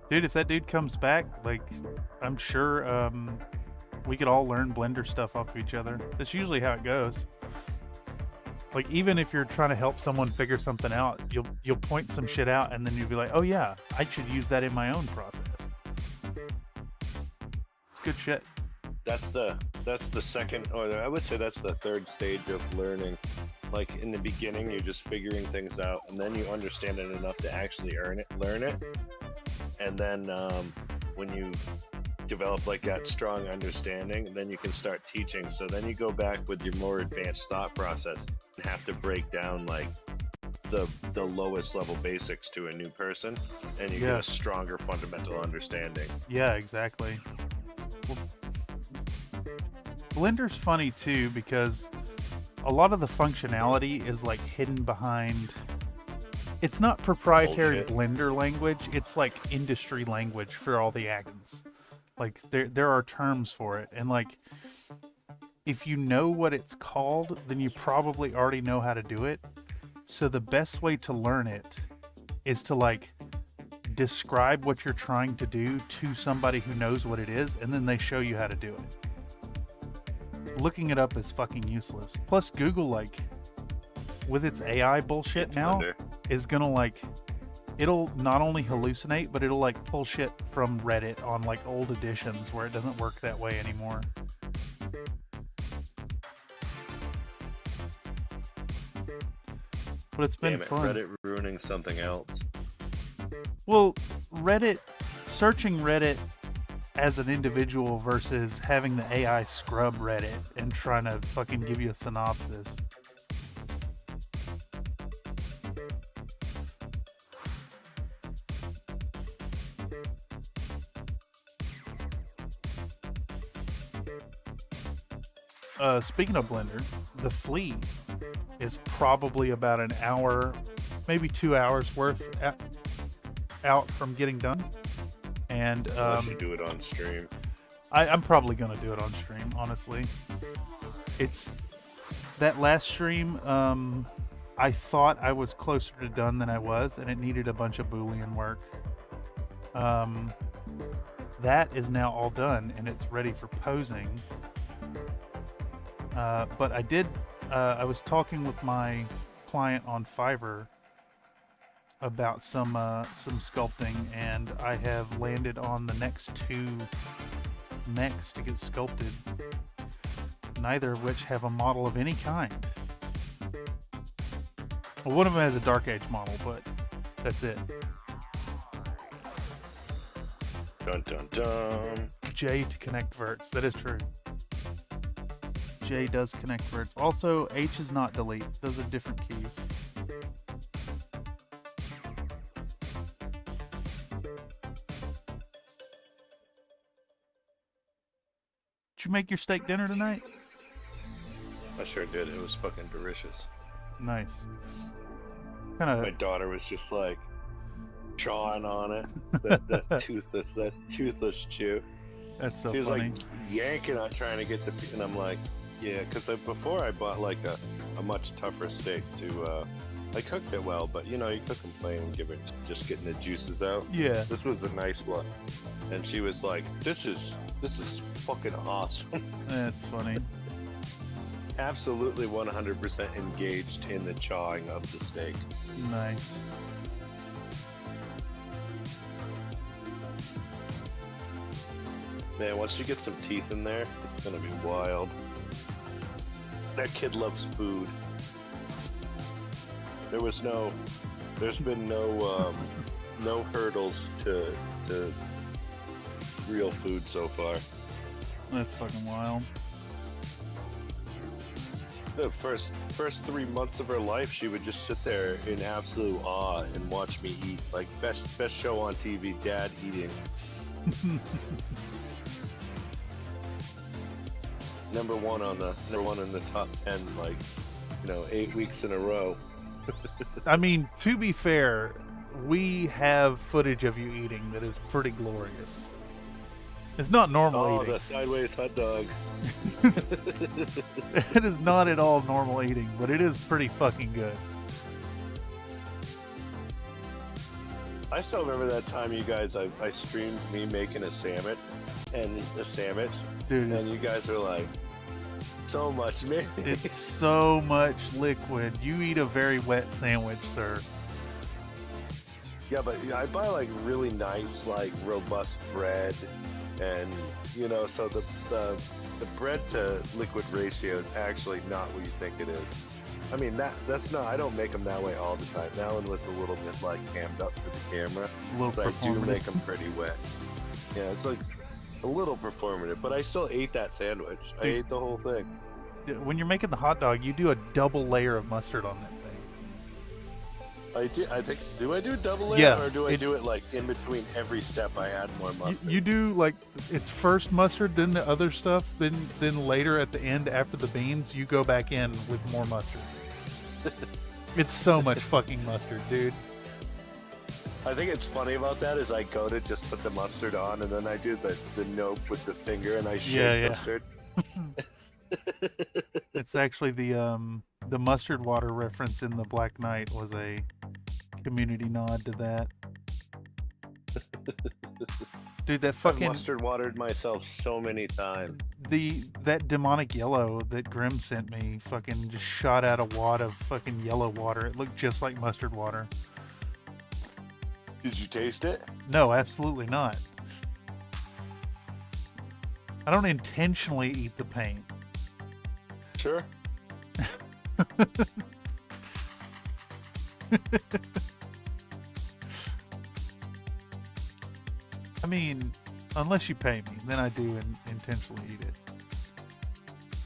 S1: Dude, if that dude comes back, like, I'm sure we could all learn Blender stuff off of each other. That's usually how it goes. Like, even if you're trying to help someone figure something out, you'll point some shit out, and then you'll be like, "Oh yeah, I should use that in my own process." It's good shit.
S4: That's the second, or I would say that's the third stage of learning. Like, in the beginning, you're just figuring things out, and then you understand it enough to actually learn it. And then when you develop like that strong understanding, then you can start teaching. So then you go back with your more advanced thought process and have to break down like the lowest level basics to a new person, and you get a stronger fundamental understanding. Yeah,
S1: exactly. Well, Blender's funny too, because a lot of the functionality is like hidden behind. It's not proprietary Blender language. It's like industry language for all the add-ins. Like there are terms for it, and like if you know what it's called, then you probably already know how to do it. So the best way to learn it is to like describe what you're trying to do to somebody who knows what it is, and then they show you how to do it. Looking it up is fucking useless. Plus Google, like, with its AI bullshit now, is gonna like, it'll not only hallucinate, but it'll like pull shit from Reddit on like old editions where it doesn't work that way anymore. But it's been fun.
S4: Reddit ruining something else.
S1: Well, searching Reddit as an individual versus having the AI scrub Reddit and trying to fucking give you a synopsis. Speaking of Blender, the Flea is probably about an hour, maybe 2 hours worth out from getting done. And
S4: unless you do it on stream.
S1: I'm probably going to do it on stream, honestly. It's that last stream, I thought I was closer to done than I was, and it needed a bunch of Boolean work. That is now all done, and it's ready for posing. But I was talking with my client on Fiverr about some sculpting, and I have landed on the next 2 mechs to get sculpted, neither of which have a model of any kind. Well, one of them has a Dark Age model, but that's it.
S4: Dun dun dun.
S1: J to connect verts. That is true. J does connect words. Also, H is not delete. Those are different keys. Did you make your steak dinner tonight?
S4: I sure did. It was fucking delicious.
S1: Nice.
S4: My daughter was just like chawing on it. That toothless chew.
S1: That's so
S4: She was
S1: funny.
S4: like yanking on trying to get the, and I'm like, yeah, because before I bought like a much tougher steak to, I cooked it well, but you know, you cook them plain and give it, just getting the juices out.
S1: Yeah.
S4: This was a nice one. And she was like, this is fucking awesome.
S1: That's funny.
S4: Absolutely 100% engaged in the chawing of the steak.
S1: Nice.
S4: Man, once you get some teeth in there, it's gonna be wild. That kid loves food. There's been no hurdles to real food so far.
S1: That's fucking wild.
S4: The first 3 months of her life, she would just sit there in absolute awe and watch me eat. Like best show on TV, Dad eating. Number one in the top 10, like, 8 weeks in a row.
S1: I mean, to be fair, we have footage of you eating that is pretty glorious. It's not normal eating.
S4: The sideways hot dog.
S1: It is not at all normal eating, but it is pretty fucking good.
S4: I still remember that time you guys, I streamed me making a sandwich,
S1: Dude,
S4: and you guys were like, so much, man.
S1: it's so much liquid. You eat a very wet sandwich, sir.
S4: Yeah, but I buy like really nice, like robust bread, and so the bread to liquid ratio is actually not what you think it is. I mean, that's not. I don't make them that way all the time. That one was a little bit like hammed up for the camera, but I do make them pretty wet. Yeah, it's like a little performative, but I still ate that sandwich.
S1: Dude,
S4: I ate the whole thing.
S1: When you're making the hot dog, you do a double layer of mustard on that thing.
S4: I think. Do I do double layer,
S1: Yeah,
S4: or do I do it like in between every step? I add more mustard.
S1: You do like it's first mustard, then the other stuff, then later at the end after the beans, you go back in with more mustard. It's so much fucking mustard, dude.
S4: I think it's funny about that is I go to just put the mustard on, and then I do the nope with the finger, and I shake mustard.
S1: It's actually the mustard water reference in the Black Knight was a community nod to that. Dude, that fucking
S4: I've mustard watered myself so many times.
S1: That demonic yellow that Grim sent me fucking just shot out a wad of fucking yellow water. It looked just like mustard water.
S4: Did you taste it?
S1: No, absolutely not. I don't intentionally eat the paint.
S4: Sure.
S1: I mean, unless you pay me, then I do intentionally eat it.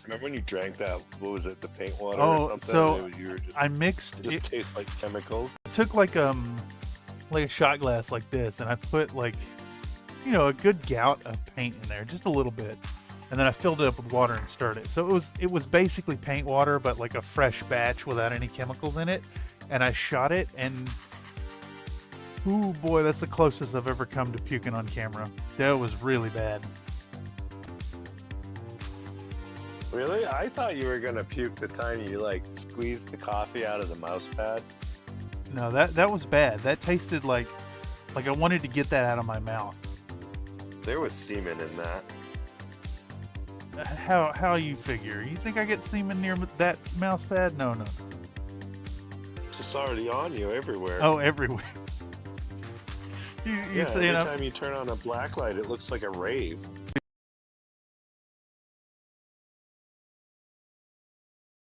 S4: Remember when you drank that, what was it, the paint water
S1: Oh,
S4: or something?
S1: so
S4: You were just,
S1: I mixed
S4: just
S1: it.
S4: tastes like chemicals.
S1: Took like a shot glass like this, and I put like, a good gout of paint in there, just a little bit, and then I filled it up with water and stirred it. So it was basically paint water, but like a fresh batch without any chemicals in it. And I shot it, and ooh boy, that's the closest I've ever come to puking on camera. That was really bad.
S4: Really? I thought you were gonna puke the time you like squeezed the coffee out of the mouse pad.
S1: No, that was bad. That tasted like I wanted to get that out of my mouth.
S4: There was semen in that.
S1: How you figure? You think I get semen near that mouse pad? No.
S4: It's just already on you everywhere.
S1: Oh, everywhere. You say
S4: every time you turn on a black light, it looks like a rave.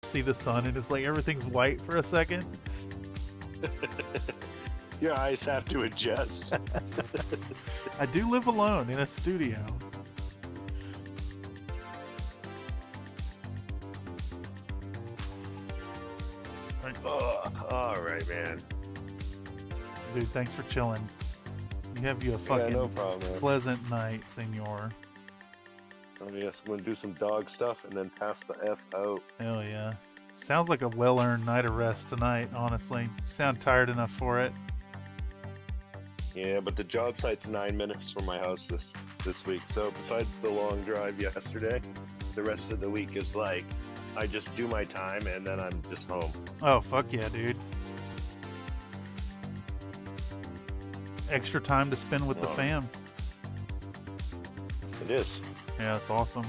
S1: See the sun, and it's like everything's white for a second.
S4: Your eyes have to adjust.
S1: I do live alone in a studio.
S4: All right, man.
S1: Dude, thanks for chilling. You have you a fucking
S4: no problem, man.
S1: pleasant night, senor.
S4: Oh yes, I'm gonna do some dog stuff and then pass the F out.
S1: Hell yeah. Sounds like a well-earned night of rest tonight, honestly. You sound tired enough for it.
S4: Yeah, but the job site's 9 minutes from my house this week. So besides the long drive yesterday, the rest of the week is like I just do my time and then I'm just home.
S1: Oh, fuck yeah, dude. Extra time to spend with the fam.
S4: It is.
S1: Yeah, that's awesome.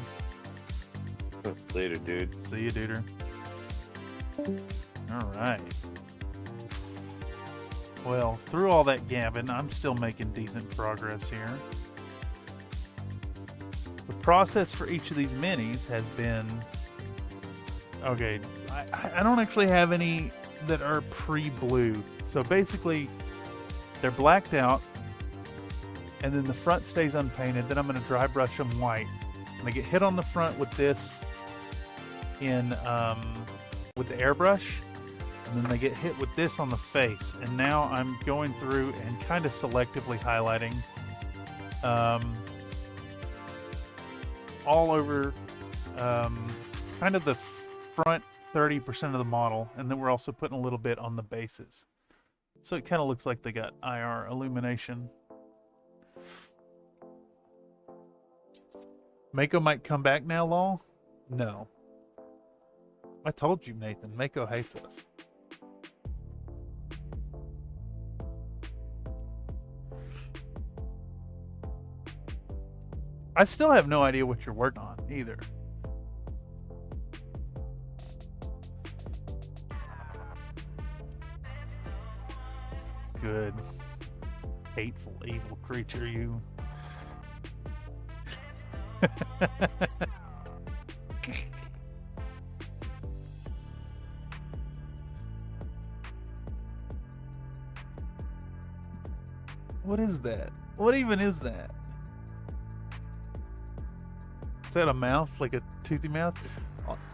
S4: Later, dude.
S1: See you, duder. Alright. Well, through all that gabbing, I'm still making decent progress here. The process for each of these minis has been... Okay, I don't actually have any that are pre-blue. So basically, they're blacked out, and then the front stays unpainted. Then I'm going to dry brush them white. And they get hit on the front with this in with the airbrush, and then they get hit with this on the face. And now I'm going through and kind of selectively highlighting all over kind of the front 30% of the model, and then we're also putting a little bit on the bases. So it kind of looks like they got IR illumination. Mako might come back now, Law? No. I told you, Nathan. Mako hates us. I still have no idea what you're working on, either. Good. Hateful, evil creature, you. What is that? What even is that? Is that a mouth? Like a toothy mouth?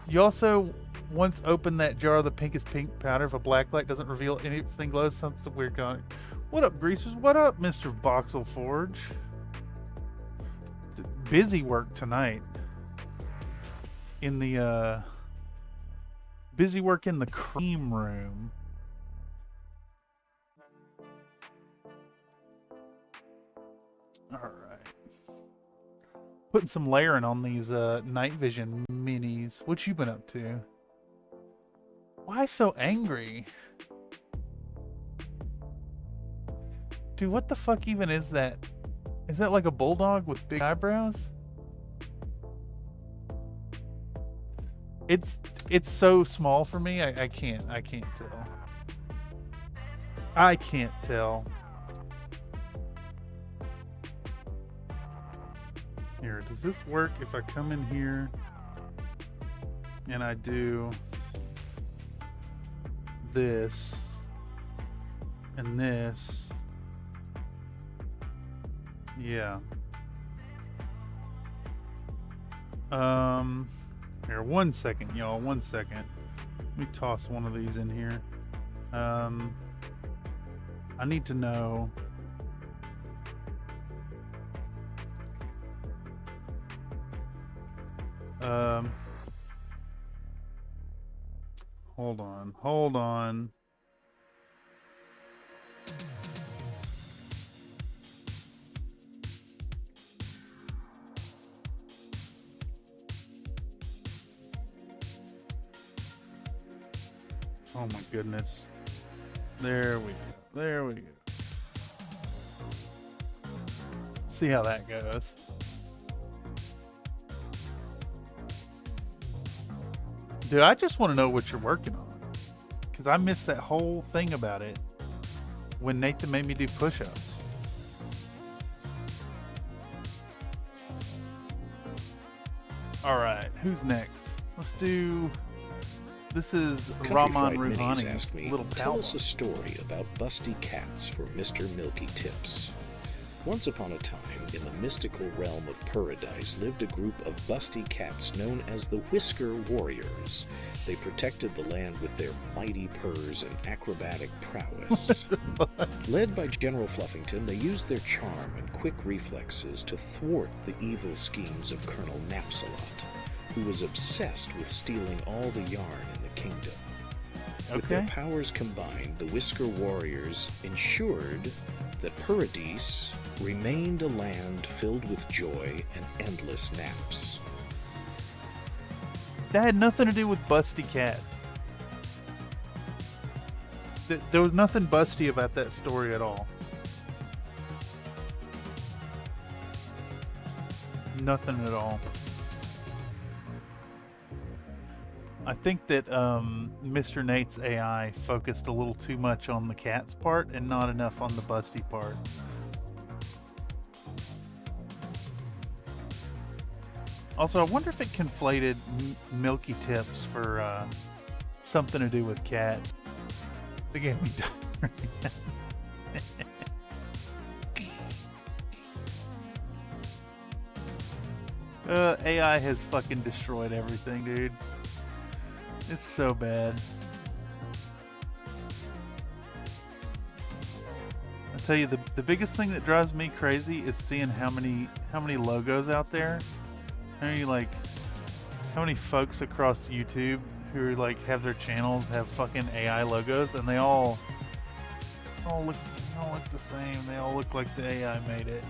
S1: You also once opened that jar of the pinkest pink powder. If a black light doesn't reveal anything glows, something weird going. What up, greasers? What up, Mr. Voxel Forge? Busy work tonight. In the busy work in the cream room. All right. Putting some layering on these night vision minis. What you been up to? Why so angry? Dude, what the fuck even is that? Is that like a bulldog with big eyebrows? It's so small for me. I can't tell. I can't tell. Here, does this work if I come in here and I do this and this? Yeah. Here, 1 second, y'all. 1 second. Let me toss one of these in here. I need to know. Hold on. Oh my goodness. There we go. See how that goes. Dude, I just want to know what you're working on. Because I missed that whole thing about it when Nathan made me do push-ups. Alright, who's next? Let's do... This is Rahman Ruhani's little
S3: Tell
S1: pal.
S3: us a story about busty cats for Mr. Milky Tips. Once upon a time, in the mystical realm of Paradise, lived a group of busty cats known as the Whisker Warriors. They protected the land with their mighty purrs and acrobatic prowess. Led by General Fluffington, they used their charm and quick reflexes to thwart the evil schemes of Colonel Napsalot, who was obsessed with stealing all the yarn in the kingdom. With their powers combined, the Whisker Warriors ensured that Paradise remained a land filled with joy and endless naps.
S1: That had nothing to do with busty cats. There was nothing busty about that story at all. Nothing at all. I think that Mr. Nate's AI focused a little too much on the cat's part and not enough on the busty part. Also, I wonder if it conflated Milky Tips for something to do with cats. They gave me AI has fucking destroyed everything, dude. It's so bad. I tell you, the biggest thing that drives me crazy is seeing how many logos out there. How many folks across YouTube who like have their channels have fucking AI logos, and they all look the same. They all look like the AI made it.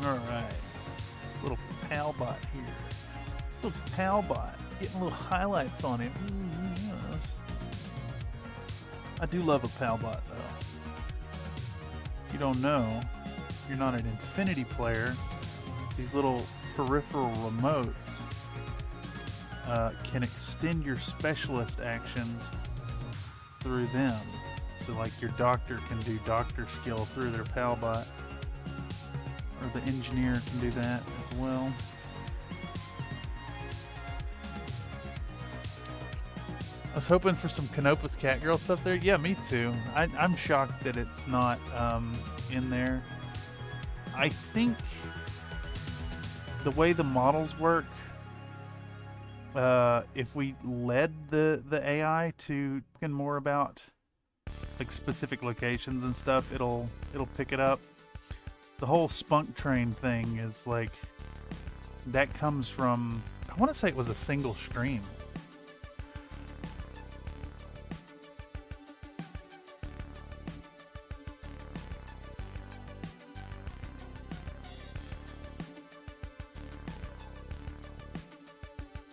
S1: Alright, this little pal bot here. This little pal bot, getting little highlights on it. Yes. I do love a pal bot though. If you don't know, you're not an Infinity player. These little peripheral remotes can extend your specialist actions through them. So like your doctor can do doctor skill through their pal bot. Or the engineer can do that as well. I was hoping for some Canopus Catgirl stuff there. Yeah, me too. I'm shocked that it's not in there. I think the way the models work, if we led the AI to thinking more about like specific locations and stuff, it'll pick it up. The whole spunk train thing is like, that comes from, I want to say it was a single stream.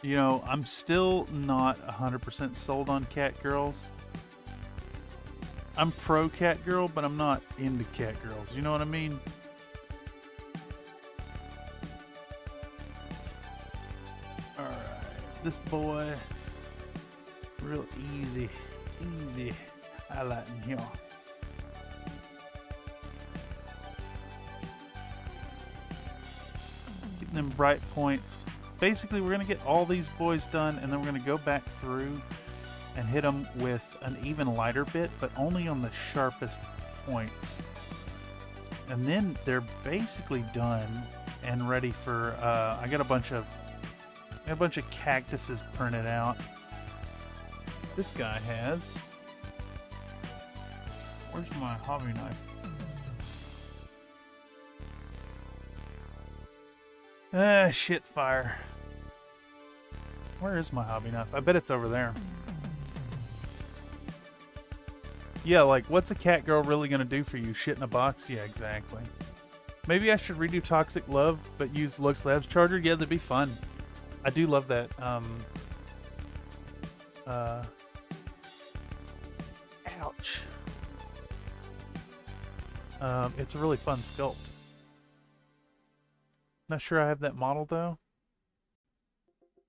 S1: You know, I'm still not 100% sold on cat girls. I'm pro cat girl, but I'm not into cat girls. You know what I mean? This boy, real easy highlighting here. Getting them bright points. Basically, we're going to get all these boys done, and then we're going to go back through and hit them with an even lighter bit, but only on the sharpest points. And then they're basically done and ready for, I got a bunch of cactuses printed out. This guy has. Where's my hobby knife? Shit fire. Where is my hobby knife? I bet it's over there. Yeah, like, what's a cat girl really gonna do for you? Shit in a box? Yeah, exactly. Maybe I should redo Toxic Love, but use Lux Labs Charger? Yeah, that'd be fun. I do love that. Ouch. It's a really fun sculpt. Not sure I have that model though.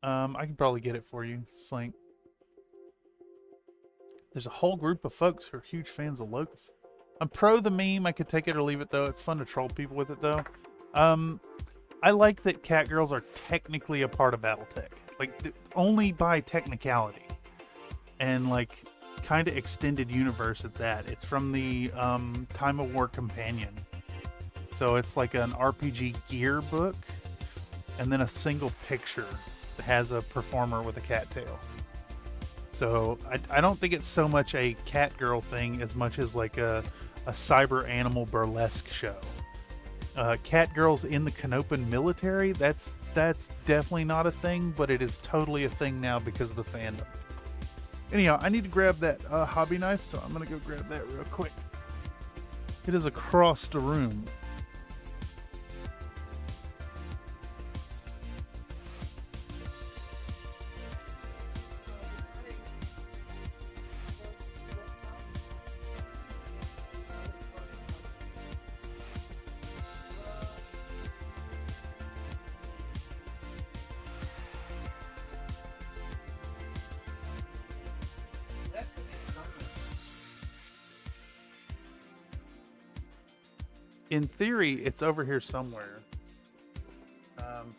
S1: I can probably get it for you, Slink. There's a whole group of folks who are huge fans of Locust. I'm pro the meme. I could take it or leave it though. It's fun to troll people with it though. I like that cat girls are technically a part of BattleTech. like only by technicality, and like kind of extended universe at that. It's from the Time of War Companion, so it's like an RPG gear book, and then a single picture that has a performer with a cattail. So I don't think it's so much a cat girl thing as much as like a cyber animal burlesque show. Cat girls in the Canopan military, that's definitely not a thing, but it is totally a thing now because of the fandom. Anyhow, I need to grab that hobby knife, so I'm gonna go grab that real quick. It is across the room. In theory, it's over here somewhere.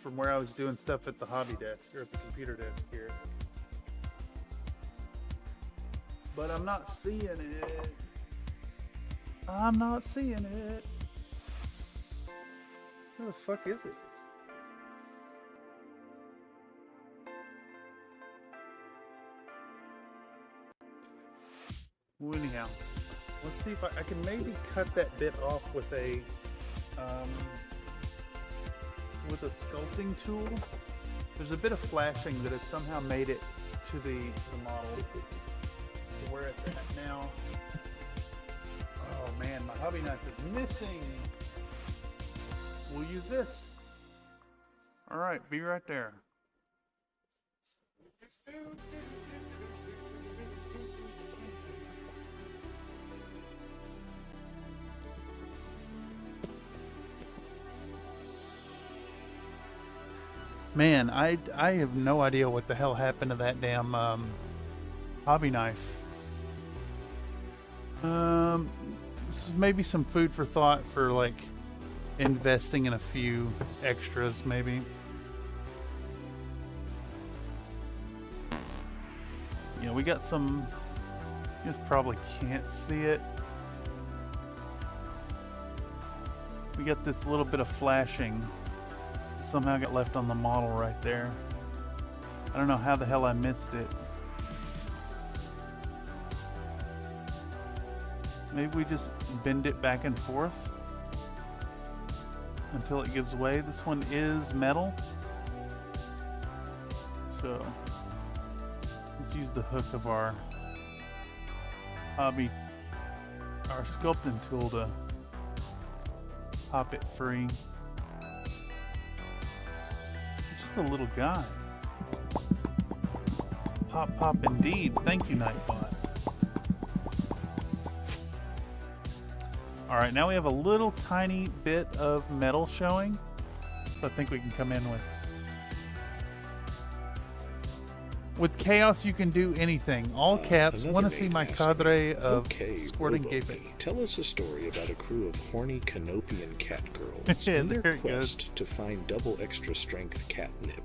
S1: From where I was doing stuff at the hobby desk, or at the computer desk here. But I'm not seeing it. I'm not seeing it. Where the fuck is it? Well, anyhow. Let's see if I can maybe cut that bit off with a sculpting tool. There's a bit of flashing that has somehow made it to the model to where it's at now. Oh man, my hobby knife is missing. We'll use this. All right, be right there. Man, I have no idea what the hell happened to that damn hobby knife. This is maybe some food for thought for like investing in a few extras, maybe. Yeah, we got some. You guys probably can't see it. We got this little bit of flashing. Somehow got left on the model right there. I don't know how the hell I missed it. Maybe we just bend it back and forth until it gives way. This one is metal, so let's use the hook of our sculpting tool to pop it free. A little guy. Pop indeed. Thank you, Nightbot. Alright, now we have a little tiny bit of metal showing. So I think we can come in with chaos. You can do anything. All caps. Want to see my cadre of squirting gay babes.
S3: Tell us a story about a crew of horny Canopian cat girls in their quest to find double extra strength catnip.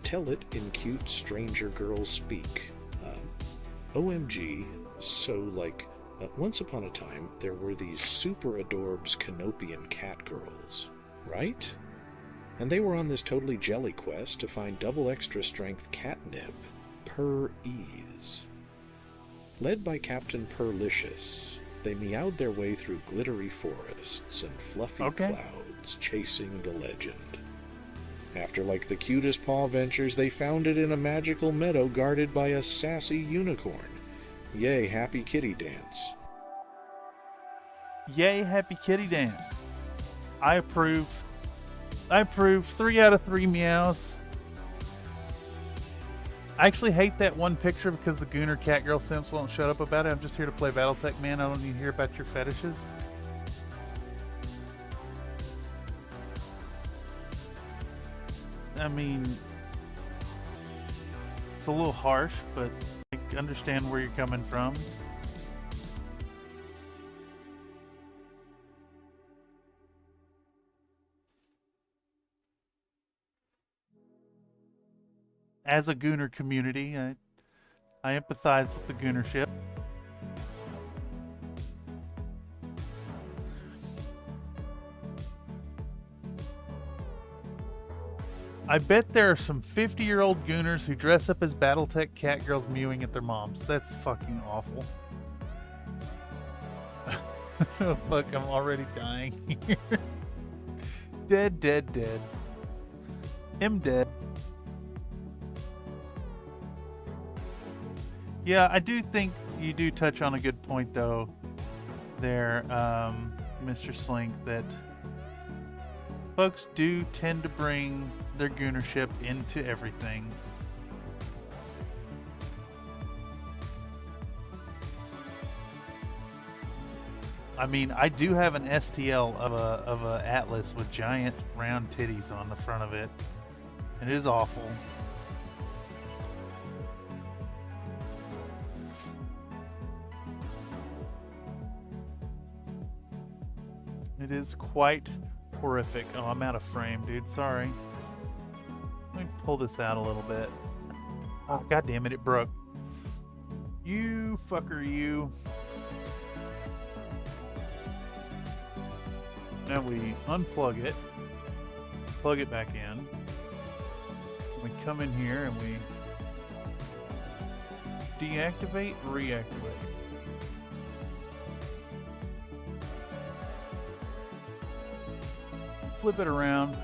S3: Tell it in cute stranger girl speak. OMG, so like, once upon a time, there were these super adorbs Canopian cat girls, right? And they were on this totally jelly quest to find double extra strength catnip per ease. Led by Captain Perlicious, they meowed their way through glittery forests and fluffy clouds, chasing the legend. After like the cutest paw ventures, they found it in a magical meadow guarded by a sassy unicorn. Yay, happy kitty dance.
S1: Yay, happy kitty dance. I approve. 3 out of 3 meows. I actually hate that one picture because the Gooner Catgirl simps won't shut up about it. I'm just here to play Battletech, man. I don't need to hear about your fetishes. I mean, it's a little harsh, but I understand where you're coming from. as a Gooner community, I empathize with the Goonership. I bet there are some 50-year-old Gooners who dress up as Battletech cat girls mewing at their moms. That's fucking awful. Oh, fuck, I'm already dying here. Dead, dead, dead. Am dead. Yeah, I do think you do touch on a good point, though, there, Mr. Slink, that folks do tend to bring their Goonership into everything. I mean, I do have an STL of a Atlas with giant round titties on the front of it. It is awful. It is quite horrific. Oh, I'm out of frame, dude. Sorry. Let me pull this out a little bit. Oh, God damn it, it broke. You fucker, you. Now we unplug it, plug it back in. We come in here and we deactivate, reactivate. Flip it around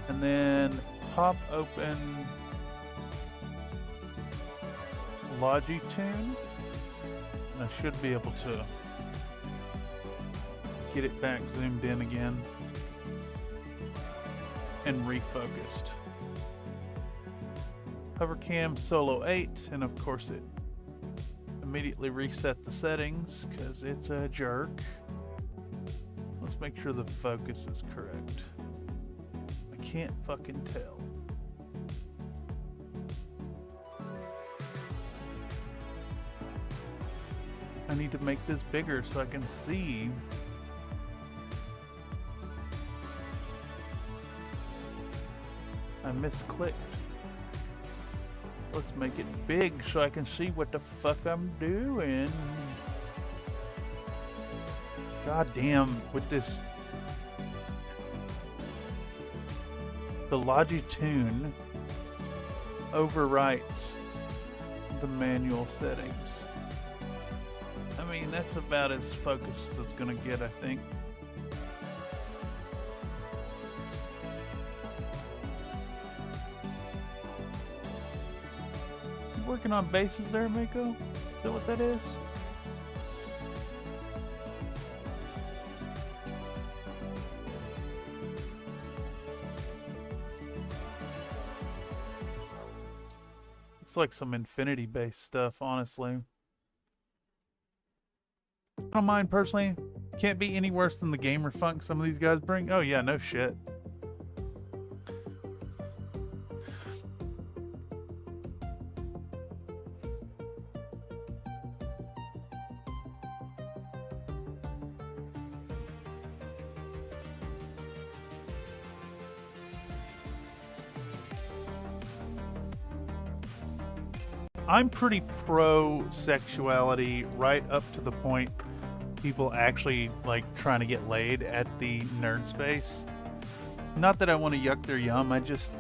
S1: and then pop open Logitune. And I should be able to get it back zoomed in again and refocused. Hovercam Solo 8, and of course it immediately reset the settings because it's a jerk. Let's make sure the focus is correct. I can't fucking tell. I need to make this bigger so I can see. I misclicked. Let's make it big so I can see what the fuck I'm doing. God damn, with this. The Logitune overwrites the manual settings. I mean, that's about as focused as it's gonna get, I think. Working on bases there, Mako? Is that what that is? Looks like some infinity based stuff, honestly. I don't mind personally. Can't be any worse than the gamer funk some of these guys bring. Oh yeah, no shit. I'm pretty pro-sexuality right up to the point people actually like trying to get laid at the nerd space. Not that I want to yuck their yum, I just,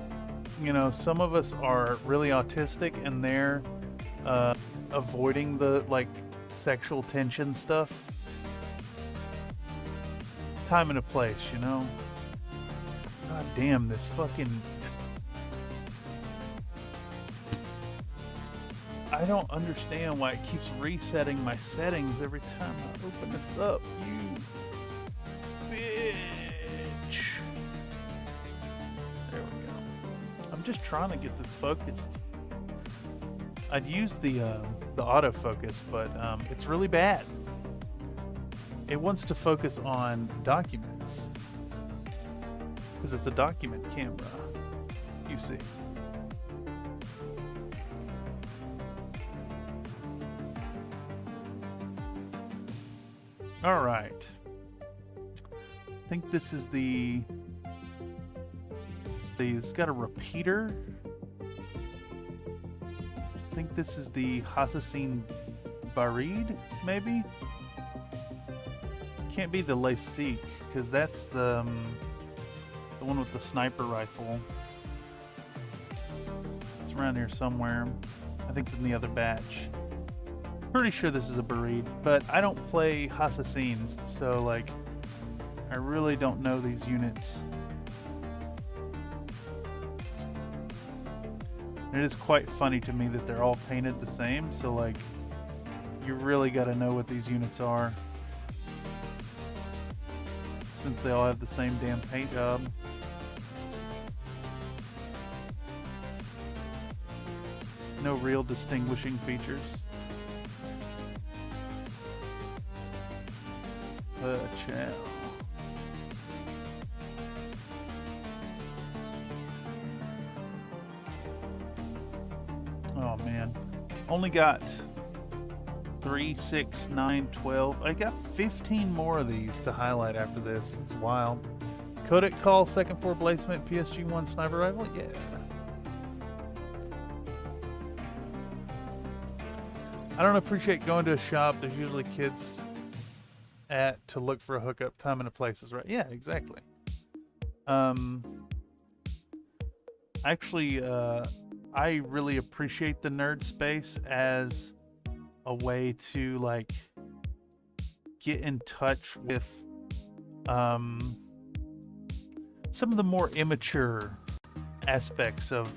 S1: you know, some of us are really autistic and they're avoiding the like sexual tension stuff. Time and a place, you know? God damn, this fucking... I don't understand why it keeps resetting my settings every time I open this up. You bitch. There we go. I'm just trying to get this focused. I'd use the autofocus, but it's really bad. It wants to focus on documents because it's a document camera. You see. All right. I think this is it's got a repeater. think this is the Hassassin Barid, maybe? Can't be the Lasik, because that's the one with the sniper rifle. It's around here somewhere. I think it's in the other batch. Pretty sure this is a Barid, but I don't play Hassassins, so like, I really don't know these units. It is quite funny to me that they're all painted the same, so like, you really got to know what these units are, since they all have the same damn paint job. No real distinguishing features. Chow. Oh man, only got 3, 6, 9, 12. I got 15 more of these to highlight after this. It's wild. Codec call, second floor placement, PSG-1 sniper rifle. Yeah. I don't appreciate going to a shop. There's usually kids to look for a hookup. Time and a place is right. Yeah, exactly. Actually, I really appreciate the nerd space as a way to like get in touch with some of the more immature aspects of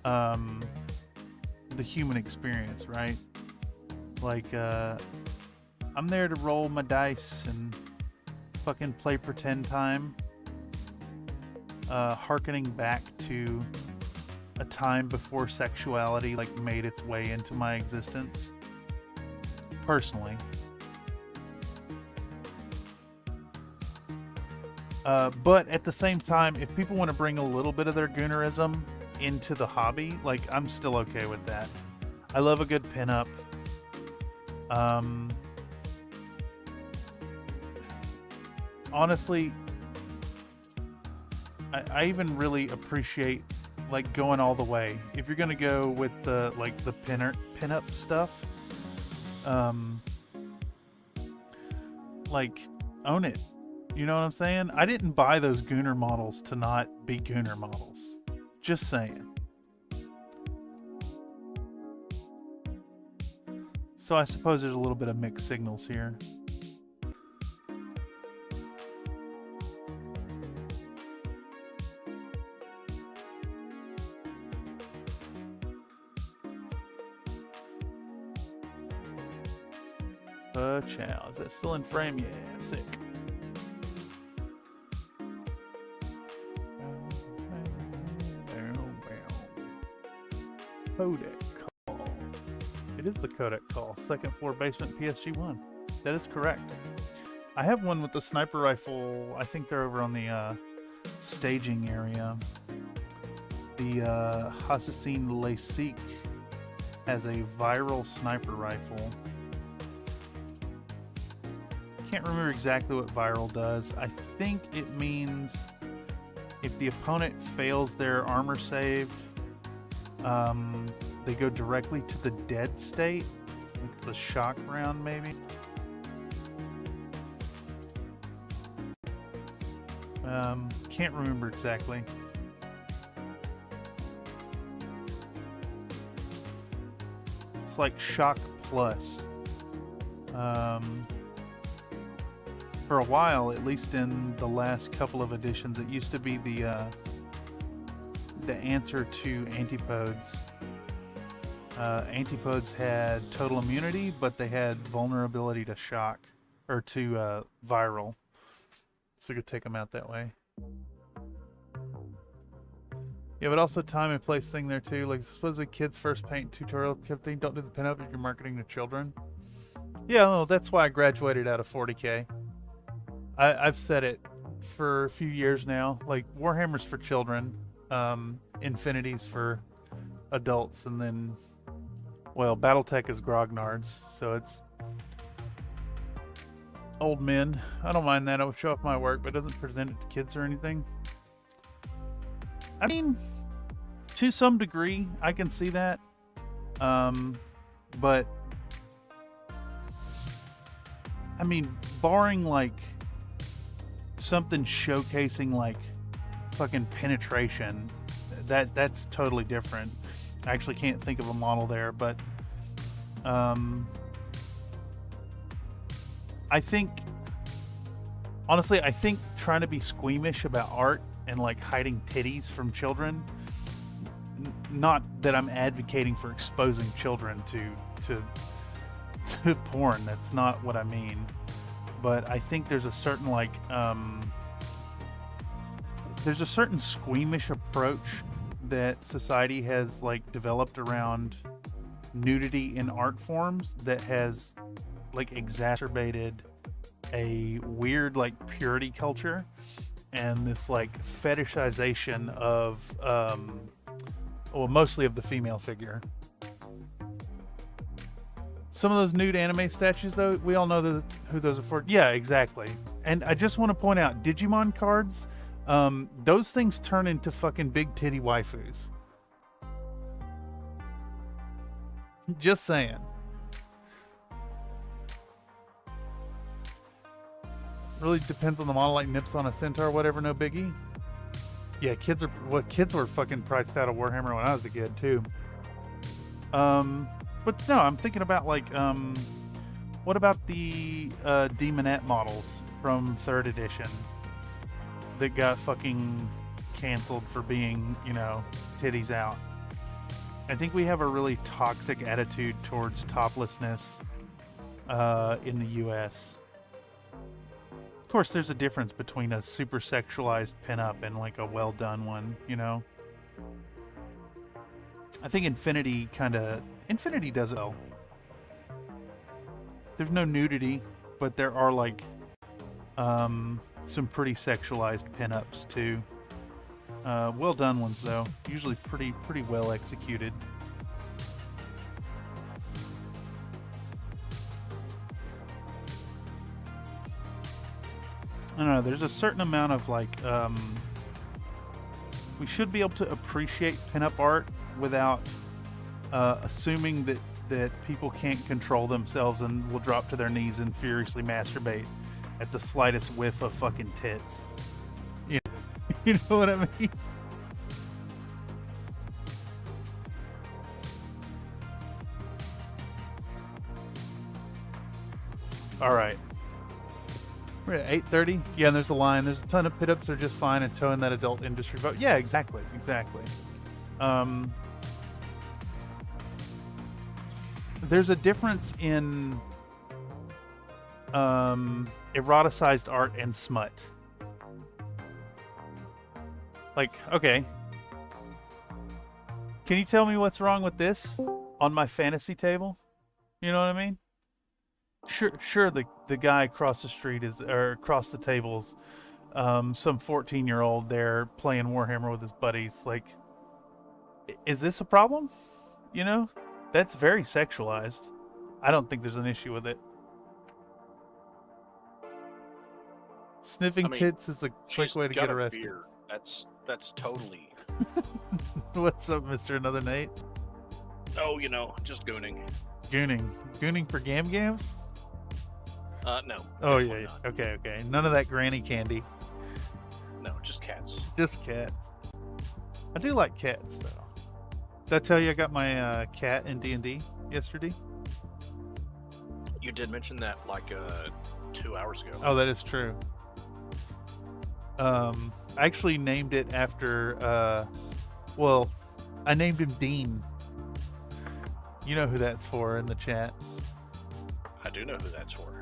S1: the human experience, right? Like I'm there to roll my dice and fucking play pretend time, hearkening back to a time before sexuality like made its way into my existence personally. But at the same time, if people want to bring a little bit of their goonerism into the hobby, like, I'm still okay with that. I love a good pinup. Honestly, I even really appreciate like going all the way. If you're gonna go with the like the pinup stuff, like, own it. You know what I'm saying? I didn't buy those Gooner models to not be Gooner models. Just saying. So I suppose there's a little bit of mixed signals here. Chow. Is that still in frame? Yeah, sick. Codec call. It is the codec call. Second floor basement PSG-1. That is correct. I have one with the sniper rifle. I think they're over on the staging area. The Hassassin Lasik has a viral sniper rifle. Can't remember exactly what viral does. I think it means if the opponent fails their armor save, they go directly to the dead state, like the shock round maybe. Can't remember exactly. It's like shock plus. For a while, at least in the last couple of editions, it used to be the answer to antipodes. Antipodes had total immunity, but they had vulnerability to shock, or to viral. So you could take them out that way. Yeah, but also time and place thing there too. Like, supposedly kids first paint tutorial thing. Don't do the pinup if you're marketing to children. Yeah, well, that's why I graduated out of 40K. I've said it for a few years now. Like, Warhammer's for children, Infinity's for adults, and then, well, Battletech is grognards, so it's old men. I don't mind that. I would show off my work, but it doesn't present it to kids or anything. I mean, to some degree, I can see that. But I mean, barring like something showcasing like fucking penetration, that's totally different. I actually can't think of a model there, but I think honestly, I think trying to be squeamish about art and like hiding titties from children, not that I'm advocating for exposing children to porn, that's not what I mean, but I think there's a certain like there's a certain squeamish approach that society has like developed around nudity in art forms that has like exacerbated a weird like purity culture and this like fetishization of well, mostly of the female figure. Some of those nude anime statues though, we all know who those are for. Yeah, exactly. And I just want to point out, Digimon cards, those things turn into fucking big titty waifus. Just saying. Really depends on the model, like nips on a centaur, whatever, no biggie. Yeah, kids were fucking priced out of Warhammer when I was a kid too. But no, I'm thinking about like, what about the Demonette models from 3rd edition that got fucking canceled for being, you know, titties out? I think we have a really toxic attitude towards toplessness in the US. Of course, there's a difference between a super sexualized pinup and like a well done one, you know? I think Infinity does it well. There's no nudity, but there are like some pretty sexualized pinups too. Well done ones though, usually pretty well executed. I don't know, there's a certain amount of like we should be able to appreciate pinup art without assuming that people can't control themselves and will drop to their knees and furiously masturbate at the slightest whiff of fucking tits. You know what I mean? All right. We're at 8:30. Yeah, and there's a line. There's a ton of pit-ups that are just fine and towing that adult industry vote. Yeah, exactly. There's a difference in eroticized art and smut. Like, okay. Can you tell me what's wrong with this on my fantasy table? You know what I mean? Sure. The guy across the street or across the tables, some 14-year-old there playing Warhammer with his buddies. Like, is this a problem? You know, that's very sexualized. I don't think there's an issue with it. Sniffing tits is a quick way to get arrested.
S7: Beer. That's totally.
S1: What's up, Mr. Another Nate?
S7: Oh, you know, just gooning.
S1: Gooning for gams?
S7: No.
S1: Oh yeah. Not. Okay. None of that granny candy.
S7: No, just cats.
S1: Just cats. I do like cats though. Did I tell you I got my cat in D&D yesterday?
S7: You did mention that like 2 hours ago.
S1: Oh, that is true. I actually named it after I named him Dean. You know who that's for in the chat.
S7: I do know who that's for.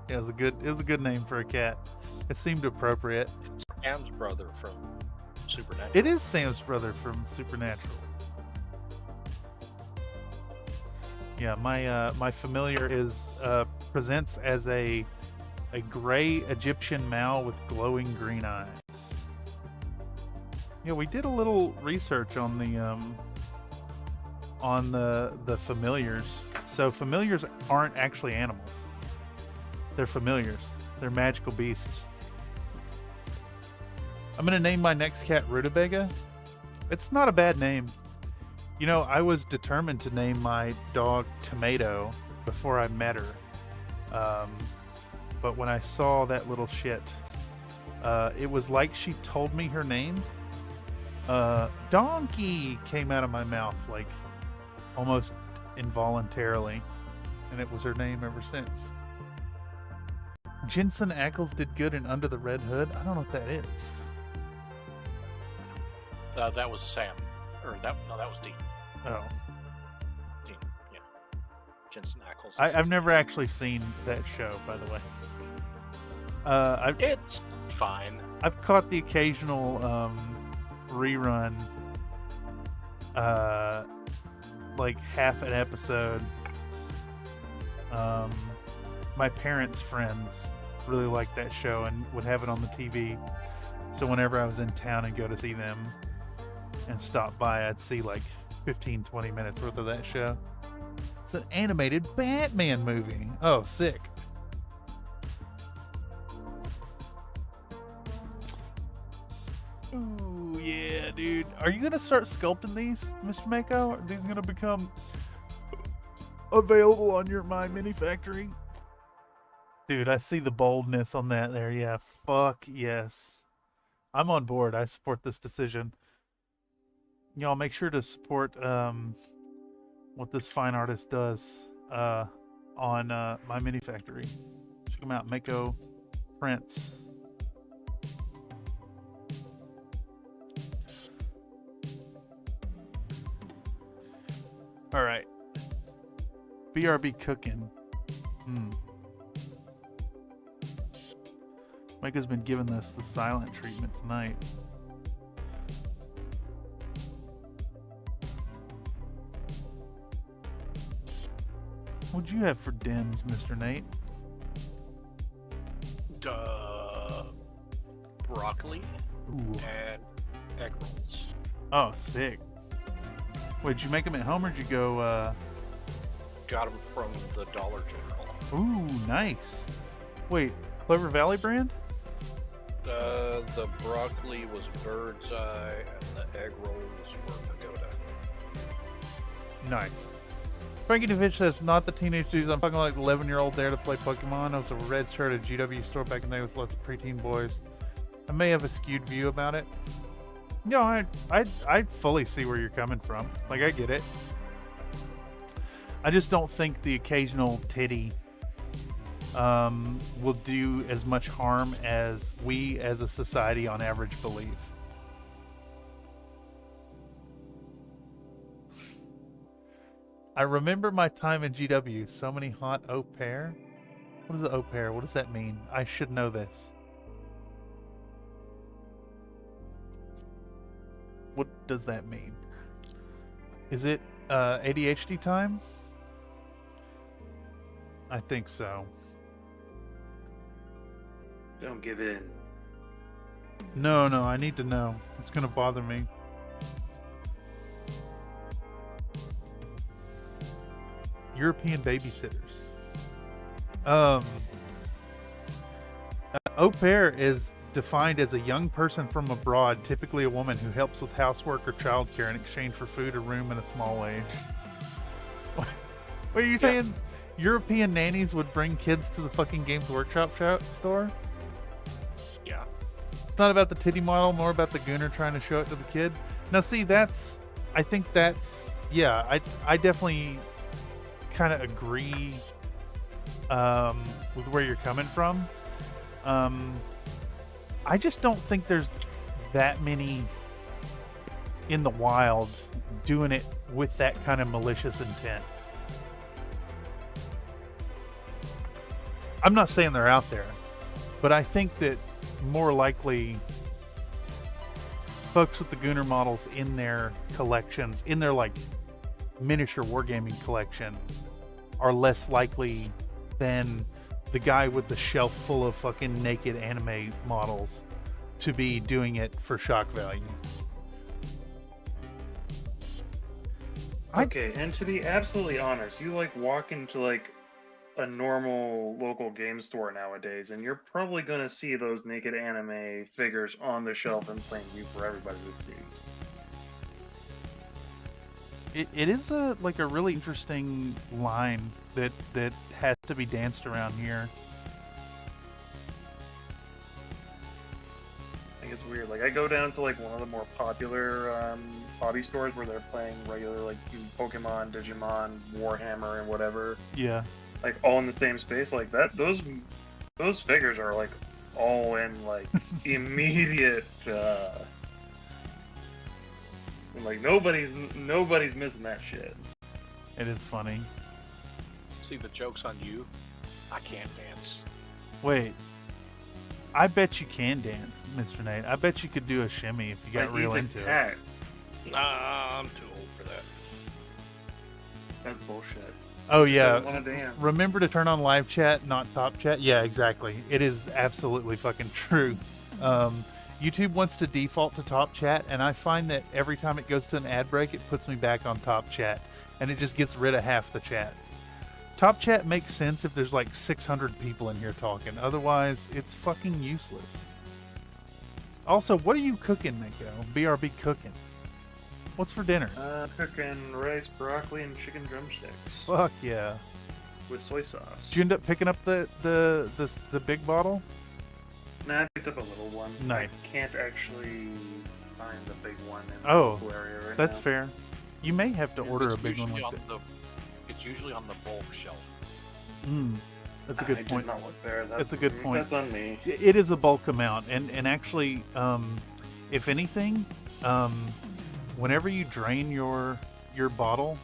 S1: Yeah, it was a good name for a cat. It seemed appropriate.
S7: It's Sam's brother from Supernatural.
S1: It is Sam's brother from Supernatural. Yeah, my familiar presents as a gray Egyptian Mao with glowing green eyes. Yeah, we did a little research on the familiars. So familiars aren't actually animals. They're familiars. They're magical beasts. I'm gonna name my next cat Rutabaga. It's not a bad name. You know, I was determined to name my dog Tomato before I met her. But when I saw that little shit, it was like she told me her name. Donkey came out of my mouth, like almost involuntarily. And it was her name ever since. Jensen Ackles did good in Under the Red Hood. I don't know what that is.
S7: That was Sam. That was Dean.
S1: Oh.
S7: Dean, yeah. Jensen Ackles.
S1: I've never actually seen that show, by the way.
S7: It's fine.
S1: I've caught the occasional rerun, like half an episode. My parents' friends really liked that show and would have it on the TV. So whenever I was in town and go to see them and stop by, I'd see like 15, 20 minutes worth of that show. It's an animated Batman movie. Oh, sick. Ooh, yeah, dude. Are you going to start sculpting these, Mr. Mako? Are these going to become available on your My Mini Factory? Dude, I see the boldness on that there. Yeah, fuck yes. I'm on board. I support this decision. Y'all make sure to support what this fine artist does on My Mini Factory. Check them out, Mako Prints. All right. BRB cooking. Micah's been giving this the silent treatment tonight. What'd you have for dins, Mr. Nate?
S7: Broccoli
S1: Ooh.
S7: and egg rolls.
S1: Oh, sick. Wait, did you make them at home or did you go,
S7: Got them from the Dollar General.
S1: Ooh, nice. Wait, Clover Valley brand?
S7: The broccoli was Bird's Eye, and the egg rolls were Pagoda.
S1: Nice. Frankie DeVitch says, not the teenage dudes. I'm fucking like 11-year-old there to play Pokemon. I was a red shirt at GW store back in the day with lots of preteen boys. I may have a skewed view about it. No, I fully see where you're coming from. Like, I get it. I just don't think the occasional titty will do as much harm as we as a society on average believe. I remember my time in GW. So many hot au pair. What is an au pair? What does that mean? I should know this. What does that mean? Is it ADHD time? I think so.
S5: Don't give in.
S1: No, I need to know. It's gonna bother me. European babysitters. Au pair is defined as a young person from abroad, typically a woman who helps with housework or childcare in exchange for food or room in a small wage. What are you saying? European nannies would bring kids to the fucking Games Workshop store?
S7: Yeah.
S1: It's not about the titty model, more about the gooner trying to show it to the kid. Now, see, I think that's, yeah, I definitely kind of agree with where you're coming from. I just don't think there's that many in the wild doing it with that kind of malicious intent. I'm not saying they're out there, but I think that more likely folks with the Gooner models in their collections, in their like miniature wargaming collection, are less likely than the guy with the shelf full of fucking naked anime models to be doing it for shock value.
S5: Okay, and to be absolutely honest, you like walk into like a normal local game store nowadays, and you're probably going to see those naked anime figures on the shelf in plain view for everybody to see.
S1: It is a really interesting line that has to be danced around here.
S5: I think it's weird. Like I go down to like one of the more popular hobby stores where they're playing regular like Pokemon, Digimon, Warhammer, and whatever.
S1: Yeah.
S5: Like all in the same space like that. Those figures are like all in like immediate. Like nobody's missing that shit.
S1: It is funny.
S7: See, the joke's on you. I can't dance.
S1: Wait. I bet you can dance, Mr. Nate. I bet you could do a shimmy if you got
S5: Like,
S1: real
S5: even
S1: into it.
S5: that.
S7: Nah, I'm too old for that.
S5: That's bullshit.
S1: Oh
S5: I
S1: yeah.
S5: wanna dance.
S1: Remember to turn on live chat, not top chat. Yeah, exactly. It is absolutely fucking true. YouTube wants to default to top chat, and I find that every time it goes to an ad break, it puts me back on top chat, and it just gets rid of half the chats. Top chat makes sense if there's like 600 people in here talking. Otherwise, it's fucking useless. Also, what are you cooking, Mako? BRB cooking. What's for dinner?
S5: Cooking rice, broccoli, and chicken drumsticks
S1: Fuck yeah.
S5: with soy sauce.
S1: Did you end up picking up the big bottle?
S5: Nah, I picked up a little one.
S1: Nice.
S5: I can't actually find the big one in the
S1: Oh,
S5: local area right
S1: that's
S5: now.
S1: fair. You may have to order a
S7: It's
S1: big one
S7: usually
S1: like
S7: on
S1: that.
S7: It's usually on the bulk shelf.
S1: That's a
S5: I
S1: good
S5: did
S1: point.
S5: not look there.
S1: That's a good point.
S5: That's on me.
S1: It is a bulk amount, and actually, if anything, whenever you drain your bottle,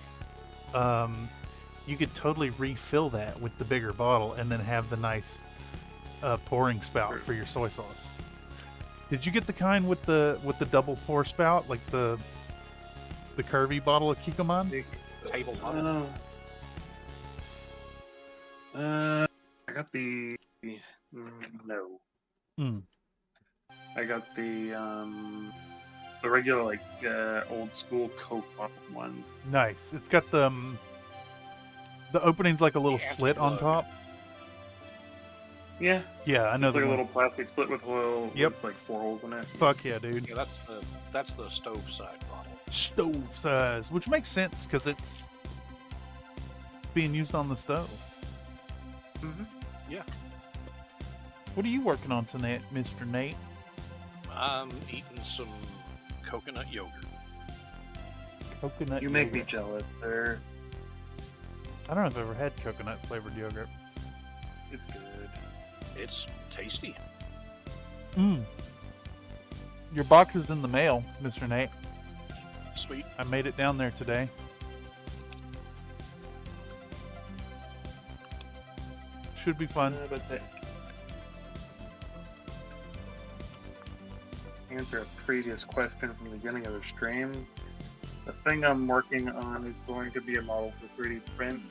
S1: you could totally refill that with the bigger bottle, and then have the nice pouring spout for your soy sauce. Did you get the kind with the double pour spout, like the curvy bottle of Kikkoman?
S7: Table
S5: I got the no. I got the regular like old school Coke bottle one.
S1: Nice. It's got the opening's like a little
S7: Yeah,
S1: slit on top.
S5: Yeah.
S1: Yeah, I know
S5: It's like
S1: the
S5: a
S1: one.
S5: little plastic split with oil.
S1: Yep.
S5: With like 4 holes in it.
S1: Fuck yeah, dude.
S7: Yeah, that's the stove side bottle.
S1: Stove size, which makes sense because it's being used on the stove.
S5: Mm-hmm.
S7: Yeah.
S1: What are you working on tonight, Mr. Nate?
S7: I'm eating some coconut yogurt.
S1: Coconut
S5: You make me
S1: yogurt.
S5: jealous, sir.
S1: I don't know if I've ever had coconut flavored yogurt.
S5: It's good.
S7: It's tasty.
S1: Your box is in the mail, Mr. Nate.
S7: Sweet.
S1: I made it down there today. Should be fun.
S5: But to answer a previous question from the beginning of the stream, the thing I'm working on is going to be a model for 3D print.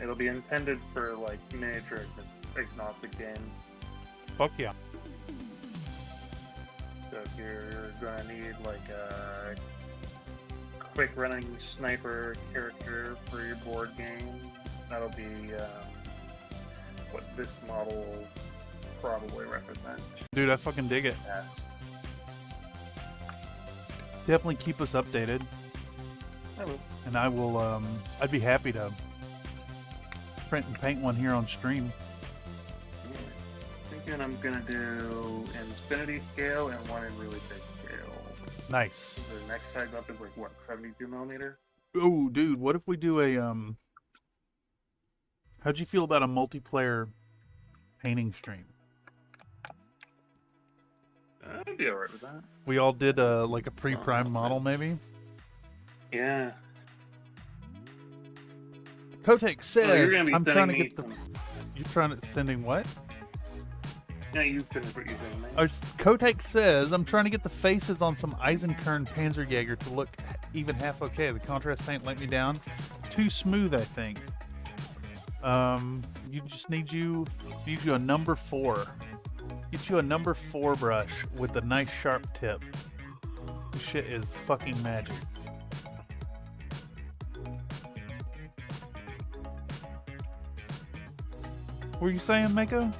S5: It'll be intended for like miniature agnostic games.
S1: Fuck yeah.
S5: So if you're gonna need like a quick running sniper character for your board game, that'll be what this model will probably represent.
S1: Dude, I fucking dig it.
S5: Yes.
S1: Definitely keep us updated.
S5: I will.
S1: And I will, I'd be happy to print and paint one here on stream.
S5: Yeah. Thinking I'm gonna do infinity scale and one in really big scale.
S1: Nice.
S5: The next size up is like what, 72 millimeter?
S1: Oh, dude, what if we do a, how'd you feel about a multiplayer painting stream?
S5: I'd be alright with that.
S1: We all did, like a pre-prime model, maybe?
S5: Yeah.
S1: Codec says,
S5: Well, you're gonna be
S1: I'm trying to
S5: sending
S1: get the...
S5: me
S1: You're trying to... Sending what?
S5: Yeah, you finish what you're saying, man.
S1: Codec says, I'm trying to get the faces on some Eisenkern Panzerjäger to look even half okay. The contrast paint let me down. Too smooth, I think. You just need you a number 4. Get you a number 4 brush with a nice sharp tip. This shit is fucking magic. What were you saying, Mako?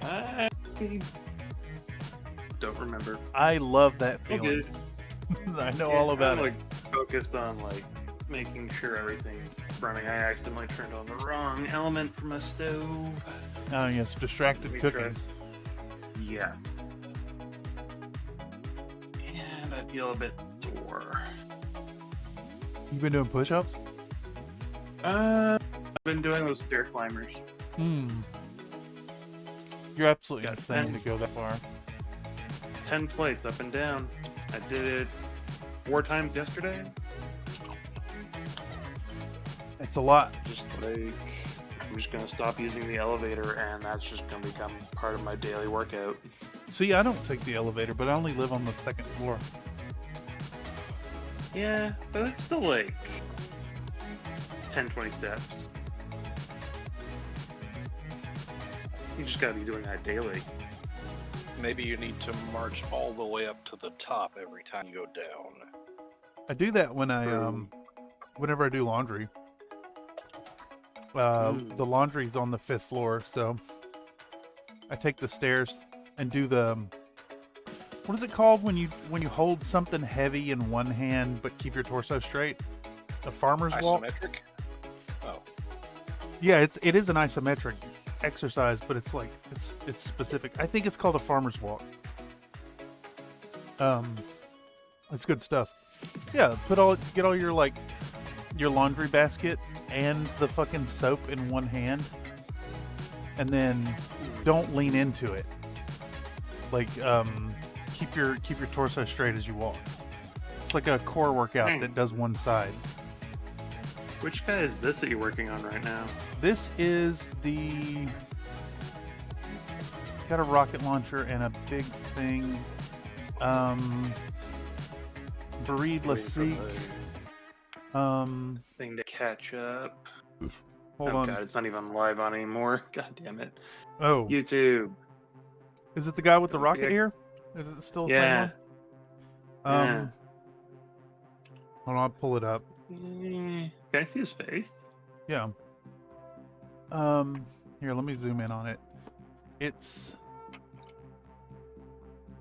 S5: I don't remember.
S1: I love that feeling.
S5: Okay.
S1: I know all about
S5: I'm,
S1: it.
S5: Focused on making sure everything's running. I accidentally turned on the wrong element for my stove.
S1: Oh yes, distracted
S5: Let me
S1: cooking.
S5: try. Yeah. And I feel a bit sore.
S1: You been doing push-ups?
S5: I've been doing those stair climbers.
S1: You're absolutely
S5: Got
S1: insane
S5: 10.
S1: to go that far.
S5: 10 plates up and down. I did it 4 times yesterday.
S1: It's a lot.
S5: I'm just gonna stop using the elevator, and that's just gonna become part of my daily workout.
S1: See, I don't take the elevator, but I only live on the 2nd floor.
S5: Yeah, but it's still 10-20 steps. You just gotta be doing that daily.
S7: Maybe you need to march all the way up to the top every time you go down.
S1: I do that when I whenever I do laundry. The laundry's on the 5th floor, so I take the stairs and do the what is it called when you hold something heavy in one hand but keep your torso straight? A farmer's walk.
S7: Isometric? Oh.
S1: Yeah, it is an isometric exercise, but it's it's specific. I think it's called a farmer's walk. It's good stuff. Yeah, get all your your laundry basket and the fucking soap in one hand, and then don't lean into it. Keep your torso straight as you walk. It's like a core workout that does one side.
S5: Which guy is this that you're working on right now?
S1: This is it's got a rocket launcher and a big thing. Bereed Lasik.
S5: Thing to catch up.
S1: Hold
S5: oh
S1: on.
S5: God, it's not even live on anymore. God damn it.
S1: Oh,
S5: YouTube.
S1: is it the guy with the rocket
S5: Yeah.
S1: ear? Is it still the
S5: Yeah.
S1: same one? Hold on, I'll pull it up.
S5: Can I see his face?
S1: Yeah. Here, let me zoom in on it. It's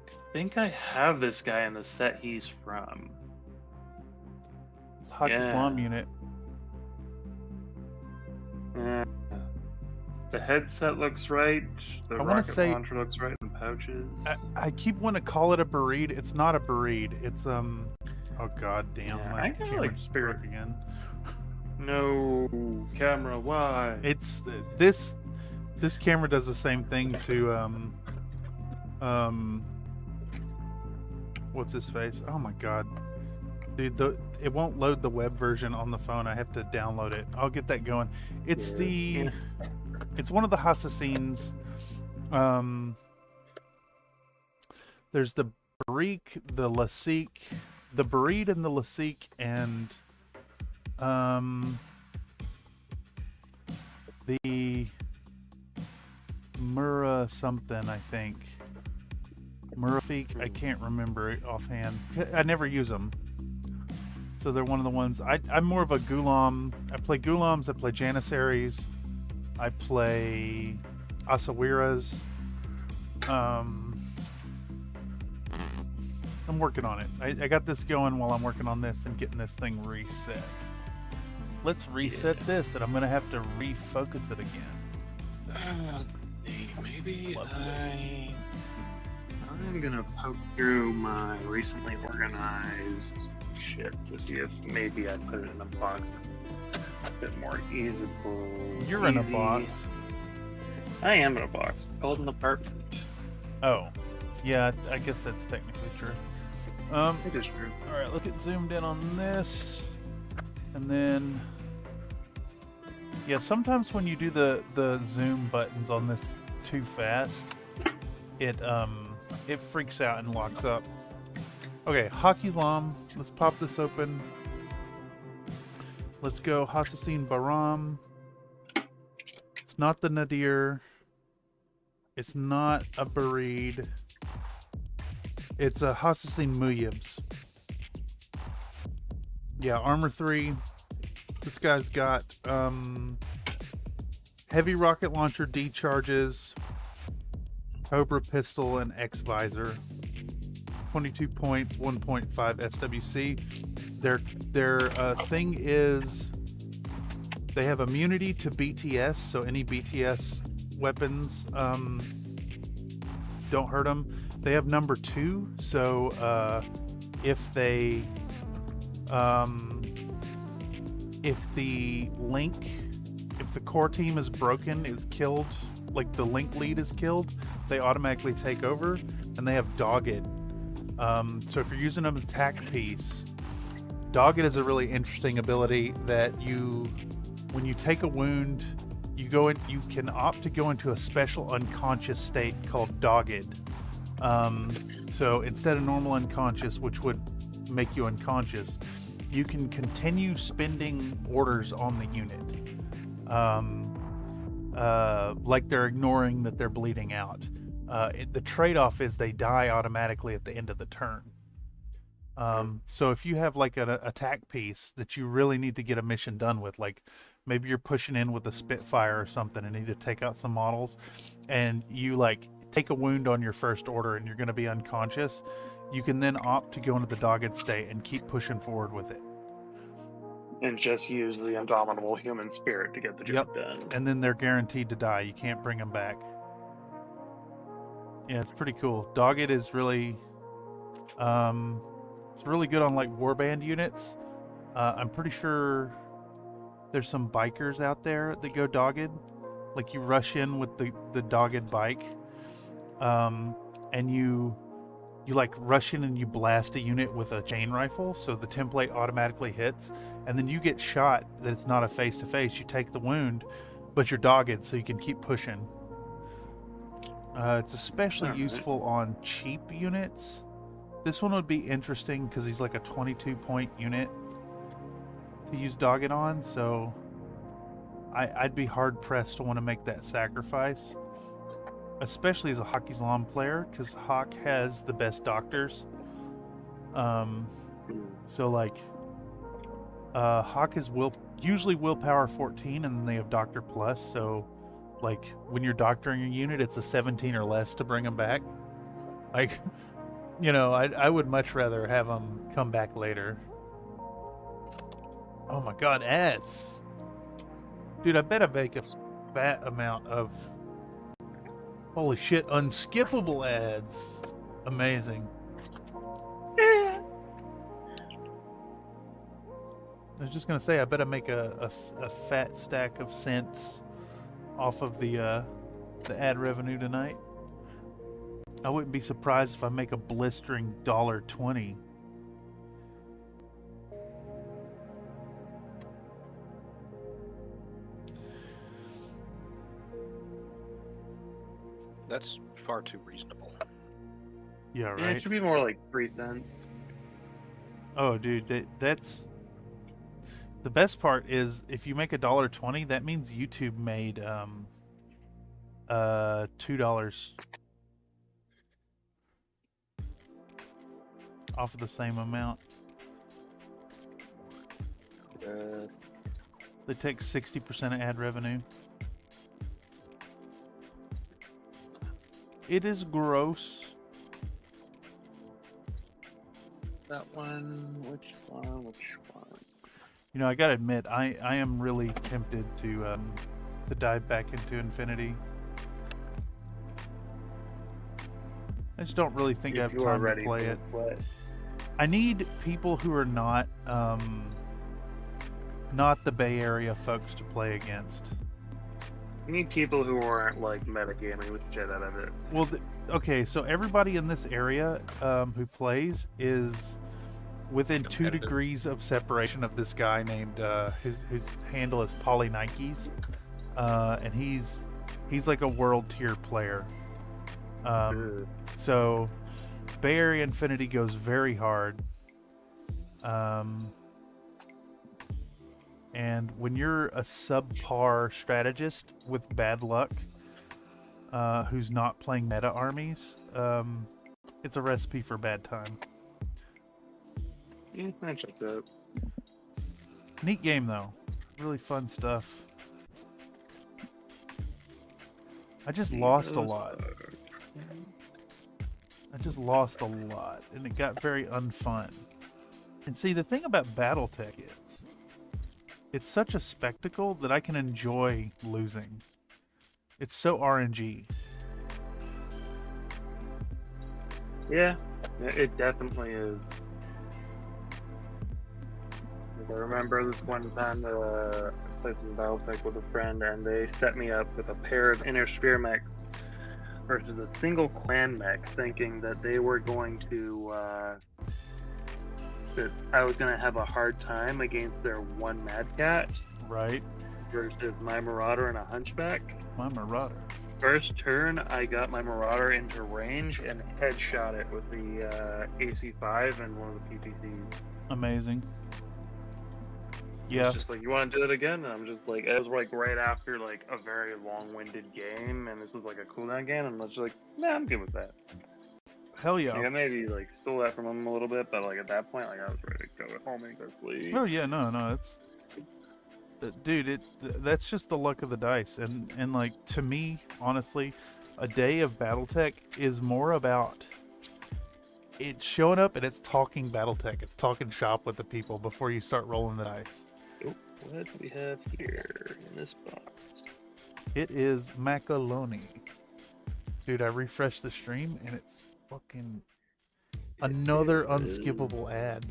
S5: I think I have this guy in the set he's from.
S1: Hockey
S5: Yeah.
S1: Slum Unit.
S5: The headset looks right. The
S1: I wanna
S5: rocket
S1: say-
S5: launcher looks right in pouches.
S1: I keep wanting to call it a Bereed. It's not a Bereed. It's oh god damn,
S5: Yeah,
S1: my
S5: I kinda
S1: camera
S5: like
S1: just
S5: figured-
S1: broke again.
S5: No camera. Why?
S1: It's this camera does the same thing to what's his face? Oh my god. Dude, it won't load the web version on the phone. I have to download it. I'll get that going. It's
S5: Yeah.
S1: it's one of the Hassassins. There's the Barik, the Lasik, the Bereed and the Lasik, and the Murrah something, I think. Murrafik, I can't remember it offhand. I never use them. So they're one of the ones. I'm more of a Gulam. I play Gulams, I play Janissaries, I play Asawiras. I'm working on it. I got this going while I'm working on this and getting this thing reset. Let's reset this, and I'm going to have to refocus it again.
S5: Maybe
S1: Lovely.
S5: I'm gonna poke through my recently organized shit to see if maybe I put it in a box a bit more easy.
S1: You're in a box.
S5: I am in a box. Called an apartment.
S1: Oh. Yeah, I guess that's technically true.
S5: It is true.
S1: Alright, let's get zoomed in on this. And then... Yeah, sometimes when you do the zoom buttons on this too fast, it freaks out and locks up. Okay, Hockey Lam. Let's pop this open. Let's go Hassassin Baram. It's not the Nadir. It's not a Bereed. It's a Hassassin Muyibs. Yeah, armor 3. This guy's got heavy rocket launcher D charges, Cobra pistol, and X visor. 22 points, 1.5 SWC. Their thing is they have immunity to BTS, so any BTS weapons don't hurt them. They have number 2, so if the core team is broken, is killed, like the link lead is killed, they automatically take over. And they have dogged. So if you're using them as attack piece, dogged is a really interesting ability that when you take a wound, you can opt to go into a special unconscious state called dogged. So instead of normal unconscious, which would make you unconscious, you can continue spending orders on the unit. Like they're ignoring that they're bleeding out. The trade-off is they die automatically at the end of the turn. So if you have like an attack piece that you really need to get a mission done with, like maybe you're pushing in with a Spitfire or something and need to take out some models, and you like take a wound on your first order and you're going to be unconscious, you can then opt to go into the dogged state and keep pushing forward with it.
S5: And just use the indomitable human spirit to get the job done.
S1: And then they're guaranteed to die. You can't bring them back. Yeah, it's pretty cool. Dogged is really, it's really good on like warband units. I'm pretty sure there's some bikers out there that go dogged. Like you rush in with the dogged bike, and you like rush in and you blast a unit with a chain rifle, so the template automatically hits, and then you get shot. That it's not a face-to-face. You take the wound, but you're dogged, so you can keep pushing. It's especially useful on cheap units. This one would be interesting because he's like a 22-point unit to use dogged on, so I'd be hard-pressed to want to make that sacrifice. Especially as a Hockey's Lawn player, because Hawk has the best doctors. So like, Hawk is usually willpower 14, and then they have Doctor Plus. So, like when you're doctoring a unit, it's a 17 or less to bring them back. Like, you know, I would much rather have them come back later. Oh my God, ads, dude! I bet I make a fat amount of. Holy shit, unskippable ads. Amazing. I was just going to say, I bet I make a fat stack of cents off of the ad revenue tonight. I wouldn't be surprised if I make a blistering $1.20.
S7: That's far too reasonable.
S1: Yeah,
S5: Yeah,
S1: right?
S5: it should be more like 3 cents.
S1: Oh, dude, that's... The best part is, if you make $1.20, that means YouTube made $2 off of the same amount. They take 60% of ad revenue. It is gross.
S5: That one, which one?
S1: You know, I gotta admit, I am really tempted to dive back into Infinity. I just don't really think I have time to play it. I need people who are not the Bay Area folks to play against.
S5: You need people who aren't like metagaming with shit out of it.
S1: Well, okay, so everybody in this area who plays is within 2 degrees of separation of this guy named his handle is Polly Nikes, and he's like a world tier player. So Bay Area Infinity goes very hard. And when you're a subpar strategist with bad luck, who's not playing meta armies, it's a recipe for bad time.
S5: Yeah, that checks out.
S1: Neat game though, really fun stuff. I just lost a lot. I just lost a lot, and it got very unfun. And see, the thing about BattleTech is, it's such a spectacle that I can enjoy losing. It's so RNG.
S5: Yeah, it definitely is. I remember this one time I played some BattleTech with a friend, and they set me up with a pair of inner sphere mechs versus a single clan mech, thinking that they were going to that I was going to have a hard time against their one Mad Cat
S1: Right?
S5: versus my Marauder and a Hunchback.
S1: My Marauder.
S5: First turn, I got my Marauder into range and headshot it with the AC5 and one of the PPCs.
S1: Amazing.
S5: It's just like, you want to do it again? And I'm just like, it was like right after like a very long-winded game, and this was like a cooldown game, and I was just like, nah, I'm good with that.
S1: Hell yeah.
S5: Like, I maybe like stole that from him a little bit, but like at that point, like I was ready to go home and go sleep.
S1: Oh yeah, no, it's dude, that's just the luck of the dice, and like, to me, honestly, a day of BattleTech is more about it's showing up and it's talking BattleTech. It's talking shop with the people before you start rolling the dice.
S5: What do we have here in this box?
S1: It is macaroni. Dude, I refreshed the stream and it's fucking another unskippable ad.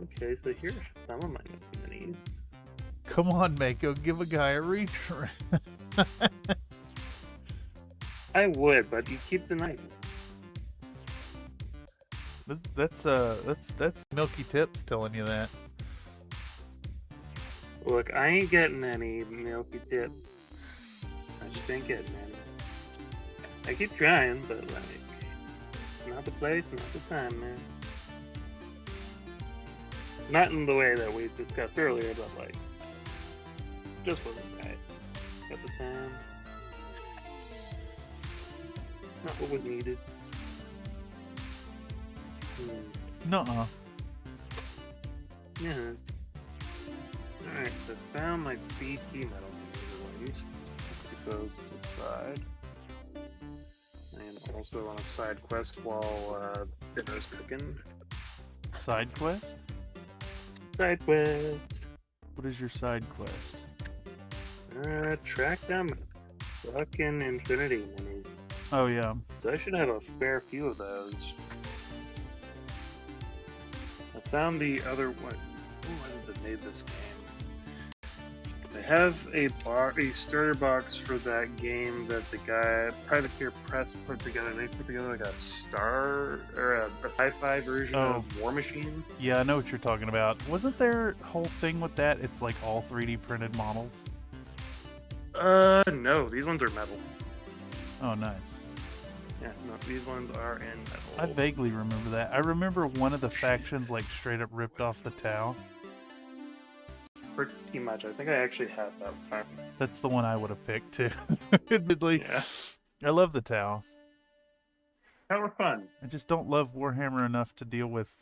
S5: Okay, so here's some of my minis.
S1: Come on, Mako, give a guy a return.
S5: I would, but you keep the knife.
S1: That's Milky Tips telling you that.
S5: Look, I ain't getting any milky tips. I just ain't getting any. I keep trying, but like, not the place, not the time, man. Not in the way that we discussed earlier, but like, just wasn't right at the time. Not what was needed.
S1: Nuh-uh.
S5: Yeah. Alright, so I found my BT metal release. Put those to the side. And also on a side quest while dinner's cooking.
S1: Side quest?
S5: Side quest!
S1: What is your side quest?
S5: Track down fucking Infinity minis.
S1: Oh yeah.
S5: So I should have a fair few of those. I found the other one. Who was it that made this game? They have a starter box for that game that the guy, Privateer Press, put together. They put together like a star or a sci-fi version of War Machine.
S1: Yeah, I know what you're talking about. Wasn't there a whole thing with that? It's like all 3D printed models.
S5: No, these ones are metal.
S1: Oh, nice.
S5: Yeah, no, these ones are in metal.
S1: I vaguely remember that. I remember one of the factions like straight up ripped off the Tau.
S5: Pretty much. I think I actually have that one.
S1: That's the one I would have picked too. Admittedly,
S5: Yeah.
S1: I love the Tau.
S5: That were fun.
S1: I just don't love Warhammer enough to deal with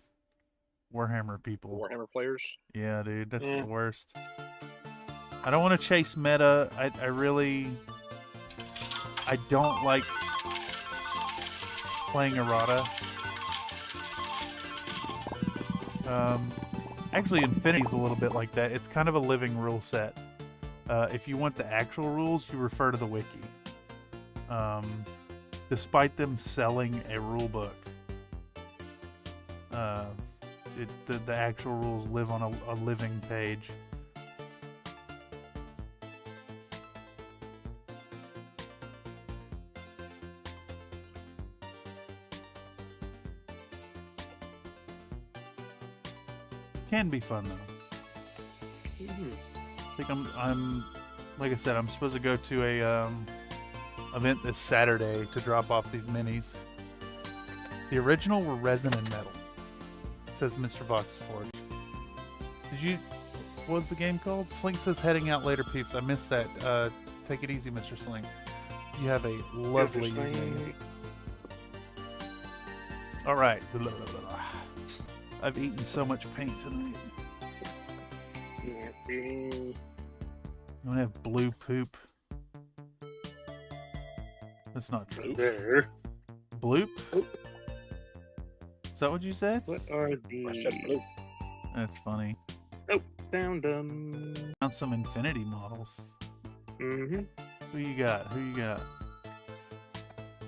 S1: Warhammer people.
S7: Warhammer players.
S1: Yeah, dude, that's
S5: Yeah.
S1: the worst. I don't want to chase meta. I don't like playing errata. Actually, Infinity's a little bit like that. It's kind of a living rule set. If you want the actual rules, you refer to the wiki. Despite them selling a rule book, the actual rules live on a living page. Can be fun though. I think I'm like I said, I'm supposed to go to a event this Saturday to drop off these minis. The original were resin and metal. Says Mr. Vox Forge. What was the game called? Slink says heading out later, peeps. I missed that. Take it easy, Mr. Slink. You have a lovely evening. All right. Blah, blah, blah, blah. I've eaten so much paint tonight.
S5: Yeah,
S1: I have blue poop. That's not true.
S5: there.
S1: Bloop? Is that what you said?
S5: What are
S7: I
S5: these?
S7: said blue.
S1: That's funny.
S5: Oh, found them.
S1: Found some Infinity models.
S5: Mm-hmm.
S1: Who you got? Who you got?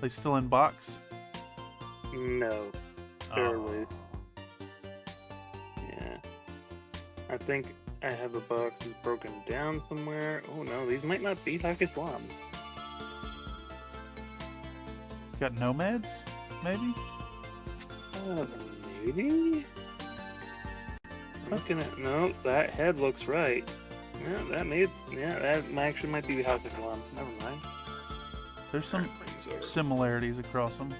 S1: They still in box?
S5: No. They're
S1: Oh.
S5: loose. Yeah. I think I have a box that's broken down somewhere. Oh no, these might not be Hassassins.
S1: Got nomads? Maybe?
S5: Maybe? Looking at no, that head looks right. Yeah, that actually might be Hassassins. Never mind.
S1: There's some similarities across them.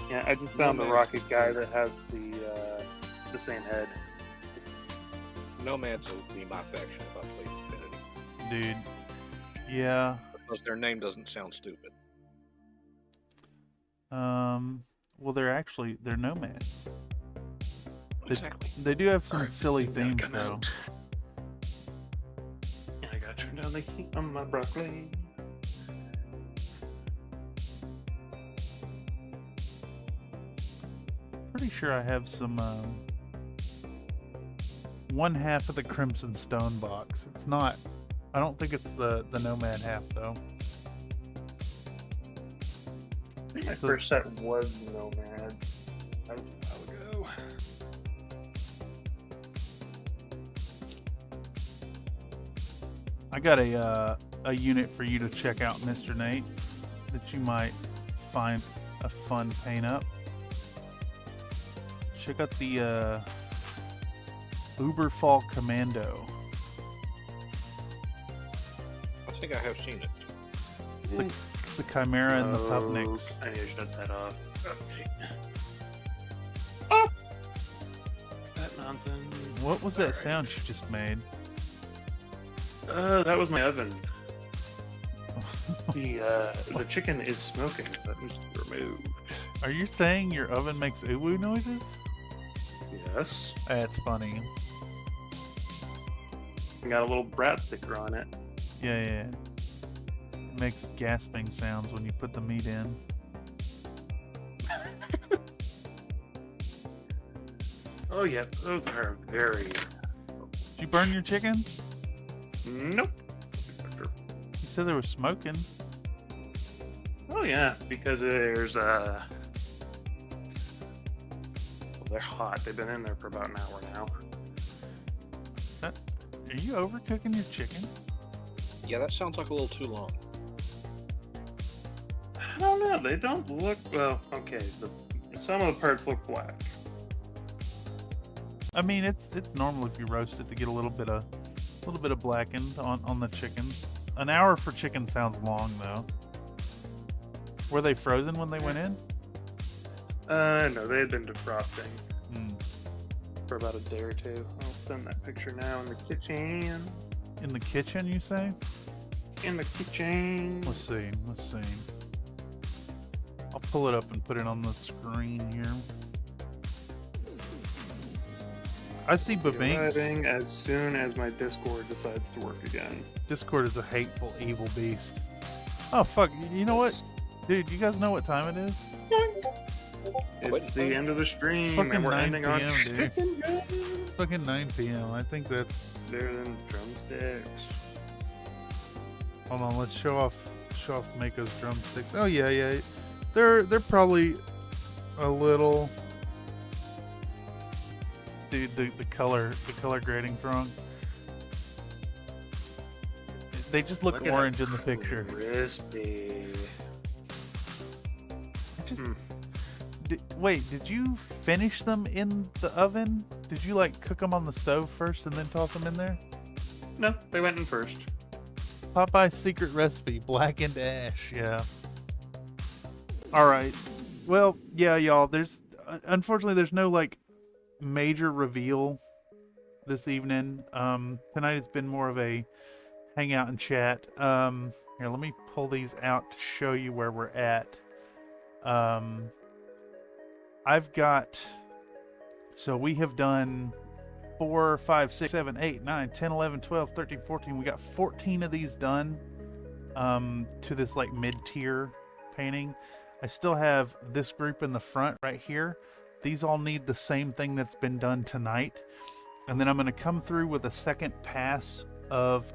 S5: Yeah, I just found the rocket guy that has the same head.
S7: Nomads will be my faction if I play Infinity.
S1: Dude. Yeah.
S7: Because their name doesn't sound stupid.
S1: Well, they're nomads.
S7: Exactly.
S1: They do have some
S3: Alright,
S1: silly
S3: gotta
S1: themes,
S3: come
S1: though.
S3: out.
S5: Yeah, I gotta turn down the heat on my broccoli.
S1: Pretty sure I have some, one half of the Crimson Stone box. It's not, I don't think it's the Nomad half, though.
S5: I think my
S1: So-
S5: first set was Nomad. That was a while ago.
S1: I got a unit for you to check out, Mr. Nate, that you might find a fun paint up. Check out the Uberfall Commando.
S7: I think I have seen it.
S1: It's the Chimera and the
S5: Oh,
S1: Pubniks.
S5: I need to shut that off. Okay. Oh! That nonsense.
S1: What was that
S5: Alright.
S1: sound you just made?
S5: That was my oven. The chicken is smoking. That needs to be removed.
S1: Are you saying your oven makes uwu noises?
S5: Yes.
S1: That's funny.
S5: Got a little brat sticker on it.
S1: Yeah. It makes gasping sounds when you put the meat in.
S5: Oh yeah, those are very.
S1: Did you burn your chicken?
S5: Nope.
S1: You said there was smoking.
S5: Oh yeah, because there's well, they're hot. They've been in there for about an hour now.
S1: Are you overcooking your chicken?
S7: Yeah, that sounds like a little too long.
S5: I don't know. They don't look well. Okay, some of the parts look black.
S1: I mean, it's normal if you roast it to get a little bit of blackened on the chickens. An hour for chicken sounds long though. Were they frozen when they went in?
S5: No, they had been defrosting
S1: Hmm.
S5: for about a day or two. I'll send that picture now in the kitchen.
S1: In the kitchen, you say?
S5: In the kitchen.
S1: Let's see. I'll pull it up and put it on the screen here. I see Babinks.
S5: Arriving as soon as my Discord decides to work again.
S1: Discord is a hateful, evil beast. Oh fuck! You know what, dude? You guys know what time it is?
S5: It's the end of the stream,
S1: fucking
S5: and we're
S1: 9
S5: ending on
S1: PM, dude.
S5: chicken guns.
S1: Fucking 9 p.m. I think that's.
S5: Better than drumsticks.
S1: Hold on, let's show off Mako's drumsticks. Oh yeah. They're probably a little. Dude, the color grading's wrong. They just look
S5: at
S1: orange
S5: how
S1: in the picture.
S5: Crispy.
S1: I just
S5: Hmm.
S1: wait, did you finish them in the oven? Did you like cook them on the stove first and then toss them in there?
S5: No, they went in first.
S1: Popeye's secret recipe, blackened ash. Yeah. All right. Well, yeah, y'all. There's unfortunately there's no like major reveal this evening. Tonight it's been more of a hangout and chat. Here, let me pull these out to show you where we're at. I've got. So we have done 4, 5, 6, 7, 8, 9, 10, 11, 12, 13, 14. We got 14 of these done to this like mid-tier painting. I still have this group in the front right here. These all need the same thing that's been done tonight. And then I'm going to come through with a second pass of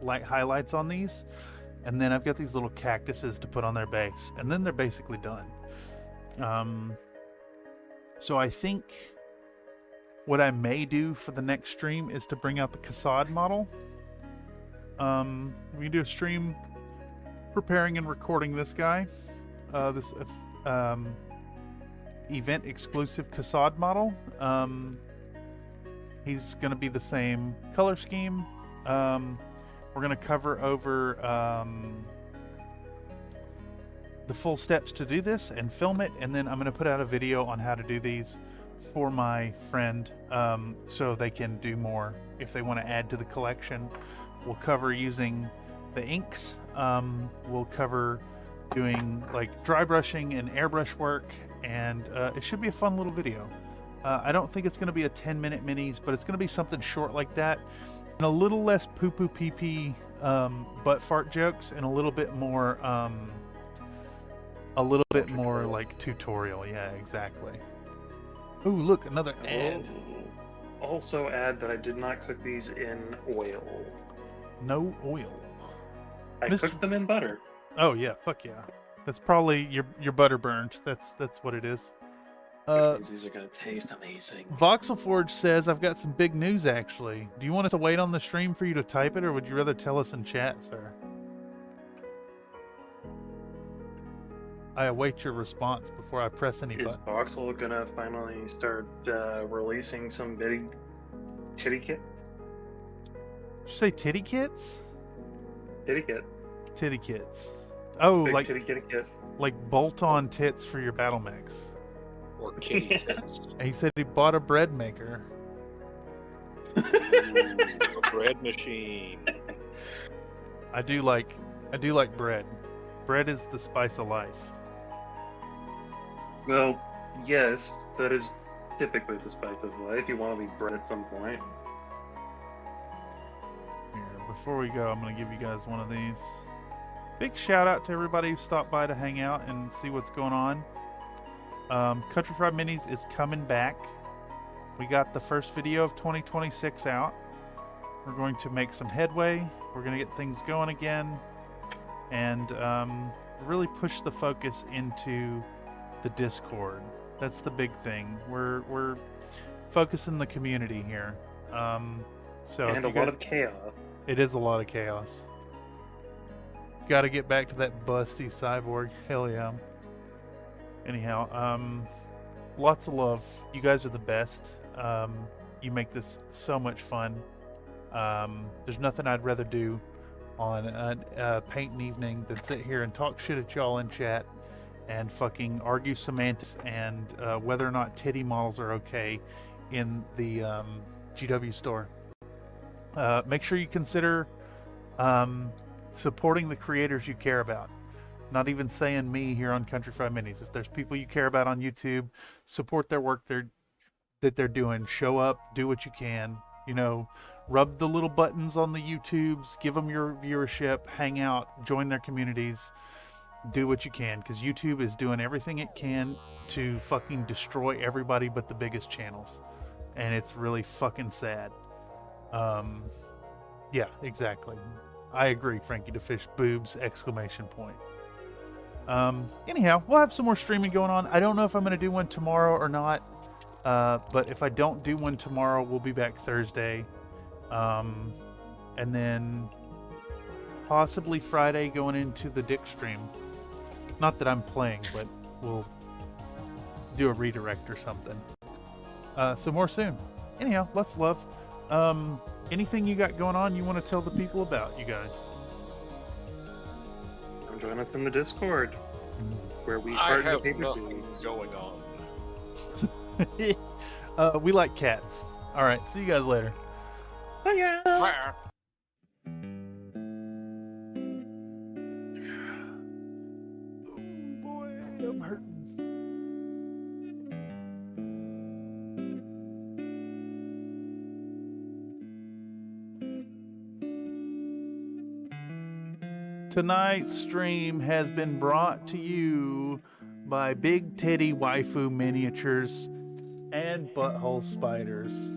S1: light highlights on these. And then I've got these little cactuses to put on their base. And then they're basically done. So I think what I may do for the next stream is to bring out the Cassad model. We can do a stream preparing and recording this guy. This event exclusive Cassad model. He's going to be the same color scheme. We're going to cover over the full steps to do this and film it, and then I'm going to put out a video on how to do these for my friend, so they can do more if they want to add to the collection. We'll cover using the inks. We'll cover doing like dry brushing and airbrush work, and it should be a fun little video. I don't think it's going to be a 10-minute minis, but it's going to be something short like that, and a little less poo-poo pee-pee butt fart jokes, and a little bit more like tutorial. Yeah, exactly. Ooh, look, another ad.
S5: Also add that I did not cook these in oil.
S1: No oil.
S5: I cooked them in butter.
S1: Oh yeah, fuck yeah. That's probably your butter burned. That's what it is.
S5: These are gonna taste amazing.
S1: VoxelForge says, I've got some big news actually. Do you want us to wait on the stream for you to type it, or would you rather tell us in chat, sir? I await your response before I press any button.
S5: Is Voxel gonna finally start releasing some big titty kits?
S1: Did you say titty kits?
S5: Titty kit.
S1: Titty kits. Oh,
S5: Big
S1: like
S5: titty kitty kit.
S1: like bolt-on tits for your battle mechs.
S7: Or kitty tits.
S1: He said he bought a bread maker.
S7: Ooh, a bread machine.
S1: I do like bread. Bread is the spice of life.
S5: Well, yes, that is typically the spice of life. You want to be bred at some point.
S1: Here, before we go, I'm going to give you guys one of these. Big shout out to everybody who stopped by to hang out and see what's going on. Country Fried Minis is coming back. We got the first video of 2026 out. We're going to make some headway. We're going to get things going again. And really push the focus into the Discord. That's the big thing. We're focusing the community here. So
S5: And a lot of chaos.
S1: It is a lot of chaos. Got to get back to that busty cyborg. Hell yeah. Anyhow, lots of love. You guys are the best. You make this so much fun. There's nothing I'd rather do on a painting evening than sit here and talk shit at y'all in chat and fucking argue semantics and whether or not titty models are okay in the GW store. Make sure you consider supporting the creators you care about. Not even saying me here on Country Fried Minis. If there's people you care about on YouTube, support their work that they're doing. Show up, do what you can. You know, rub the little buttons on the YouTubes, give them your viewership, hang out, join their communities, do what you can, because YouTube is doing everything it can to fucking destroy everybody but the biggest channels. And it's really fucking sad. Yeah, exactly. I agree, Frankie the Fish, boobs, exclamation point. Anyhow, we'll have some more streaming going on. I don't know if I'm going to do one tomorrow or not. But if I don't do one tomorrow, we'll be back Thursday. And then possibly Friday going into the Dick stream. Not that I'm playing, but we'll do a redirect or something. So more soon. Anyhow, lots of love. Anything you got going on you want to tell the people about, you guys?
S5: Join us in the Discord, where we
S7: I
S5: partner
S7: have
S5: paper
S7: nothing
S5: tubes.
S7: going on.
S1: We like cats. All right, see you guys later.
S5: Bye.
S7: Bye.
S1: Boy, I'm hurting. Tonight's stream has been brought to you by Big Titty Waifu Miniatures and Butthole Spiders.